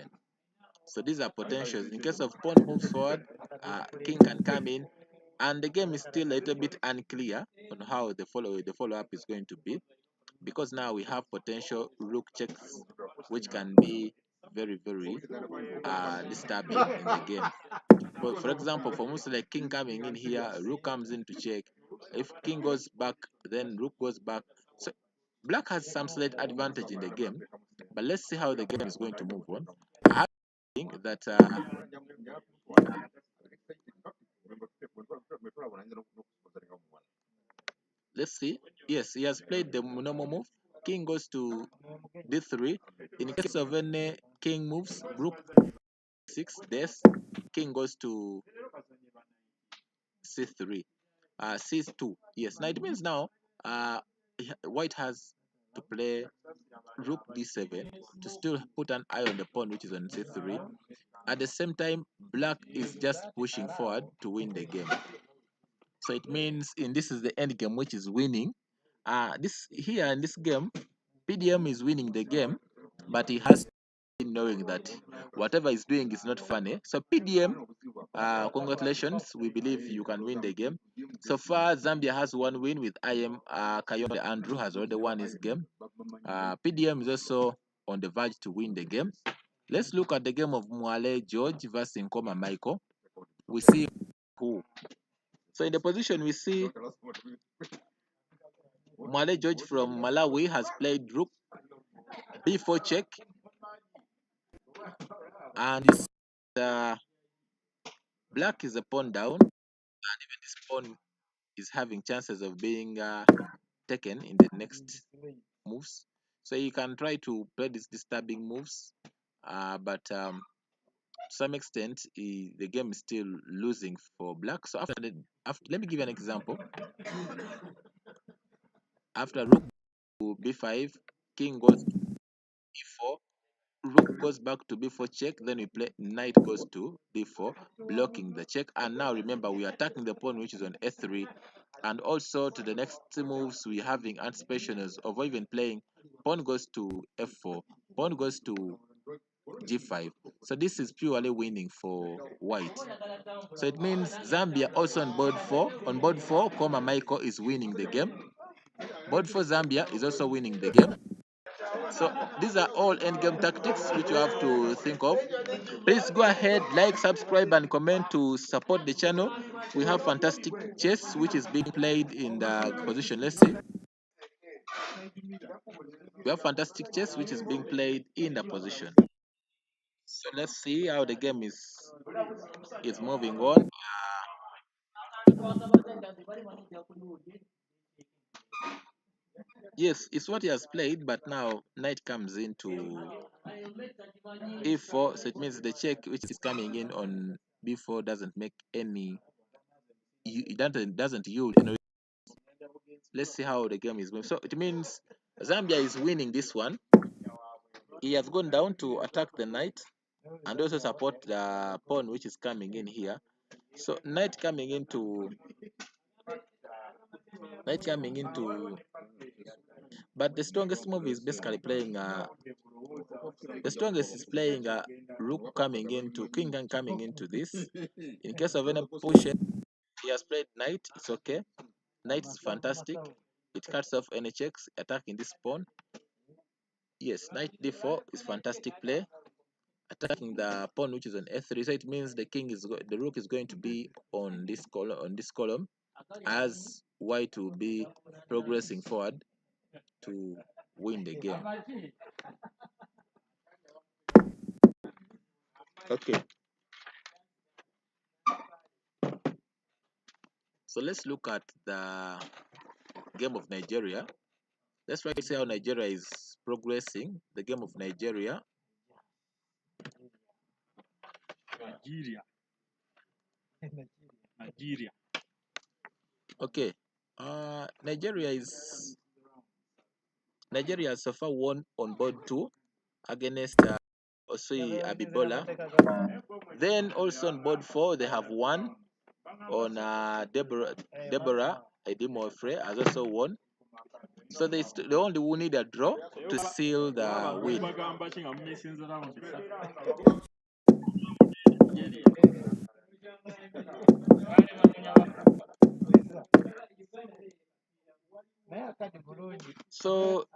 B: So these are potentials. In case of pawn moves forward, king can come in, and the game is still a little bit unclear on how the follow-up is going to be, because now we have potential rook checks, which can be very disturbing in the game. For example, for moves like king coming in here, rook comes in to check. If king goes back, then rook goes back. So Black has some slight advantage in the game, but let's see how the game is going to move on. I think that let's see. Yes, he has played the normal move. King goes to d3. In case of any king moves, rook 6, death, king goes to c3. C2. Yes, now it means now white has to play rook d7 to still put an eye on the pawn which is on c3. At the same time, black is just pushing forward to win the game. So it means this is the end game which is winning. This here in this game, PDM is winning the game, but he has knowing that whatever he's doing is not funny. So PDM, congratulations. We believe you can win the game. So far, Zambia has one win with IM Kayonde Andrew has already won his game. PDM is also on the verge to win the game. Let's look at the game of Mwale George versus Nkoma Michael. We see who. So in the position we see Mwale George from Malawi has played rook b4 check, and black is a pawn down, and even this pawn is having chances of being taken in the next moves. So you can try to play these disturbing moves, but to some extent the game is still losing for black. So after let me give you an example. After rook to b5, king goes to e4, rook goes back to b4 check, then we play knight goes to d4, blocking the check. And now remember, we are attacking the pawn which is on f3, and also to the next moves we're having anticipations of even playing pawn goes to f4, pawn goes to g5. So this is purely winning for white. So it means Zambia also on board 4. On board 4, Michael is winning the game. Board 4 Zambia is also winning the game. So these are all endgame tactics which you have to think of. Please go ahead, like, subscribe, and comment to support the channel. We have fantastic chess which is being played in the position. Let's see. We have fantastic chess which is being played in the position. So let's see how the game is moving on. Yes, it's what he has played, but now knight comes into e4, so it means the check which is coming in on b4 doesn't make any, it doesn't yield any. Let's see how the game is going. So it means Zambia is winning this one. He has gone down to attack the knight and also support the pawn which is coming in here. So knight coming into, but the strongest move is basically playing the strongest is playing rook coming into, king coming into this. In case of any push, he has played knight. It's okay. Knight is fantastic. It cuts off any checks attacking this pawn. Yes, knight d4 is fantastic play, attacking the pawn which is on f3. So it means the rook is going to be on this column, as white will be progressing forward to win the game. Okay. So let's look at the game of Nigeria. Let's try to see how Nigeria is progressing. The game of Nigeria.
C: Nigeria.
B: Okay. Nigeria has so far won on board 2 against Osei Abibola. Then also on board 4 they have won on Deborah Edimofre has also won. So they only will need a draw to seal the win. So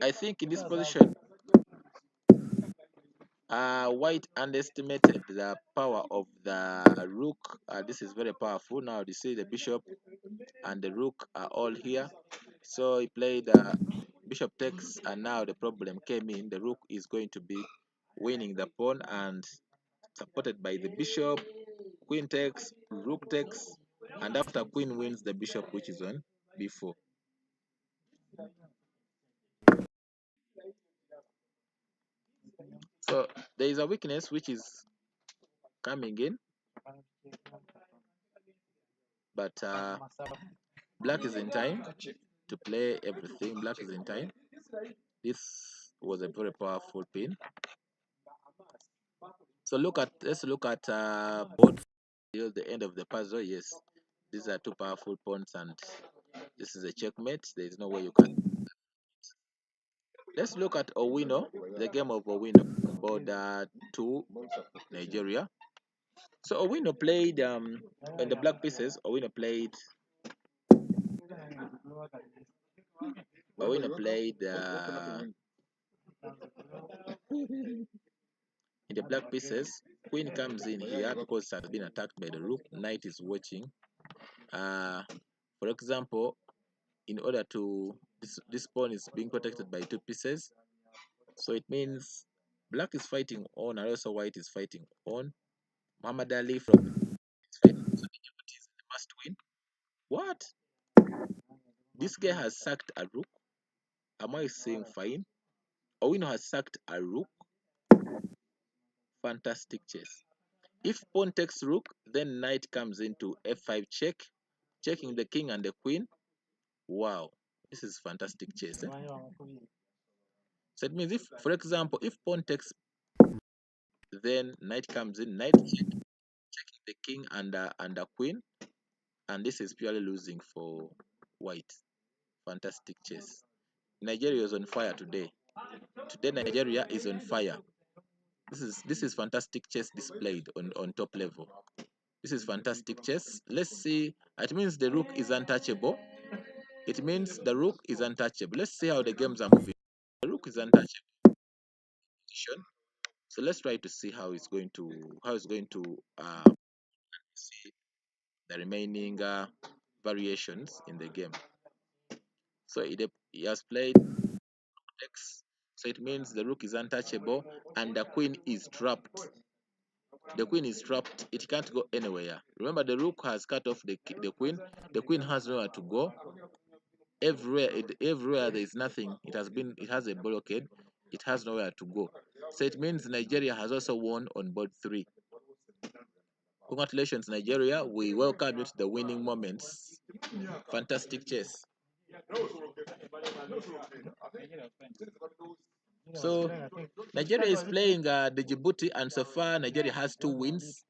B: I think in this position, white underestimated the power of the rook. This is very powerful. Now you see the bishop and the rook are all here. So he played bishop takes, and now the problem came in. The rook is going to be winning the pawn and supported by the bishop. Queen takes, rook takes, and after queen wins, the bishop, which is on b4. So there is a weakness which is coming in, but black is in time to play everything. Black is in time. This was a very powerful pin. So let's look at board till the end of the puzzle. Yes, these are two powerful pawns, and this is a checkmate. There is no way you can. Let's look at Owino, the game of Owino, board 2, Nigeria. So Owino played in the black pieces. Owino played in the black pieces. Queen comes in here because it has been attacked by the rook. Knight is watching. For example, in order to this pawn is being protected by two pieces, so it means black is fighting on, and also white is fighting on. Muhammad Ali from is fighting, so Djibouti is the must win. What? This guy has sacked a rook. Am I saying fine? Owino has sacked a rook. Fantastic chess. If pawn takes rook, then knight comes into f5 check, checking the king and the queen. Wow, this is fantastic chess. So it means if, for example, if pawn takes, then knight comes in, knight check, checking the king and the queen, and this is purely losing for white. Fantastic chess. Nigeria is on fire today. Today Nigeria is on fire. This is fantastic chess displayed on top level. This is fantastic chess. Let's see. It means the rook is untouchable. It means the rook is untouchable. Let's see how the games are moving. The rook is untouchable position. So let's try to see how it's going to see the remaining variations in the game. So he has played X. So it means the rook is untouchable and the queen is trapped. The queen is trapped. It can't go anywhere. Remember, the rook has cut off the queen. The queen has nowhere to go. Everywhere there is nothing. It has a blockade. It has nowhere to go. So it means Nigeria has also won on board 3. Congratulations, Nigeria. We welcome you to the winning moments. Fantastic chess. So Nigeria is playing the Djibouti, and so far Nigeria has 2 wins,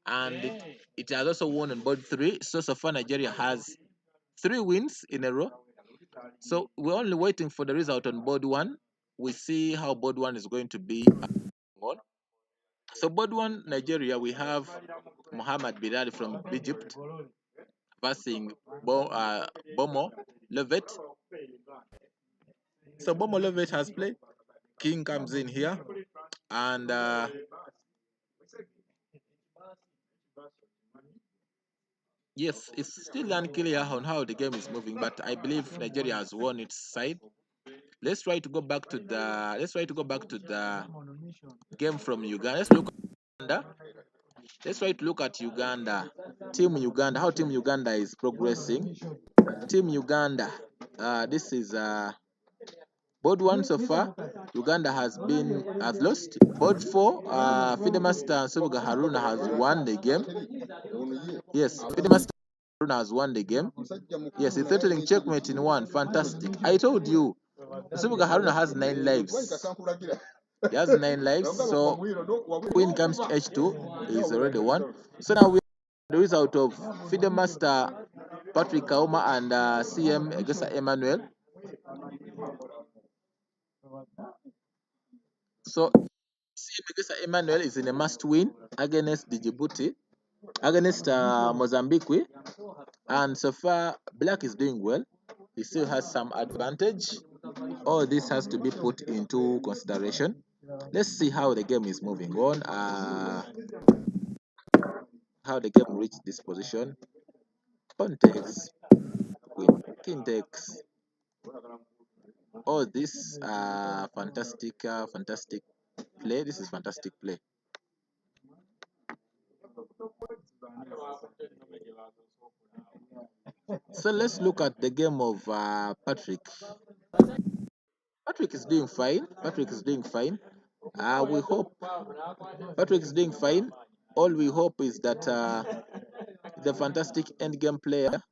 B: and it has also won on board 3. So far Nigeria has 3 wins in a row. So we're only waiting for the result on board 1. We see how board 1 is going to be on. So board 1, Nigeria, we have Muhammad Bilal from Egypt versus Bomo Levet. So Bomo Levet has played. King comes in here, and yes, it's still unclear on how the game is moving, but I believe Nigeria has won its side. Let's try to go back to the game from Uganda. Let's look at Uganda. Let's try to look at Uganda. Team Uganda, how Team Uganda is progressing. Team Uganda, this is board 1 so far. Uganda has lost. Board 4, Fidemaster Nsubuga Haruna has won the game. Yes, Fidemaster Haruna has won the game. Yes, he's threatening checkmate in 1. Fantastic. I told you, Nsubuga Haruna has 9 lives. He has 9 lives, so queen comes to h2, is already won. So now we have the result of Fidemaster Patrick Kauma and CM Egesa Emmanuel. So CM Egesa Emmanuel is in a must win against Djibouti, against Mozambique, and so far Black is doing well. He still has some advantage. All this has to be put into consideration. Let's see how the game is moving on. How the game reached this position. Pawn takes, queen, king takes, Oh, this fantastic play. This is fantastic play. So let's look at the game of Patrick. Patrick is doing fine. Patrick is doing fine. We hope Patrick is doing fine. All we hope is that the fantastic end game player.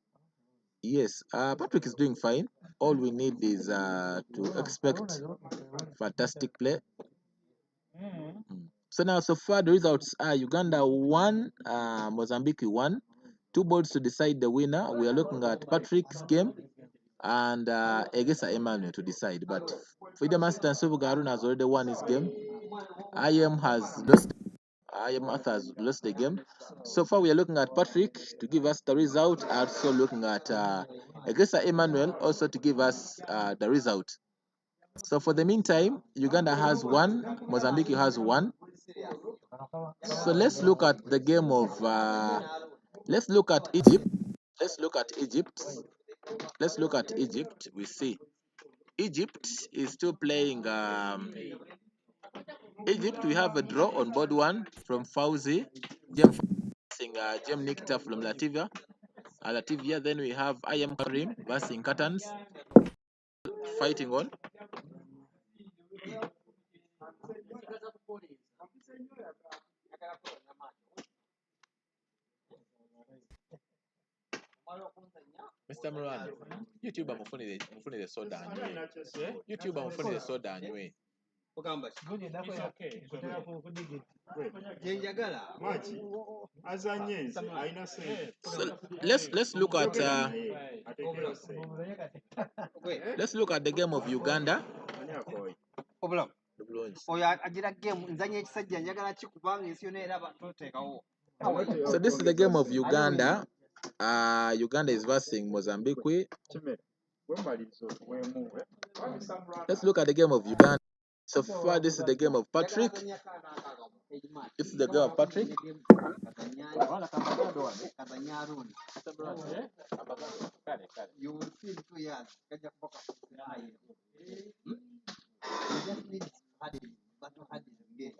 B: Yes, Patrick is doing fine. All we need is to expect fantastic play. So now, so far the results are Uganda 1, Mozambique 1. 2 balls to decide the winner. We are looking at Patrick's game and Egesa Emmanuel to decide. But Freedom Master and Sovu Garuna has already won his game. IM has lost. IM Arthur has lost the game. So far, we are looking at Patrick to give us the result. Also looking at Egesa Emmanuel also to give us the result. So for the meantime, Uganda has 1, Mozambique has 1. So let's look at the game of. Let's look at Egypt. Let's look at Egypt. Let's look at Egypt. We see Egypt is still playing. Egypt, we have a draw on board 1 from Fauzi. Jem Nikta from Latvia. Latvia. Then we have I am Karim versus Katans fighting on. Mr. Miranda, YouTube amufunire soda anywe. YouTube amufunire soda anywe. So let's look at let's look at the game of Uganda. So this is the game of Uganda. Uganda is versus Mozambique. Let's look at the game of Uganda. So far, this is the game of Patrick. This is the game of Patrick. You will feel 2 years. You just need but not had it again.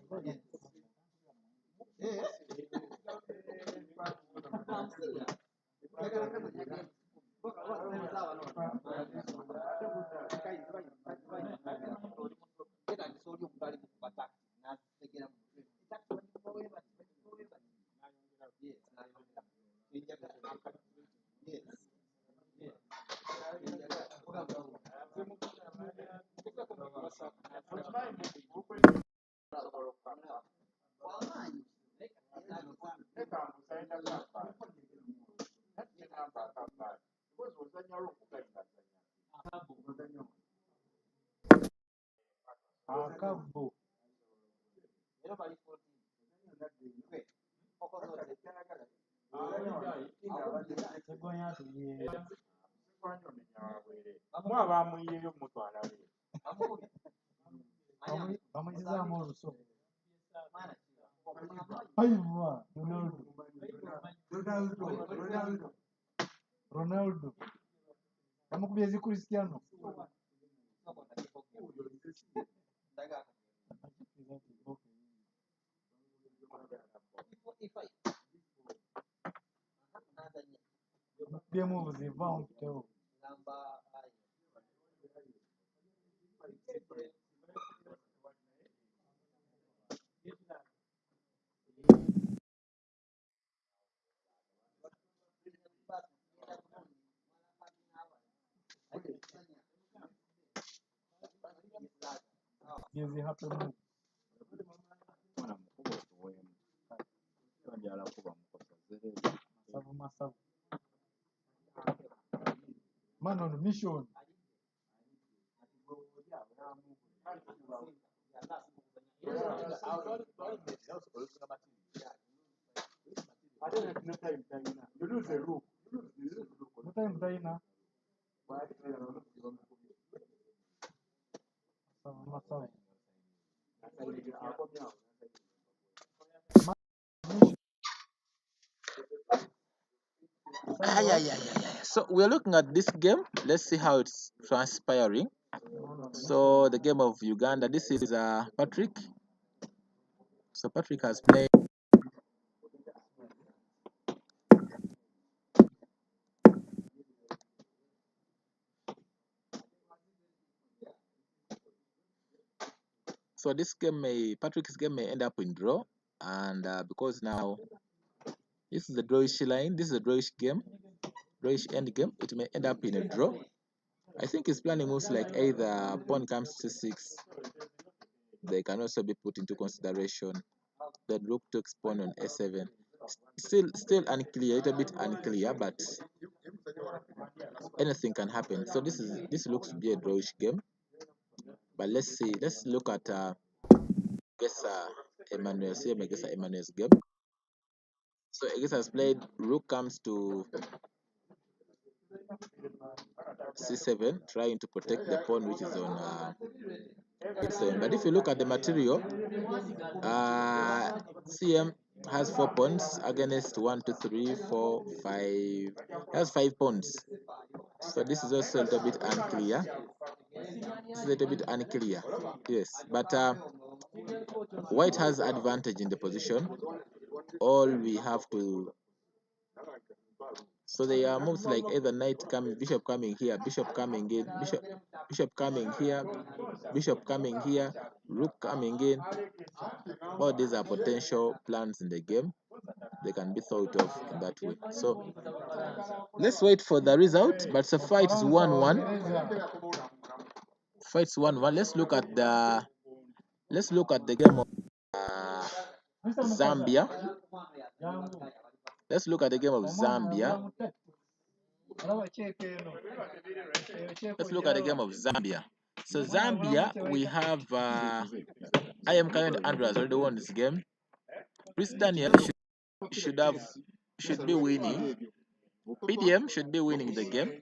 B: Ronaldo. Amukubye Cristiano. Man on a mission. You lose the rope. No time Dina. So we're looking at this game. Let's see how it's transpiring. So the game of Uganda, this is Patrick. So Patrick has played. So this game Patrick's game may end up in draw, and because now this is the drawish line, this is a drawish game, drawish end game, it may end up in a draw. I think he's planning moves like either pawn comes to 6. They can also be put into consideration. The rook takes pawn on a7. Still unclear, a little bit unclear, but anything can happen. So this looks to be a drawish game. But let's see. Let's look at Emmanuel's game. So Egesa has played rook comes to c7, trying to protect the pawn which is on h7. But if you look at the material, CM has 4 pawns against 1, 2, 3, 4, 5. Has 5 pawns. So this is also a little bit unclear. This is a little bit unclear. Yes, but White has advantage in the position. All we have to. So they are moves like either knight coming, bishop coming here, bishop coming in, bishop coming here, bishop coming here, rook coming in. All these are potential plans in the game. They can be thought of in that way. So let's wait for the result. But the fight is 1-1. Fight's 1-1. Let's look at the game of Zambia. Let's look at the game of Zambia. Let's look at the game of Zambia. So Zambia, we have I am kind of Andrew has already won this game. Chris Daniel should be winning. PDM should be winning the game.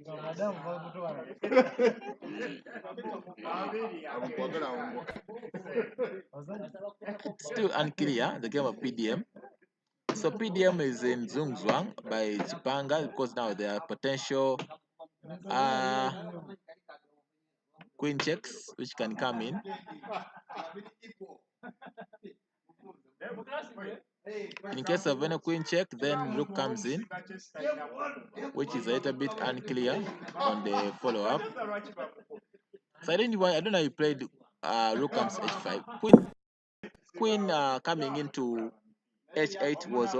B: It's still unclear, the game of PDM. So PDM is in Zungzwang by Chipanga because now there are potential queen checks which can come in. In case of any queen check, then rook comes in, which is a little bit unclear on the follow-up. So I don't know you played rook comes h5. Queen coming into h8 was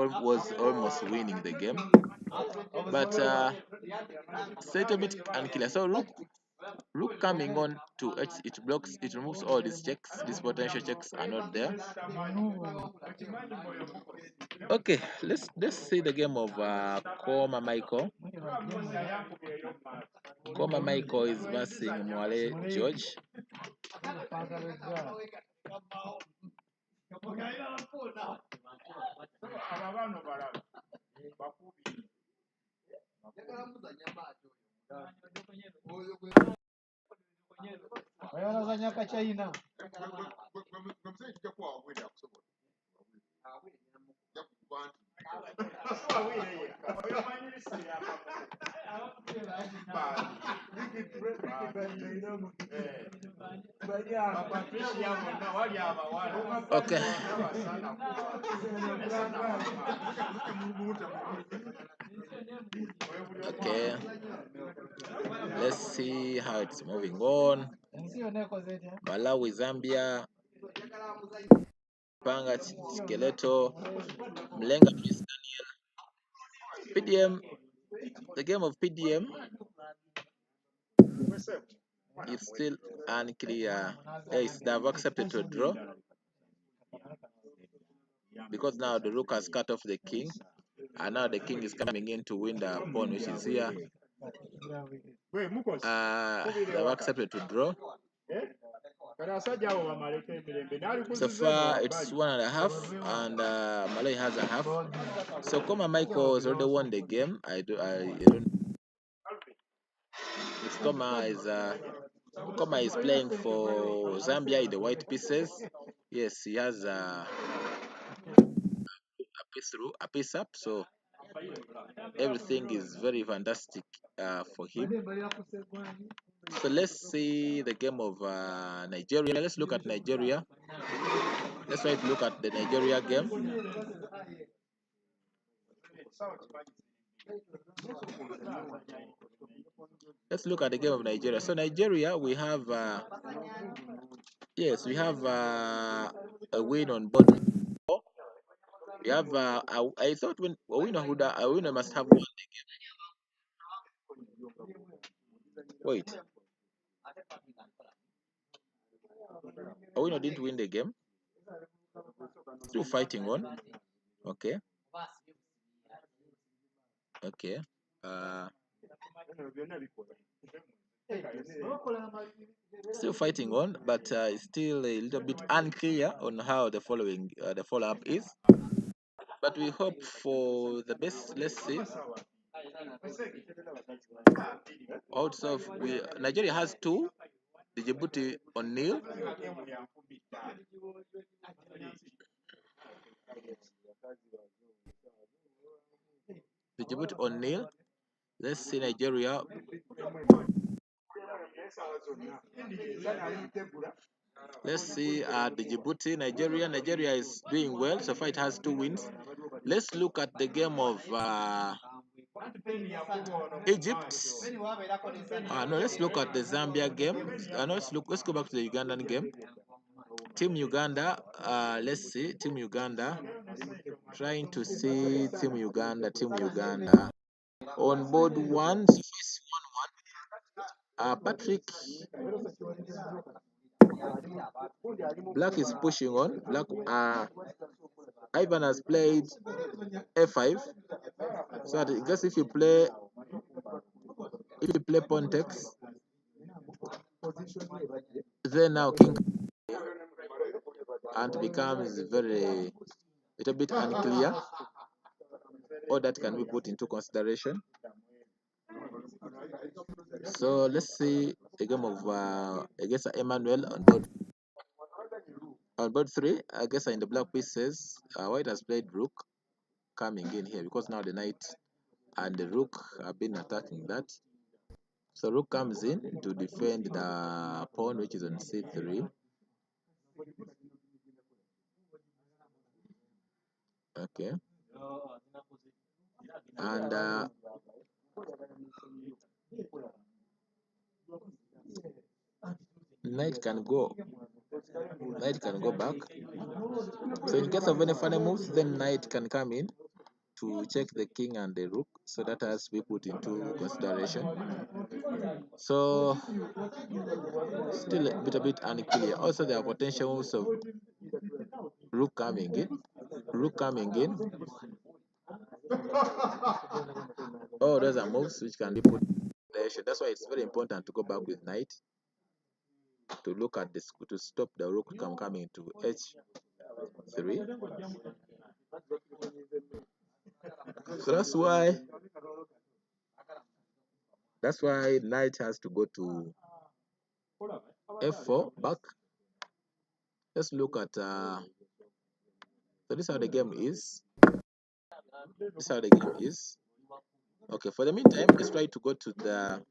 B: almost winning the game, but it's a little bit unclear. So rook coming on to h, it blocks, it removes all these checks. These potential checks are not there. Okay, let's see the game of Koma Michael. Koma Michael is versing Mwale George. Okay. Okay. Let's see how it's moving on. Malawi, Zambia, Panga, Skeleto, Mlenga, Chris Daniel. PDM, the game of PDM is still unclear. Yes, they have accepted to draw because now the rook has cut off the king, and now the king is coming in to win the pawn which is here. They have accepted to draw. So far it's 1.5 and Malay has a half. So Koma Michael has already won the game. I don't. This Koma is playing for Zambia in the white pieces. Yes, he has a piece up. So everything is very fantastic for him. So let's see the game of Nigeria. Let's look at Nigeria. Let's try to look at the Nigeria game. Let's look at the game of Nigeria. So Nigeria, we have yes, we have a win on both. We have I thought when a winner must have won the game. Wait, a winner didn't win the game. Still fighting on. Okay. Okay. Still fighting on, but it's still a little bit unclear on how the follow-up is. But we hope for the best. Let's see. Also, Nigeria has 2. Djibouti on nil. Djibouti on nil. Let's see Nigeria. Let's see the Djibouti, Nigeria. Nigeria is doing well. So far it has 2 wins. Let's look at the game of Egypt. No, let's look at the Zambia game. No, let's go back to the Ugandan game. Team Uganda. Let's see Team Uganda. Trying to see Team Uganda. Team Uganda. On board 1. So first 1-1. Patrick. Black is pushing on. Black. Ivan has played F5. So I guess if you play Pontex, then now King and becomes very little bit unclear. All that can be put into consideration. So let's see a game of against Emmanuel on board 3. I guess in the black pieces, White has played Rook coming in here because now the Knight and the Rook have been attacking that. So Rook comes in to defend the pawn which is on C3. Okay. And Knight can go back. So in case of any funny moves, then Knight can come in to check the King and the Rook. So that has to be put into consideration. So still a bit unclear. Also there are potentials of Rook coming in. Oh, those are moves which can be put in consideration. That's why it's very important to go back with Knight to look at this to stop the Rook from coming to H3. So that's why Knight has to go to F4 back. Let's look at so this is how the game is. Okay, for the meantime, let's try to go to the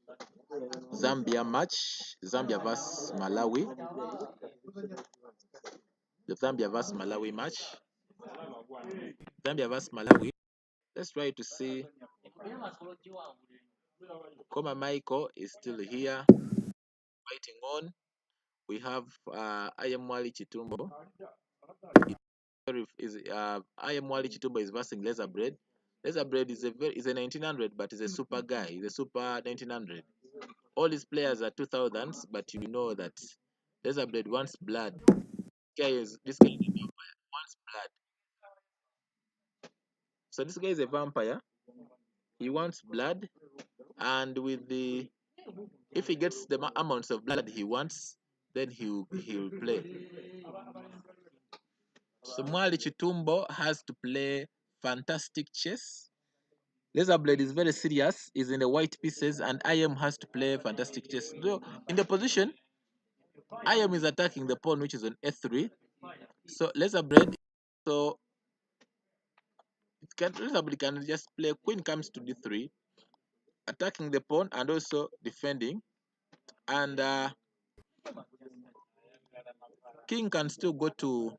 B: Zambia match. Zambia vs Malawi. The Zambia vs Malawi match. Zambia vs Malawi. Let's try to see. Koma Michael is still here, fighting on. We have I am Wali Chitumbo. I am Wali Chitumbo is versing Laser Bread. Laser Bread is a 1900, but is a super guy. He's a super 1900. All his players are 2000s, but you know that Laser Bread wants blood. This guy wants blood. So this guy is a vampire. He wants blood, and if he gets the amounts of blood he wants, then he'll play. So Mwali Chitumbo has to play fantastic chess. Laserblade is very serious, is in the white pieces, and IM has to play fantastic chess. Though in the position, IM is attacking the pawn which is on F3. So Laserblade, so Laserblade can just play queen comes to D3, attacking the pawn and also defending. And king can still go to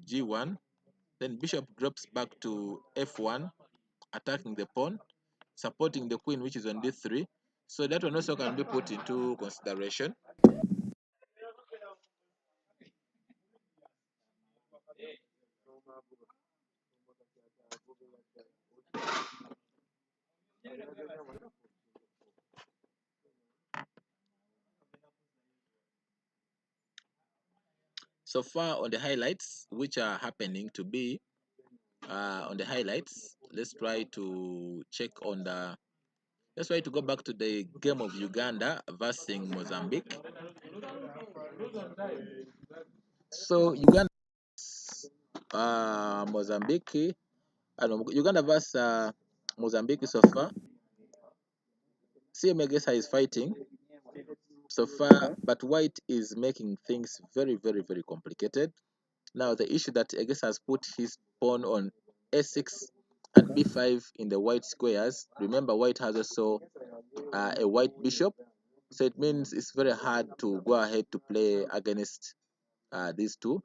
B: g1. Then bishop drops back to f1, attacking the pawn, supporting the queen, which is on d3. So that one also can be put into consideration. So far on the highlights, which are happening to be on the highlights, let's try to check on the. Let's try to go back to the game of Uganda versus Mozambique. So Uganda, Mozambique, Uganda versus Mozambique so far. CMA is fighting so far, but white is making things very, very, very complicated. Now the issue that Egesa has put his pawn on a6 and b5 in the white squares. Remember, white has also a white bishop, so it means it's very hard to go ahead to play against these two.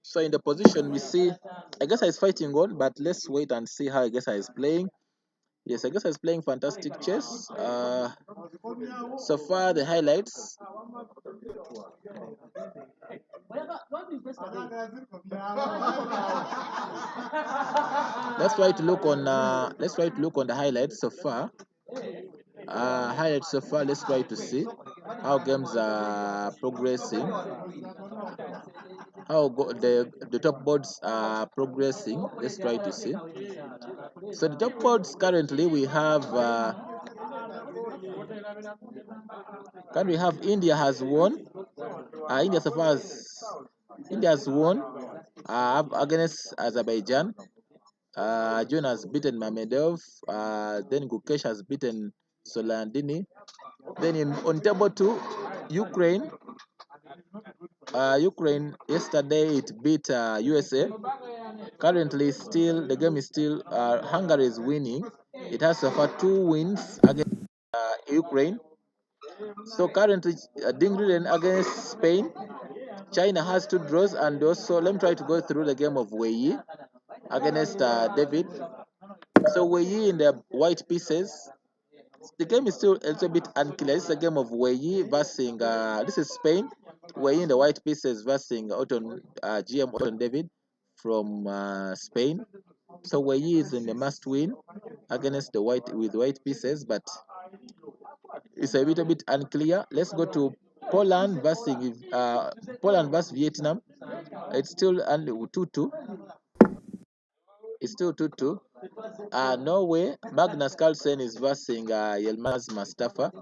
B: So in the position we see Egesa is fighting on, but let's wait and see how Egesa is playing. Yes, Egesa is playing fantastic chess. So far the highlights. Let's try to look on the highlights so far. Highlights so far. Let's try to see how games are progressing. How the top boards are progressing. Let's try to see. So the top boards currently we have. India has won. India so far India has won against Azerbaijan. John has beaten Mamedov. Then Gukesh has beaten Solandini. Then on table 2, Ukraine. Ukraine yesterday it beat USA. Currently, still the game is still Hungary is winning. It has so far 2 wins against Ukraine. So currently, Dingren against Spain. China has 2 draws, and also let me try to go through the game of Wei against David. So Wei in the white pieces. The game is still a little bit unclear. It's a game of Wei versus this is Spain. Wei in the white pieces versus GM Oton David from Spain. So Wei is in the must win against the white pieces, but it's a little bit unclear. Let's go to Poland versus Vietnam. It's still 2-2. It's still 2-2. Norway, Magnus Carlsen is versus Yilmaz Mustafa.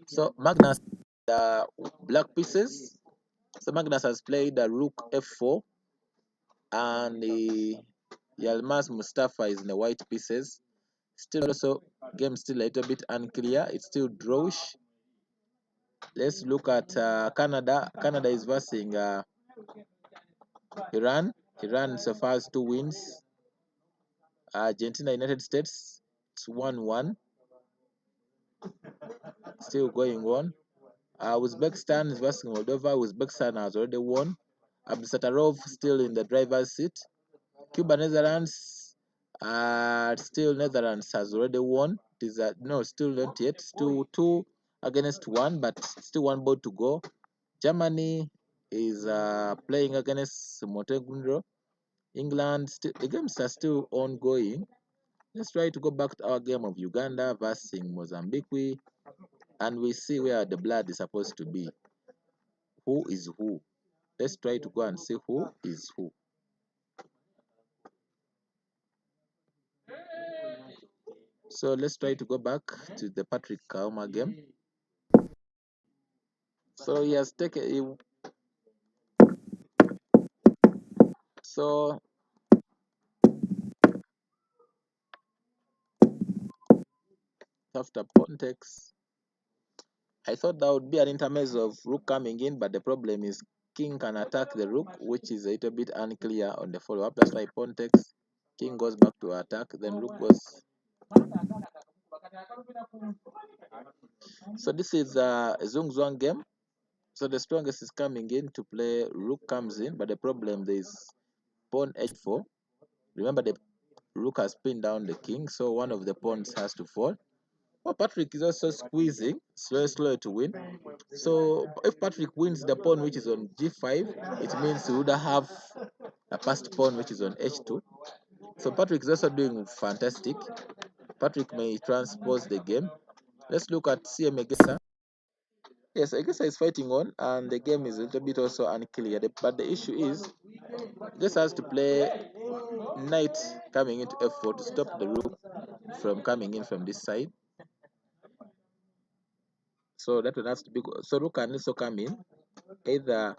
B: So Magnus, the black pieces. So Magnus has played the rook f4, and Yilmaz Mustafa is in the white pieces. Still also game still a little bit unclear. It's still drawish. Let's look at Canada. Canada is versus Iran. Iran so far has 2 wins. Argentina, United States, it's 1-1. Still going on. Uzbekistan is versus Moldova. Uzbekistan has already won. Abdusatarov still in the driver's seat. Cuba, Netherlands, still Netherlands has already won. It is no, still not yet. Still 2 against 1, but still 1 board to go. Germany is playing against Montenegro. England, the games are still ongoing. Let's try to go back to our game of Uganda versus Mozambique, and we see where the blood is supposed to be. Who is who? Let's try to go and see who is who. So let's try to go back to the Patrick Kauma game. So he has taken So after pawn takes, I thought that would be an intermezzo of rook coming in, but the problem is king can attack the rook, which is a little bit unclear on the follow-up. That's why pawn takes, king goes back to attack, then rook goes. So this is a Zhongzhuang game. So the strongest is coming in to play, rook comes in, but the problem is pawn h4. Remember, the rook has pinned down the king, so one of the pawns has to fall. Oh, Patrick is also squeezing, slow to win. So if Patrick wins the pawn which is on g5, it means he would have a passed pawn which is on h2. So Patrick is also doing fantastic. Patrick may transpose the game. Let's look at CM Egesa. Yes, Egesa is fighting on, and the game is a little bit also unclear. But the issue is, just has to play knight coming into f4 to stop the rook from coming in from this side. So that one has to be, so rook can also come in either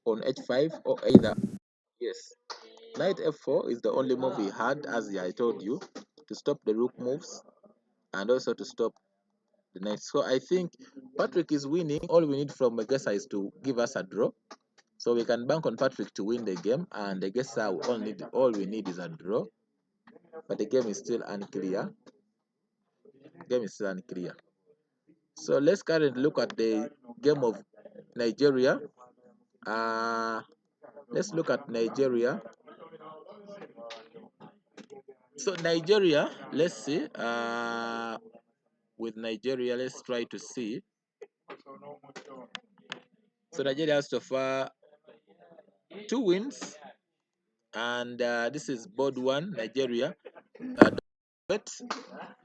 B: on h5 or either, yes, knight f4 is the only move he had, as I told you, to stop the rook moves and also to stop the knight. So I think Patrick is winning. All we need from Egesa is to give us a draw. So we can bank on Patrick to win the game, and Egesa all we need is a draw. But the game is still unclear. So let's currently look at the game of Nigeria. Let's look at Nigeria. So Nigeria, let's see. With Nigeria, let's try to see. So Nigeria has so far 2 wins, and this is board 1, Nigeria. But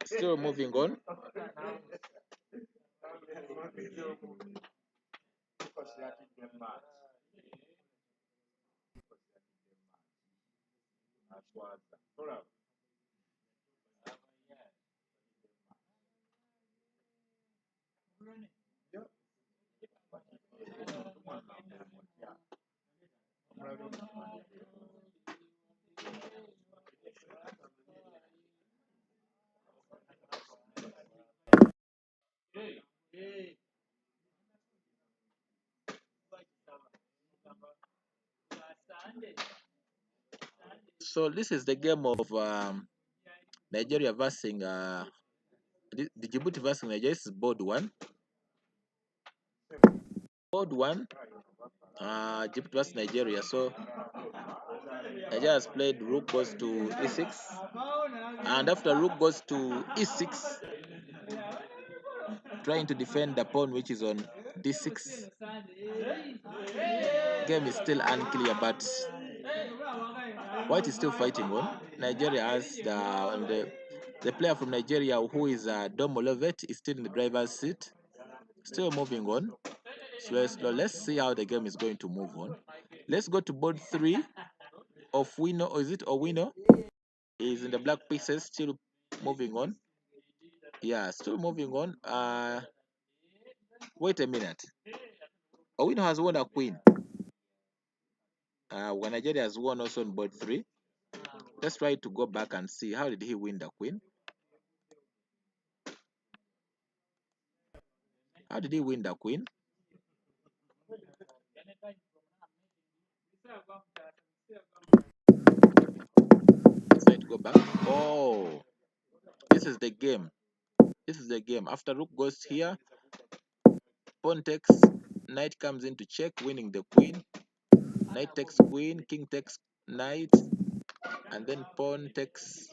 B: still moving on. So this is the game of Nigeria versus the Djibouti versus Nigeria. This is board 1. Board 1, Djibouti versus Nigeria. So Nigeria has played rook goes to e6, and after rook goes to e6, trying to defend the pawn which is on d6. Game is still unclear, but white is still fighting on. Nigeria has the player from Nigeria who is Domolovet is still in the driver's seat, still moving on. Slow. Let's see how the game is going to move on. Let's go to board 3 of Wino, or is it Owino? Is in the black pieces, still moving on. Yeah, still moving on. Wait a minute. Owino has won a queen. When Nigeria has won also on board 3. Let's try to go back and see how did he win the queen. How did he win the queen? Let's try to go back. Oh, this is the game. After rook goes here, pawn takes, knight comes into check, winning the queen. Knight takes queen, king takes knight, and then pawn takes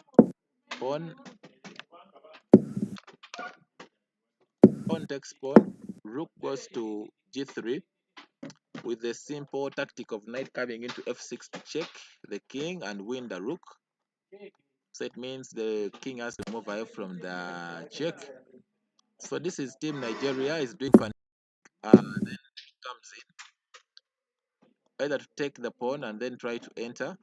B: pawn. Pawn takes pawn. Rook goes to g3 with the simple tactic of knight coming into f6 to check the king and win the rook. So it means the king has to move away from the check. So this is team Nigeria is doing fantastic. Then comes in either to take the pawn and then try to enter.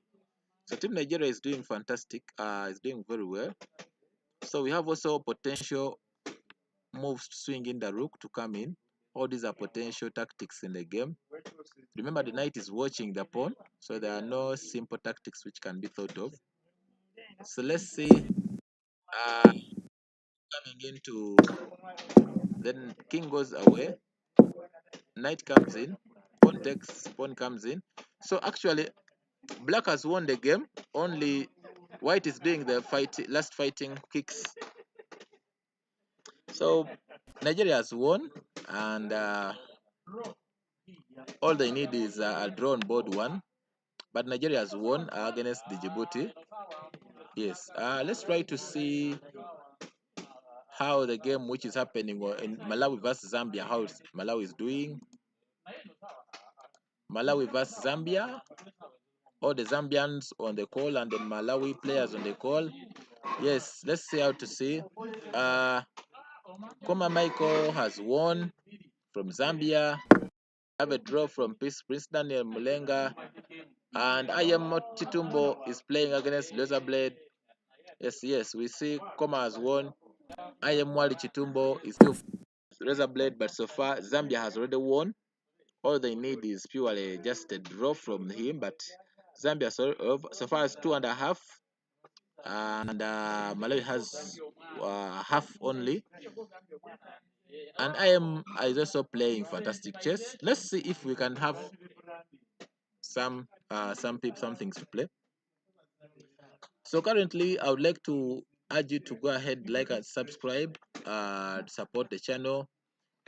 B: So team Nigeria is doing fantastic. Is doing very well. So we have also potential moves to swing in the rook to come in. All these are potential tactics in the game. Remember, the knight is watching the pawn, so there are no simple tactics which can be thought of. So let's see. Coming into, then king goes away, knight comes in, pawn takes, pawn comes in. So actually, black has won the game. Only white is doing the last fighting kicks. So Nigeria has won, and all they need is a draw on board one. But Nigeria has won against the Djibouti. Yes. Let's try to see how the game which is happening in Malawi versus Zambia, how Malawi is doing. Malawi versus Zambia. All the Zambians on the call and the Malawi players on the call. Yes, let's see how to see. Koma Michael has won from Zambia. Have a draw from Prince Daniel Mulenga. And I am Chitumbo is playing against Blade. Yes, we see Koma has won. I am Wali Chitumbo is still Blade, but so far Zambia has already won. All they need is purely just a draw from him, but Zambia so far is 2.5, and Malawi has half only. And I is also playing fantastic chess. Let's see if we can have some things to play. So currently, I would like to urge you to go ahead, like and subscribe, support the channel.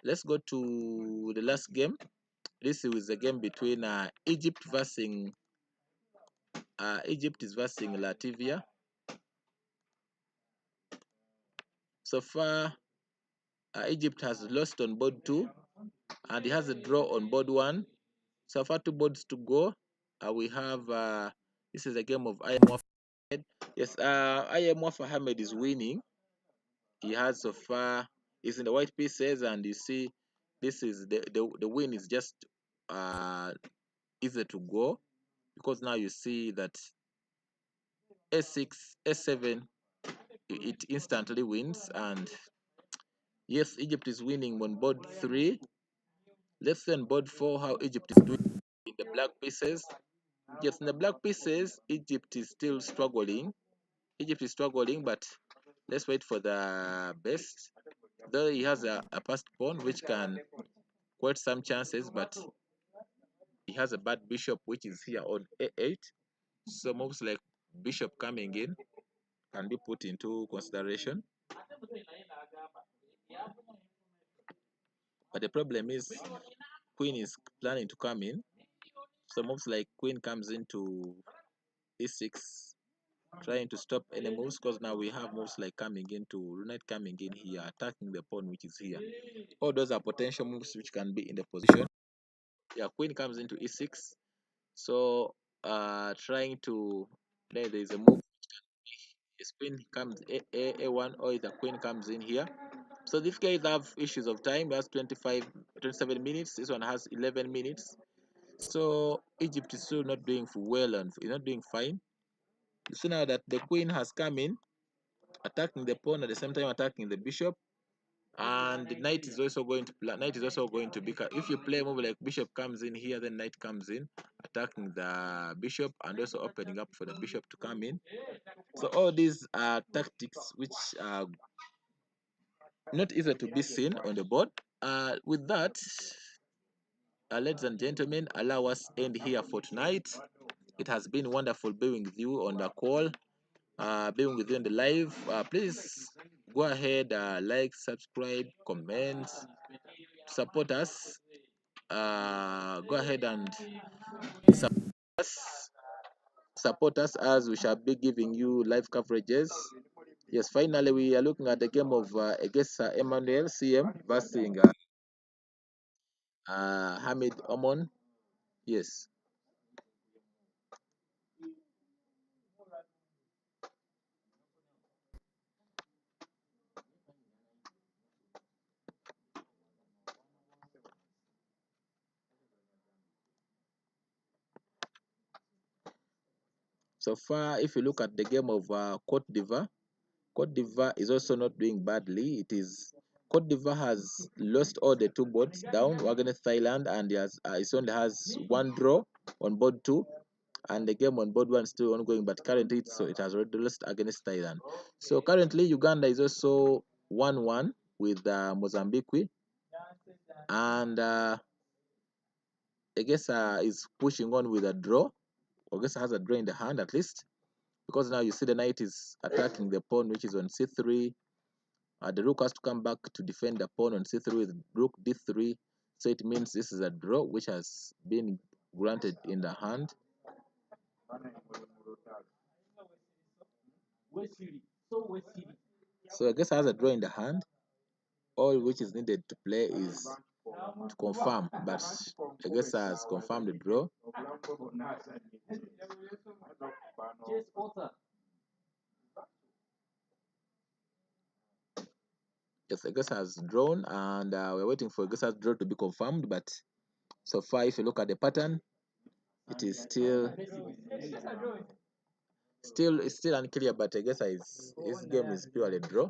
B: Let's go to the last game. This is the game between Egypt versus Latvia. So far, Egypt has lost on board 2, and it has a draw on board 1. So far, 2 boards to go. We have this is a game of I am Mohamed. Yes, I am Mohamed is winning. He has so far is in the white pieces, and you see this is the win is just easy to go, because now you see that a6 a7 it instantly wins. And yes, Egypt is winning on board 3. Let's see on board 4 how Egypt is doing in the black pieces. Yes, in the black pieces, Egypt is still struggling. But let's wait for the best. Though he has a passed pawn which can quite some chances, but he has a bad bishop which is here on a8. So moves like bishop coming in can be put into consideration. But the problem is queen is planning to come in. So moves like queen comes into e6, trying to stop any moves, because now we have moves like coming into knight coming in here, attacking the pawn which is here. All those are potential moves which can be in the position. Yeah, queen comes into e6. So trying to there is a move. His queen comes a1, or the queen comes in here. So these guys have issues of time. That's 27 minutes. This one has 11 minutes. So Egypt is still not doing well and is not doing fine. So now that the queen has come in, attacking the pawn at the same time attacking the bishop, and the knight is also going to be, if you play a move like bishop comes in here, then knight comes in attacking the bishop and also opening up for the bishop to come in. So all these are tactics which are not easy to be seen on the board. With that, ladies and gentlemen, allow us end here for tonight. It has been wonderful being with you on the call, being with you on the live. Please go ahead, like, subscribe, comment, support us. Go ahead and support us as we shall be giving you live coverages. Yes, finally we are looking at the game of Egesa Emmanuel CM versus Hamid Omon. Yes. So far, if you look at the game of Cote d'Ivoire is also not doing badly. It is Cote d'Ivoire has lost all the 2 boards down against Thailand, and it only has 1 draw on board 2, and the game on board 1 is still ongoing, but currently it has already lost against Thailand. So currently Uganda is also 1-1 with Mozambique, and Egesa is pushing on with a draw. Egesa has a draw in the hand at least, because now you see the knight is attacking the pawn which is on c3. The rook has to come back to defend the pawn on c3 with rook d3. So it means this is a draw which has been granted in the hand. So I guess has a draw in the hand. All which is needed to play is to confirm, but I guess has confirmed the draw. Yes, Augusta has drawn, and we're waiting for Augusta's draw to be confirmed. But so far, if you look at the pattern, it is still unclear. But Augusta his game is purely draw.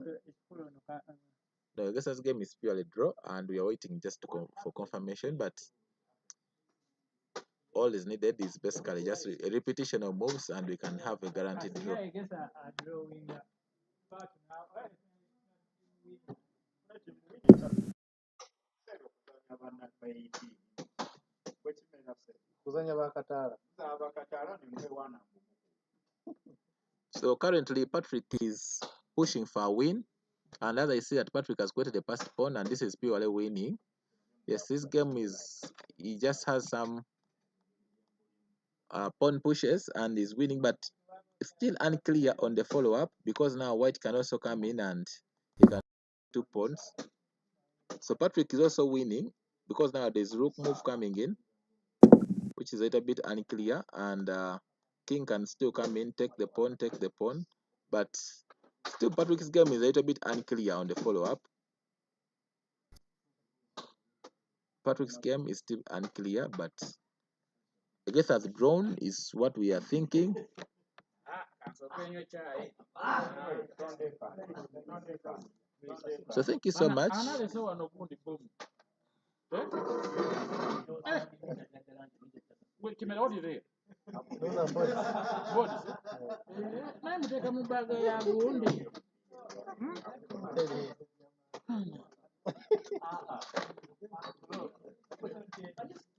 B: No, Augusta's game is purely draw, and we are waiting just for confirmation. But all is needed is basically just a repetition of moves, and we can have a guaranteed draw. So currently Patrick is pushing for a win, and as I see that Patrick has quoted the passed pawn, and this is purely winning. Yes, this game he just has some pawn pushes and is winning, but it's still unclear on the follow-up, because now white can also come in and he can 2 pawns. So Patrick is also winning, because now there's rook move coming in, which is a little bit unclear, and king can still come in, take the pawn, but still Patrick's game is a little bit unclear on the follow-up. Patrick's game is still unclear, but I guess as drawn is what we are thinking. So thank you so much.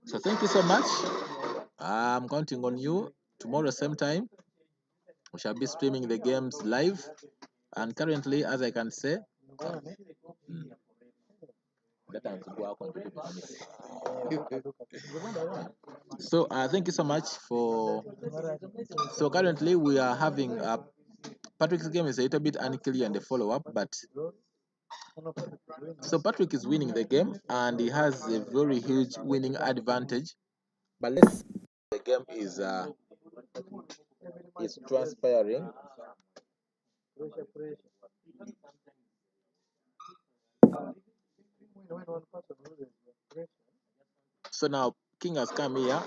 B: So thank you so much. I'm counting on you. Tomorrow same time we shall be streaming the games live, and currently, as I can say, so thank you so much for. So currently we are having Patrick's game is a little bit unclear in the follow-up, but so Patrick is winning the game and he has a very huge winning advantage. But let's see the game is transpiring. So now king has come here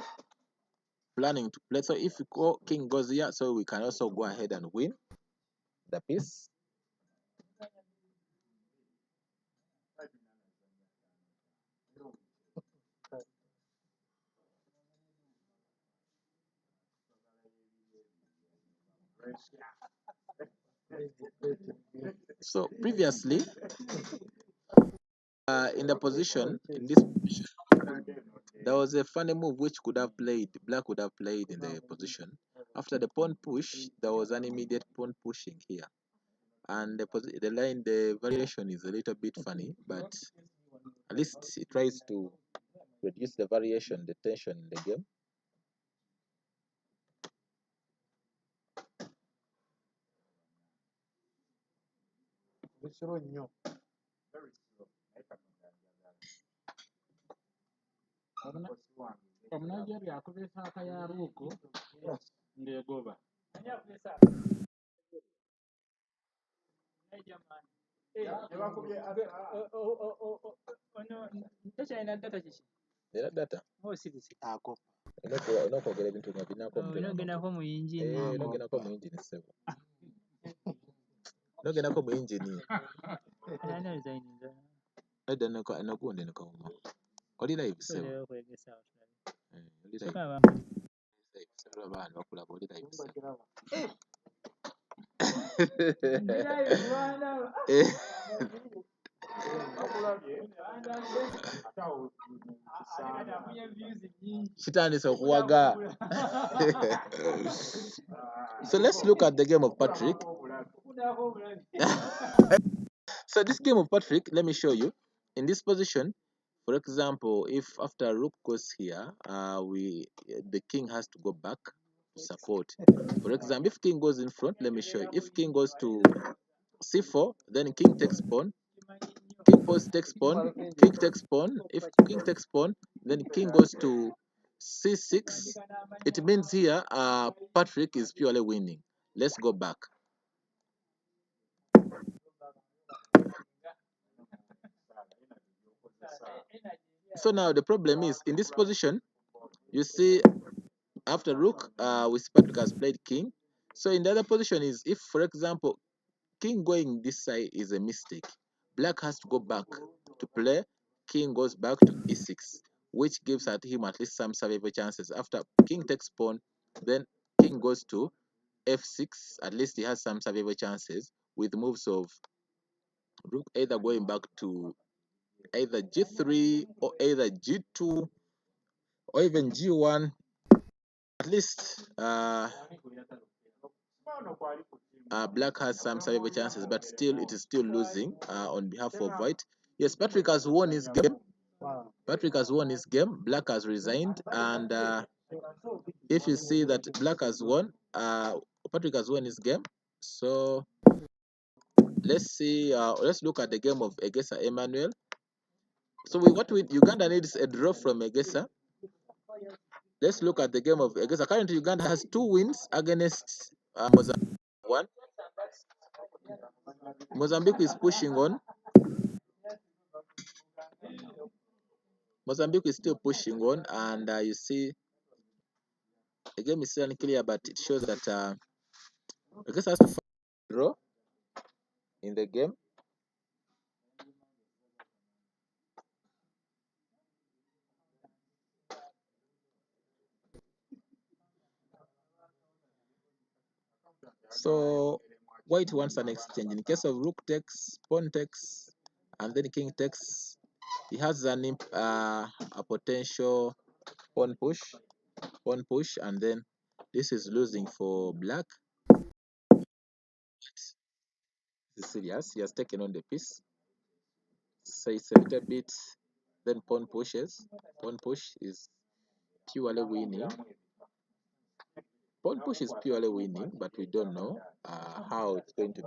B: planning to play. So if king goes here, so we can also go ahead and win the piece. So previously, in this position, there was a funny move which black could have played in the position. After the pawn push, there was an immediate pawn pushing here, and the variation is a little bit funny, but at least it tries to reduce the variation, the tension in the game. Era data unokwogera ebintu nga binagenako mu yingini sebo nogendako mu yingini edda nagundi nekawuma oli live sebo oli live abaana bakulaba oli live sebo kitandise okuwaga. So let's look at the game of Patrick. So this game of Patrick, let me show you. In this position, for example, if after rook goes here, the king has to go back to support. For example, if king goes in front, let me show you. If king goes to c4, then king takes pawn. King pawns takes pawn. King takes pawn. If king takes pawn, then king goes to c6. It means here Patrick is purely winning. Let's go back. So now the problem is in this position, you see after rook, with Patrick has played king. So in the other position is if, for example, king going this side is a mistake. Black has to go back to play. King goes back to e6, which gives him at least some survival chances. After king takes pawn, then king goes to f6. At least he has some survival chances with moves of rook either going back to either g3 or either g2 or even g1. At least black has some survival chances, but still it is still losing on behalf of white. Yes, Patrick has won his game. Patrick has won his game. Black has resigned, and if you see that black has won, Patrick has won his game. So let's see. Let's look at the game of Egesa Emmanuel. So Uganda needs a draw from Egesa. Let's look at the game of Egesa. Currently, Uganda has 2 wins against Mozambique. 1. Mozambique is pushing on. Mozambique is still pushing on, and you see the game is still unclear, but it shows that Egesa has to find a draw in the game. So white wants an exchange. In case of rook takes, pawn takes, and then king takes, he has a potential pawn push, and then this is losing for black. This is serious. He has taken on the piece. So it's a little bit. Then pawn pushes. Pawn push is purely winning. Pawn push is purely winning, but we don't know how it's going to be.